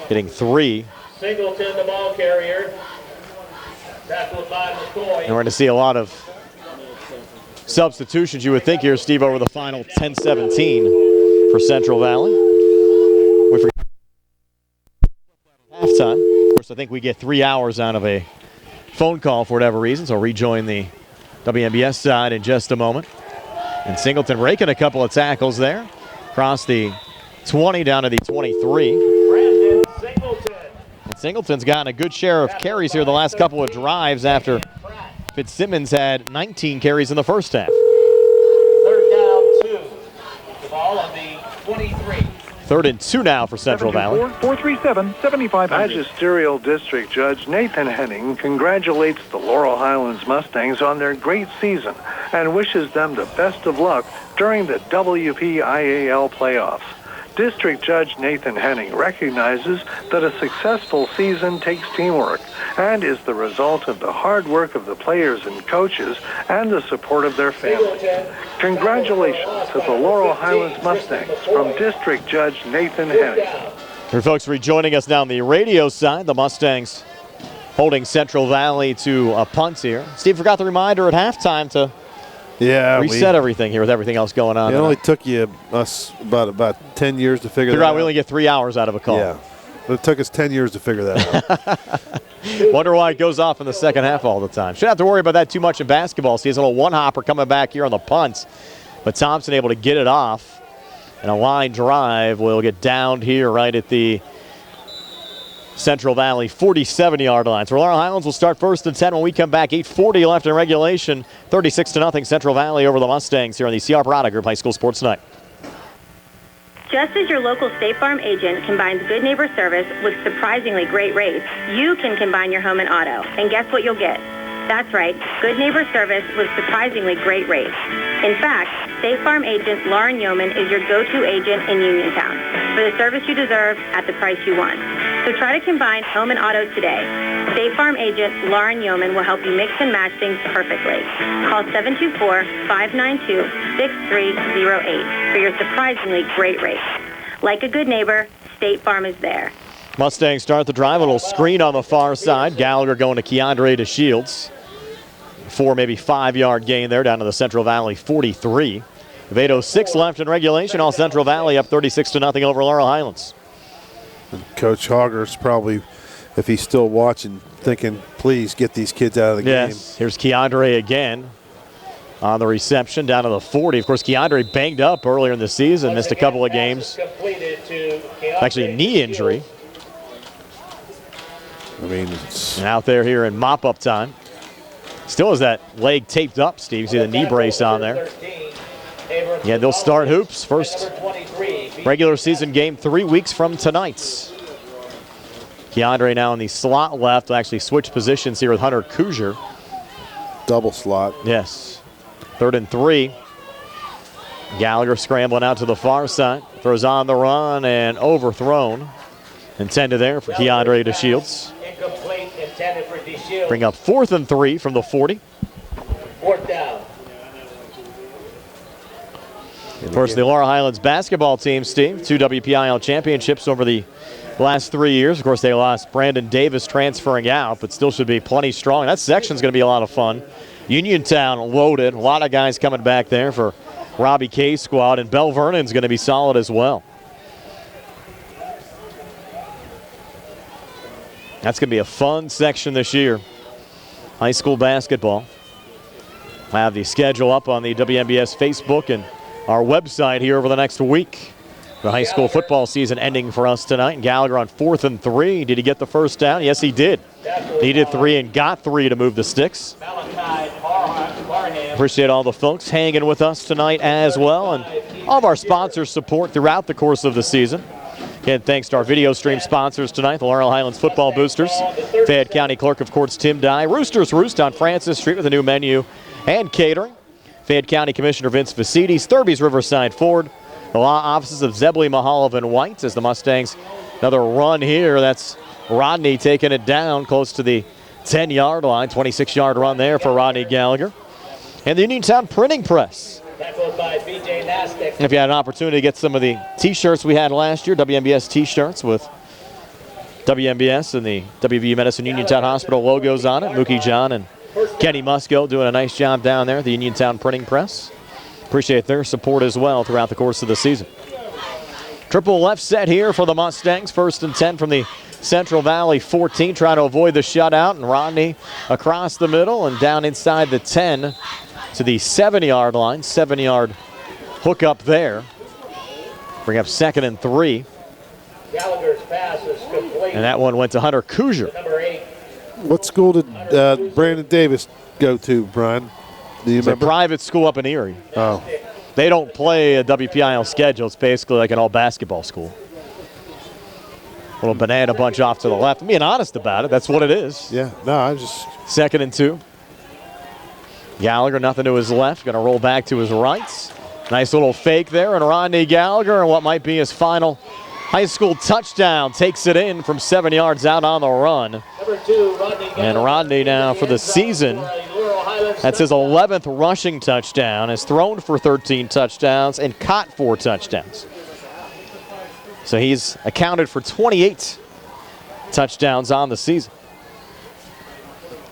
Getting 3. Singleton, the ball carrier. Tackled by McCoy. And we're going to see a lot of substitutions, you would think here, Steve, over the final 10-17 for Central Valley. We forgot halftime. Of course, I think we get 3 hours out of a phone call for whatever reason, so rejoin the WMBS side in just a moment. And Singleton breaking a couple of tackles there. Across the 20 down to the 23. Singleton's gotten a good share of carries here the last couple of drives after Fitzsimmons had 19 carries in the first half. 3rd down 2. The ball on the 23. 3rd and 2 now for Central Valley. 437-7500. Magisterial District Judge Nathan Henning congratulates the Laurel Highlands Mustangs on their great season and wishes them the best of luck during the WPIAL playoffs. District Judge Nathan Henning recognizes that a successful season takes teamwork and is the result of the hard work of the players and coaches and the support of their families. Congratulations to the Laurel Highlands Mustangs from District Judge Nathan Henning. For folks rejoining us now on the radio side, the Mustangs holding Central Valley to a punt here. Steve forgot the reminder at halftime to reset everything here with everything else going on. It only took us about 10 years to figure that out. We only get 3 hours out of a call. Yeah, but it took us 10 years to figure that out. Wonder why it goes off in the second half all the time. Shouldn't have to worry about that too much in basketball. See, it's a little one-hopper coming back here on the punts, but Thompson able to get it off. And a line drive will get downed here right at the Central Valley 47-yard line. So Laurel Highlands will start 1st and 10 when we come back. 8:40 left in regulation. 36-0 Central Valley over the Mustangs here on the C.R. Parada Group High School Sports Tonight. Just as your local State Farm agent combines good neighbor service with surprisingly great rates, you can combine your home and auto. And guess what you'll get? That's right, good neighbor service with surprisingly great rates. In fact, State Farm agent Lauren Yeoman is your go-to agent in Uniontown for the service you deserve at the price you want. So try to combine home and auto today. State Farm agent Lauren Yeoman will help you mix and match things perfectly. Call 724-592-6308 for your surprisingly great rates. Like a good neighbor, State Farm is there. Mustangs start the drive. A little screen on the far side. Gallagher going to Keandre to Shields. 4, maybe 5-yard gain there down to the Central Valley 43. With 8:06 left in regulation, all Central Valley up 36-0 over Laurel Highlands. And Coach Hogger's probably, if he's still watching, thinking, please get these kids out of the game. Here's Keandre again on the reception down to the 40. Of course, Keandre banged up earlier in the season, missed a couple of games. Actually, a knee injury. I mean, it's out there here in mop-up time. Still has that leg taped up, Steve. You see the knee brace on there. Yeah, they'll start hoops. First regular season game 3 weeks from tonight. Keandre now in the slot left. Will actually switch positions here with Hunter Kuzier. Double slot. Yes. 3rd and 3. Gallagher scrambling out to the far side. Throws on the run and overthrown. Intended there for Keandre to Shields. Bring up 4th and 3 from the 40. 4th down. Of course, the Laurel Highlands basketball team, Steve, 2 WPIAL championships over the last 3 years. Of course, they lost Brandon Davis transferring out, but still should be plenty strong. That section's going to be a lot of fun. Uniontown loaded. A lot of guys coming back there for Robbie K's squad, and Bell Vernon's going to be solid as well. That's going to be a fun section this year. High school basketball. I have the schedule up on the WMBS Facebook and our website here over the next week. The high school football season ending for us tonight. Gallagher on 4th and 3. Did he get the first down? Yes, he did. Needed 3 and got 3 to move the sticks. Appreciate all the folks hanging with us tonight as well, and all of our sponsors' support throughout the course of the season. Again, thanks to our video stream sponsors tonight, the Laurel Highlands Football Boosters, Fayette County Clerk of Courts Tim Dye, Roosters Roost on Francis Street with a new menu and catering, Fayette County Commissioner Vince Vicites, Thurby's Riverside Ford, the law offices of Zebley, Mehalov, and White as the Mustangs. Another run here. That's Rodney taking it down close to the 10-yard line, 26-yard run there for Rodney Gallagher. And the Uniontown Printing Press. If you had an opportunity to get some of the T-shirts we had last year, WMBS T-shirts with WMBS and the WVU Medicine Uniontown Hospital logos on it. Mookie John and Kenny Musco doing a nice job down there at the Uniontown Printing Press. Appreciate their support as well throughout the course of the season. Triple left set here for the Mustangs. 1st and 10 from the Central Valley 14, trying to avoid the shutout. And Rodney across the middle and down inside the 10 to the 7-yard line. 7-yard hook up there. Bring up 2nd and 3. Gallagher's pass is complete. And that one went to Hunter Kuzier. Number 8. What school did Brandon Davis go to, Brian? Do you remember? It's a private school up in Erie. Oh. They don't play a WPIAL schedule. It's basically like an all-basketball school. Little banana bunch off to the left. I'm being honest about it. That's what it is. Yeah, no, I just... 2nd and 2. Gallagher, nothing to his left. Going to roll back to his right. Nice little fake there. And Rodney Gallagher, and what might be his final high school touchdown, takes it in from 7 yards out on the run. Number 2, Rodney Gallagher. And Rodney now for the season, that's his 11th rushing touchdown, has thrown for 13 touchdowns and caught 4 touchdowns. So he's accounted for 28 touchdowns on the season.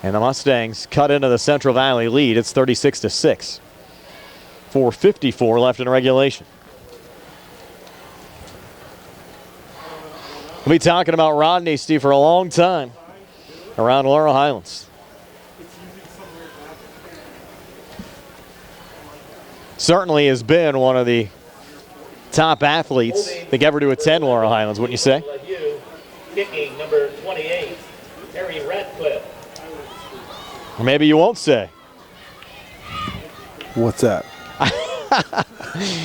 And the Mustangs cut into the Central Valley lead. It's 36-6. 4:54 left in regulation. We'll be talking about Rodney, Steve, for a long time around Laurel Highlands. Certainly has been one of the top athletes, I think, ever to attend Laurel Highlands, wouldn't you say? Kicking, number 28, Harry Radcliffe. Or maybe you won't say. What's that?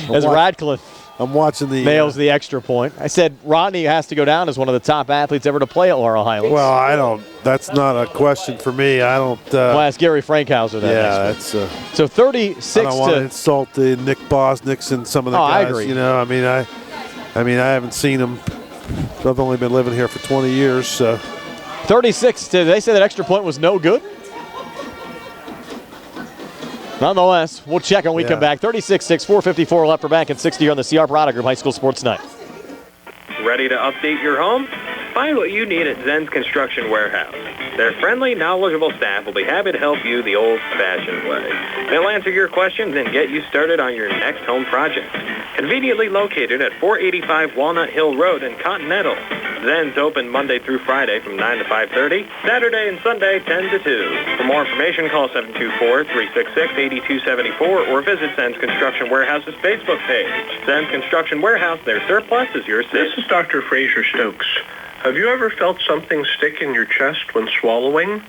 As Radcliffe I'm watching the nails the extra point. I said Rodney has to go down as one of the top athletes ever to play at Laurel Highlands. Well, I don't. That's not a question for me. I don't. We'll ask Gary Frankhauser that. Yeah, that's. So 36. I don't want to insult the Nick Bosnicks and some of the guys. I agree. You know, I mean, I haven't seen them. I've only been living here for 20 years. So 36. Did they say that extra point was no good? Nonetheless, we'll check when we come back. 36-6, 4:54 left for back and 60 on the CR Product Group High School Sports Night. Ready to update your home? Find what you need at Zen's Construction Warehouse. Their friendly, knowledgeable staff will be happy to help you the old-fashioned way. They'll answer your questions and get you started on your next home project. Conveniently located at 485 Walnut Hill Road in Continental. Zen's open Monday through Friday from 9 to 5:30, Saturday and Sunday 10 to 2. For more information, call 724-366-8274 or visit Zen's Construction Warehouse's Facebook page. Zen's Construction Warehouse, their surplus is your safe. This is Dr. Fraser Stokes. Have you ever felt something stick in your chest when swallowing?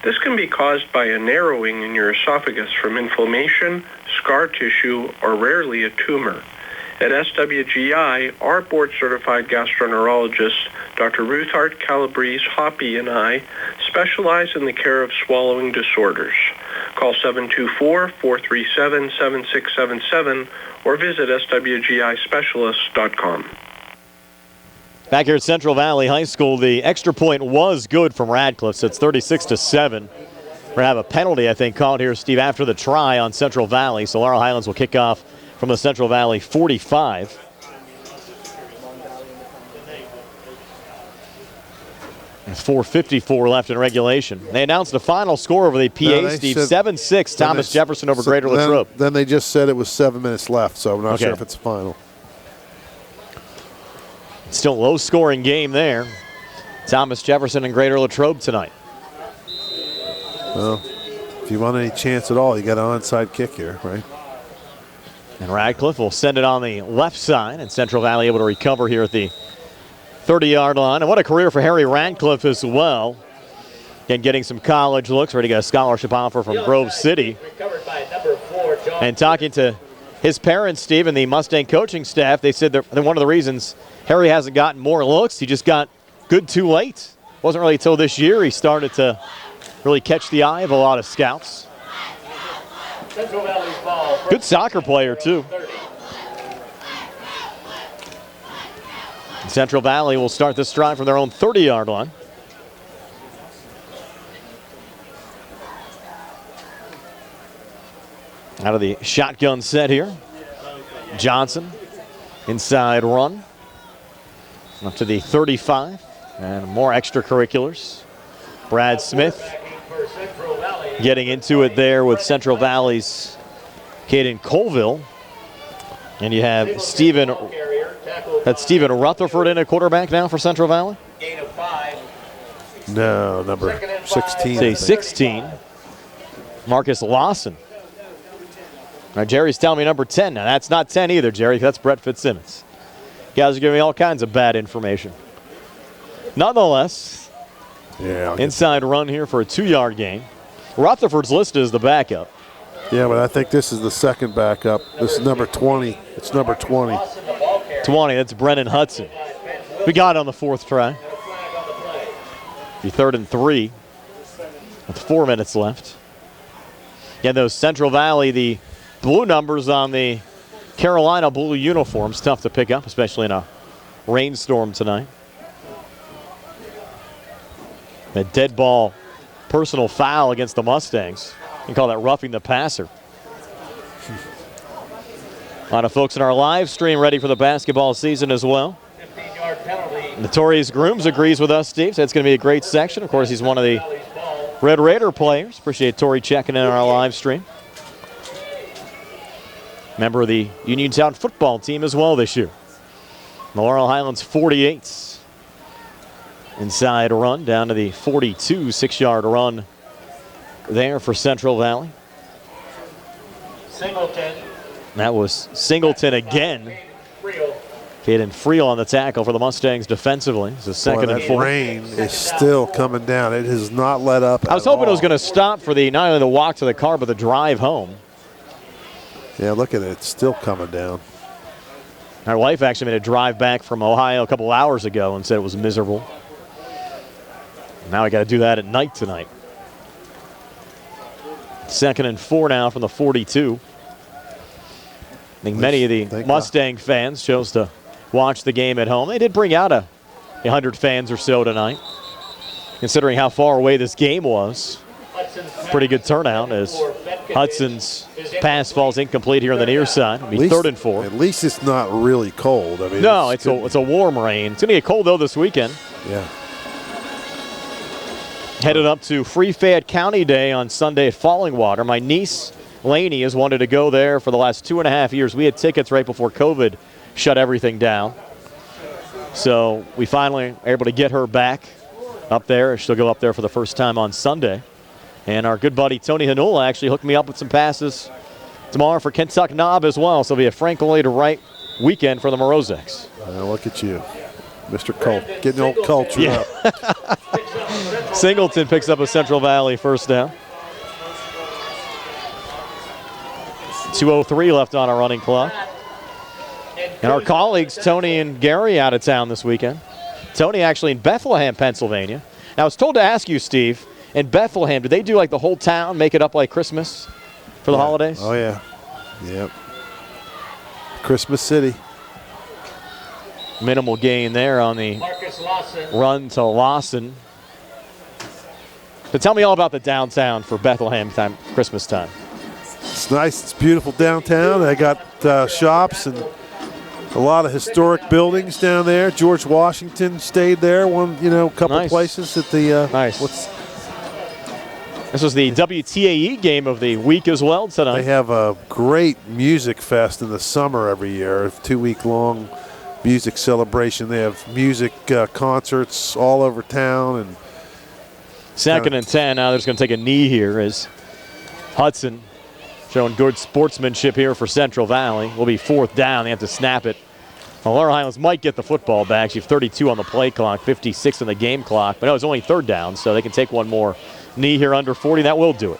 This can be caused by a narrowing in your esophagus from inflammation, scar tissue, or rarely a tumor. At SWGI, our board-certified gastroenterologist, Dr. Ruthart Calabrese Hoppy, and I specialize in the care of swallowing disorders. Call 724-437-7677 or visit swgispecialist.com. Back here at Central Valley High School, the extra point was good from Radcliffe, so it's 36-7. We're going to have a penalty, I think, called here, Steve, after the try on Central Valley. So Laurel Highlands will kick off from the Central Valley 45. There's 4:54 left in regulation. They announced the final score over the PA, Steve, 7-6, Thomas Jefferson over Greater Latrobe. Then they just said it was 7 minutes left, so I'm not sure if it's final. Still low-scoring game there. Thomas Jefferson and Greater Latrobe tonight. Well, if you want any chance at all, you got an onside kick here, right? And Radcliffe will send it on the left side, and Central Valley able to recover here at the 30-yard line. And what a career for Harry Radcliffe as well. Again, getting some college looks, ready to get a scholarship offer from Grove City. Recovered by number And talking to his parents, Steve, and the Mustang coaching staff, they said that one of the reasons Harry hasn't gotten more looks, he just got good too late. Wasn't really until this year he started to really catch the eye of a lot of scouts. Good soccer player, too. Central Valley will start this drive from their own 30-yard line. Out of the shotgun set here. Johnson, inside run. Up to the 35, and more extracurriculars. Brad Smith getting into it there with Central Valley's Caden Colville. And you have Stephen Rutherford in a quarterback now for Central Valley? No, number 16. Say 16. Marcus Lawson. Now, Jerry's telling me number 10. Now, that's not 10 either, Jerry. That's Brett Fitzsimmons. Guys are giving me all kinds of bad information. Nonetheless, inside run here for a 2-yard gain. Rutherford's listed as the backup. Yeah, but I think this is the second backup. This is number 20. It's number 20. 20, that's Brennan Hudson. We got it on the 4th try. The 3rd and 3 with 4 minutes left. Yeah, those Central Valley, the blue numbers on the Carolina blue uniforms, tough to pick up, especially in a rainstorm tonight. A dead ball personal foul against the Mustangs. You can call that roughing the passer. A lot of folks in our live stream ready for the basketball season as well. Notorious Grooms agrees with us, Steve. So it's going to be a great section. Of course, he's one of the Red Raider players. Appreciate Tori checking in on our live stream. Member of the Uniontown football team as well this year. The Laurel Highlands 48. Inside run down to the 42, 6-yard run there for Central Valley. Singleton. That was Singleton again. Caden Friel on the tackle for the Mustangs defensively. It's a 2nd and 4. Rain is still coming down. It has not let up. I was hoping it was going to stop for not only the walk to the car, but the drive home. Yeah, look at it. It's still coming down. Our wife actually made a drive back from Ohio a couple hours ago and said it was miserable. Now we got to do that at night tonight. 2nd and 4 now from the 42. I think many of the Mustang fans chose to watch the game at home. They did bring out 100 fans or so tonight, considering how far away this game was. Pretty good turnout as Hudson's pass falls incomplete here on the near side. It'll be 3rd and 4. At least it's not really cold. I mean, no, it's a warm rain. It's going to get cold, though, this weekend. Yeah. Headed up to Free Fayette County Day on Sunday at Fallingwater. My niece, Lainey, has wanted to go there for the last 2.5 years. We had tickets right before COVID shut everything down. So we finally are able to get her back up there. She'll go up there for the first time on Sunday. And our good buddy Tony Hanula actually hooked me up with some passes tomorrow for Kentuck Knob as well. So it'll be a Frank Lloyd Wright weekend for the Morozeks. Look at you, Mr. Colt, getting old culture up. Singleton picks up a Central Valley first down. 2:03 left on our running clock. And our colleagues, Tony and Gary, out of town this weekend. Tony actually in Bethlehem, Pennsylvania. Now, I was told to ask you, Steve, in Bethlehem, do they do like the whole town, make it up like Christmas for the holidays? Oh, yeah. Yep. Christmas City. Minimal gain there on the run to Lawson. But tell me all about the downtown for Bethlehem time, Christmas time. It's nice. It's beautiful downtown. They got shops and a lot of historic buildings down there. George Washington stayed there. Couple places at the. Nice. This was the WTAE game of the week as well tonight. They have a great music fest in the summer every year. A 2-week-long music celebration. They have music concerts all over town. And 2nd and 10. Now they're just going to take a knee here as Hudson showing good sportsmanship here for Central Valley. Will be 4th down. They have to snap it. Well, Laurel Highlands might get the football back. You have 32 on the play clock, 56 on the game clock. But no, it's only 3rd down, so they can take one more knee here under 40. That will do it.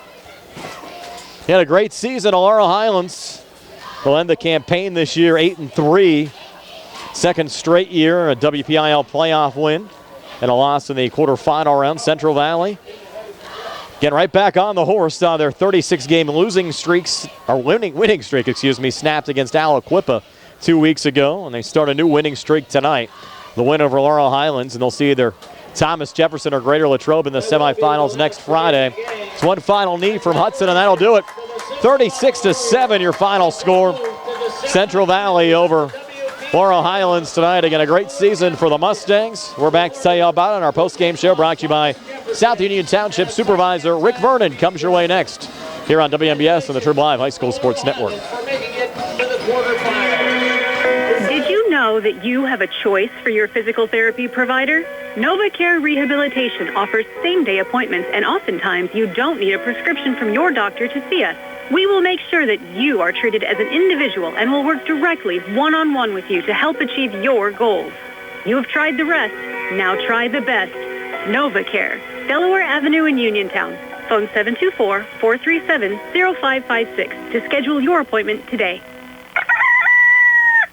He had a great season at Laurel Highlands. He'll end the campaign this year 8-3. Second straight year, a WPIAL playoff win and a loss in the quarterfinal round. Central Valley getting right back on the horse. Their 36-game winning streak, snapped against Aliquippa 2 weeks ago, and they start a new winning streak tonight. The win over Laurel Highlands, and they'll see either Thomas Jefferson or Greater Latrobe in the semifinals next Friday. It's one final need from Hudson, and that'll do it. 36-7, your final score. Central Valley over Laurel Highlands tonight. Again, a great season for the Mustangs. We're back to tell you all about it on our post-game show, brought to you by South Union Township Supervisor Rick Vernon. Comes your way next here on WMBS and the Trib Live High School Sports Network. Did you know that you have a choice for your physical therapy provider? NovaCare Rehabilitation offers same-day appointments, and oftentimes you don't need a prescription from your doctor to see us. We will make sure that you are treated as an individual and will work directly one-on-one with you to help achieve your goals. You have tried the rest. Now try the best. NovaCare, Delaware Avenue in Uniontown. Phone 724-437-0556 to schedule your appointment today.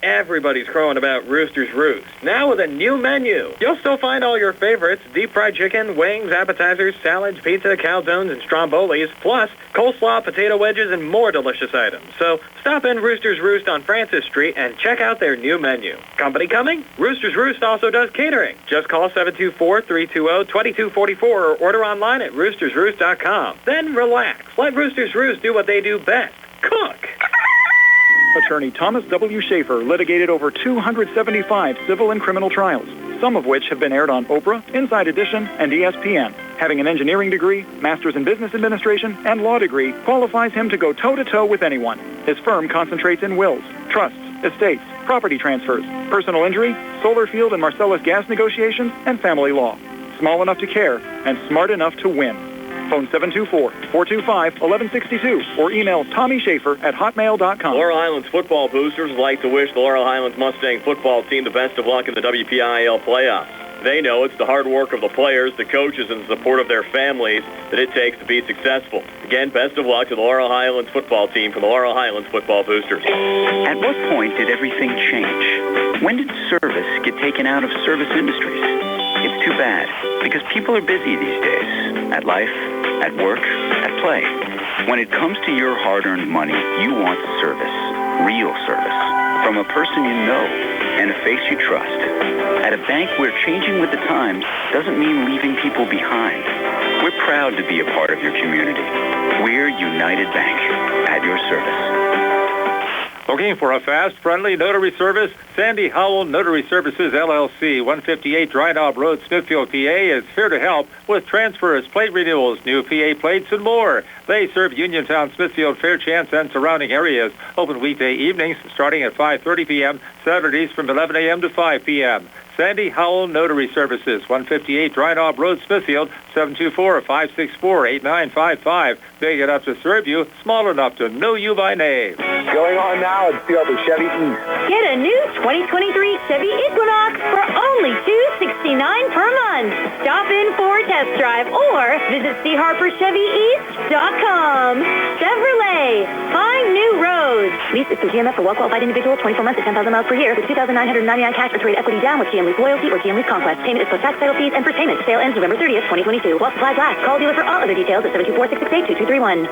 Everybody's crowing about Roosters Roost. Now with a new menu. You'll still find all your favorites: deep fried chicken, wings, appetizers, salads, pizza, calzones, and strombolis, plus coleslaw, potato wedges, and more delicious items. So stop in Roosters Roost on Francis Street and check out their new menu. Company coming? Roosters Roost also does catering. Just call 724-320-2244 or order online at roostersroost.com. Then relax. Let Roosters Roost do what they do best: cook. Attorney Thomas W. Schaefer litigated over 275 civil and criminal trials, some of which have been aired on Oprah, Inside Edition, and ESPN. Having an engineering degree, master's in business administration, and law degree qualifies him to go toe-to-toe with anyone. His firm concentrates in wills, trusts, estates, property transfers, personal injury, solar field and Marcellus gas negotiations, and family law. Small enough to care and smart enough to win. Phone 724-425-1162 or email TommySchaefer@hotmail.com. Laurel Highlands football boosters would like to wish the Laurel Highlands Mustang football team the best of luck in the WPIAL playoffs. They know it's the hard work of the players, the coaches, and the support of their families that it takes to be successful. Again, best of luck to the Laurel Highlands football team from the Laurel Highlands football boosters. At what point did everything change? When did service get taken out of service industries? It's too bad, because people are busy these days. At life, at work, at play. When it comes to your hard-earned money, you want service. Real service. From a person you know and a face you trust. At a bank where changing with the times doesn't mean leaving people behind. We're proud to be a part of your community. We're United Bank, at your service. Looking for a fast, friendly notary service? Sandy Howell Notary Services, LLC, 158 Dry Knob Road, Smithfield, PA, is here to help with transfers, plate renewals, new PA plates, and more. They serve Uniontown, Smithfield, Fairchance, and surrounding areas. Open weekday evenings starting at 5:30 p.m., Saturdays from 11 a.m. to 5 p.m. Sandy Howell Notary Services, 158 Dry Knob Road, Smithfield, 724-564-8955. Big enough to serve you, small enough to know you by name. Going on now at Thurby Chevy East. Get a new 2023 Chevy Equinox for only $269 per month. Stop in for a test drive or visit charperchevyeast.com. Chevrolet, find new roads. Lease is through GMF for well-qualified individuals, 24 months at 10,000 miles per year with $2,999 cash or trade equity down with GM Lease Loyalty or GM Lease Conquest. Payment is plus tax, title fees, and first payment. Sale ends November 30th, 2022. While supplies last. Call dealer for all other details at 724-668-2231.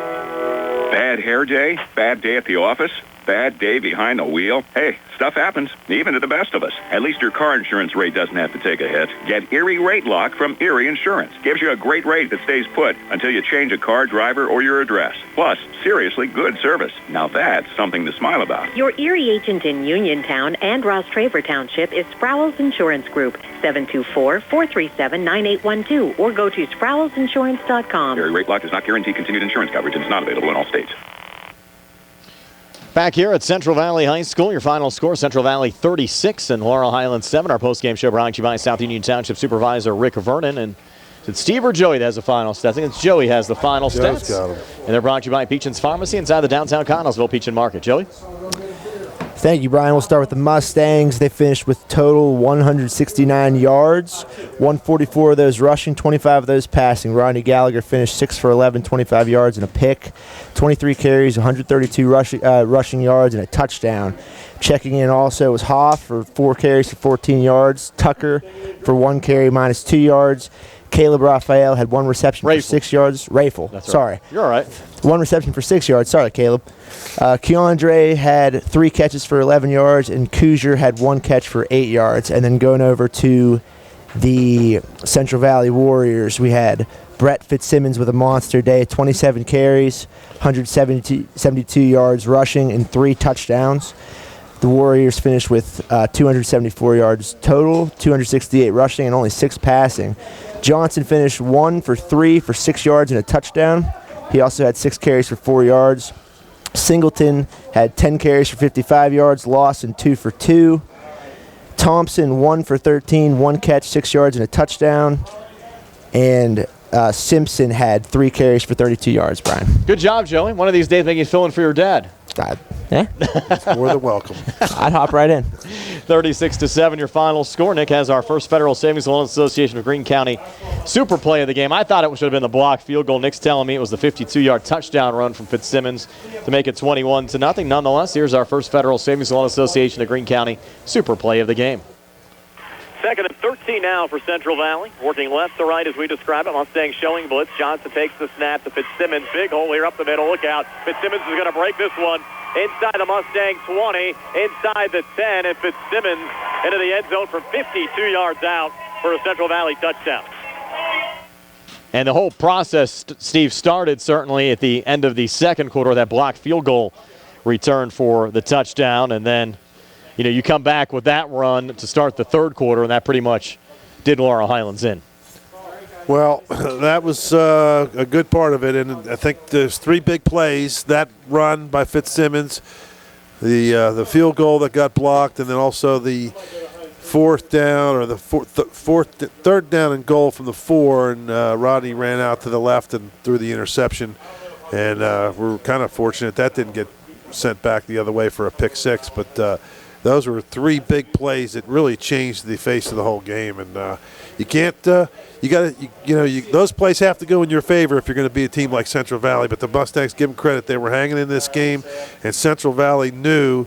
Bad hair day? Bad day at the office? Bad day behind the wheel? Hey, stuff happens, even to the best of us. At least your car insurance rate doesn't have to take a hit. Get Erie Rate Lock from Erie Insurance. Gives you a great rate that stays put until you change a car, driver, or your address. Plus, seriously good service. Now that's something to smile about. Your Erie agent in Uniontown and Ross Traver Township is Sprowls Insurance Group, 724-437-9812, or go to sprowlsinsurance.com. Erie Rate Lock does not guarantee continued insurance coverage and is not available in all states. Back here at Central Valley High School, your final score, Central Valley 36 and Laurel Highlands 7. Our postgame show brought to you by South Union Township Supervisor Rick Vernon. And is it Steve or Joey that has the final stats? I think it's Joey has the final stats. Got 'em. And they're brought to you by Peachin's Pharmacy inside the downtown Connellsville Peachin Market. Joey? Thank you, Brian. We'll start with the Mustangs. They finished with total 169 yards, 144 of those rushing, 25 of those passing. Rodney Gallagher finished 6 for 11, 25 yards and a pick, 23 carries, 132 rushing yards and a touchdown. Checking in also was Hoff for 4 carries for 14 yards, Tucker for 1 carry minus 2 yards. Caleb Raphael had 1 reception for 6 yards. Rafel, That's right. sorry. You're all right. 1 reception for 6 yards. Sorry, Caleb. Keandre had 3 catches for 11 yards, and Kuzier had 1 catch for 8 yards. And then going over to the Central Valley Warriors, we had Brett Fitzsimmons with a monster day, 27 carries, 172 yards rushing, and 3 touchdowns. The Warriors finished with 274 yards total, 268 rushing, and only 6 passing. Johnson finished 1 for 3 for 6 yards and a touchdown. He also had 6 carries for 4 yards. Singleton had 10 carries for 55 yards. Lawson 2 for 2. Thompson 1 for 13, 1 catch, 6 yards and a touchdown. And Simpson had 3 carries for 32 yards, Brian. Good job, Joey. One of these days, maybe you fill in for your dad. Yeah. More than welcome. I'd hop right in. 36-7, your final score. Nick has our first Federal Savings Loan Association of Greene County super play of the game. I thought it should have been the blocked field goal. Nick's telling me it was the 52-yard touchdown run from Fitzsimmons to make it 21-0. Nonetheless, here's our first Federal Savings Loan Association of Greene County super play of the game. 2nd and 13 now for Central Valley. Working left to right as we describe it. Mustangs showing blitz. Johnson takes the snap to Fitzsimmons. Big hole here up the middle. Look out. Fitzsimmons is going to break this one. Inside the Mustang 20, inside the 10, and Fitzsimmons into the end zone for 52 yards out for a Central Valley touchdown. And the whole process, Steve, started certainly at the end of the second quarter, that blocked field goal return for the touchdown. And then, you come back with that run to start the third quarter, and that pretty much did Laurel Highlands in. Well, that was a good part of it, and I think there's 3 big plays. That run by Fitzsimmons, the field goal that got blocked, and then also the fourth down or the third down and goal from the 4, and Rodney ran out to the left and threw the interception. And we're kind of fortunate that didn't get sent back the other way for a pick 6, but those were 3 big plays that really changed the face of the whole game. And you can't, those plays have to go in your favor if you're going to be a team like Central Valley. But the Mustangs, give them credit, they were hanging in this game, and Central Valley knew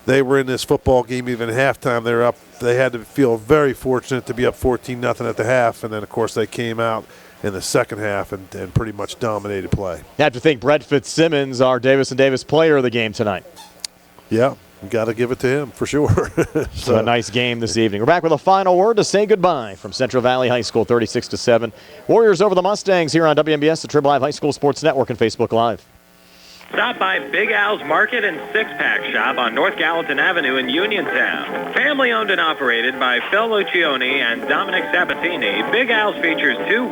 they were in this football game even at halftime. They were up. They had to feel very fortunate to be up 14-0 at the half, and then of course they came out in the second half and pretty much dominated play. You have to think Brett Fitzsimmons, our Davis & Davis player of the game tonight. Yeah. Got to give it to him for sure. So a nice game this evening. We're back with a final word to say goodbye from Central Valley High School, 36-7. Warriors over the Mustangs here on WMBS, the Trib Live High School Sports Network, and Facebook Live. Stop by Big Al's Market and Six-Pack Shop on North Gallatin Avenue in Uniontown. Family owned and operated by Phil Lucioni and Dominic Sabatini, Big Al's features 2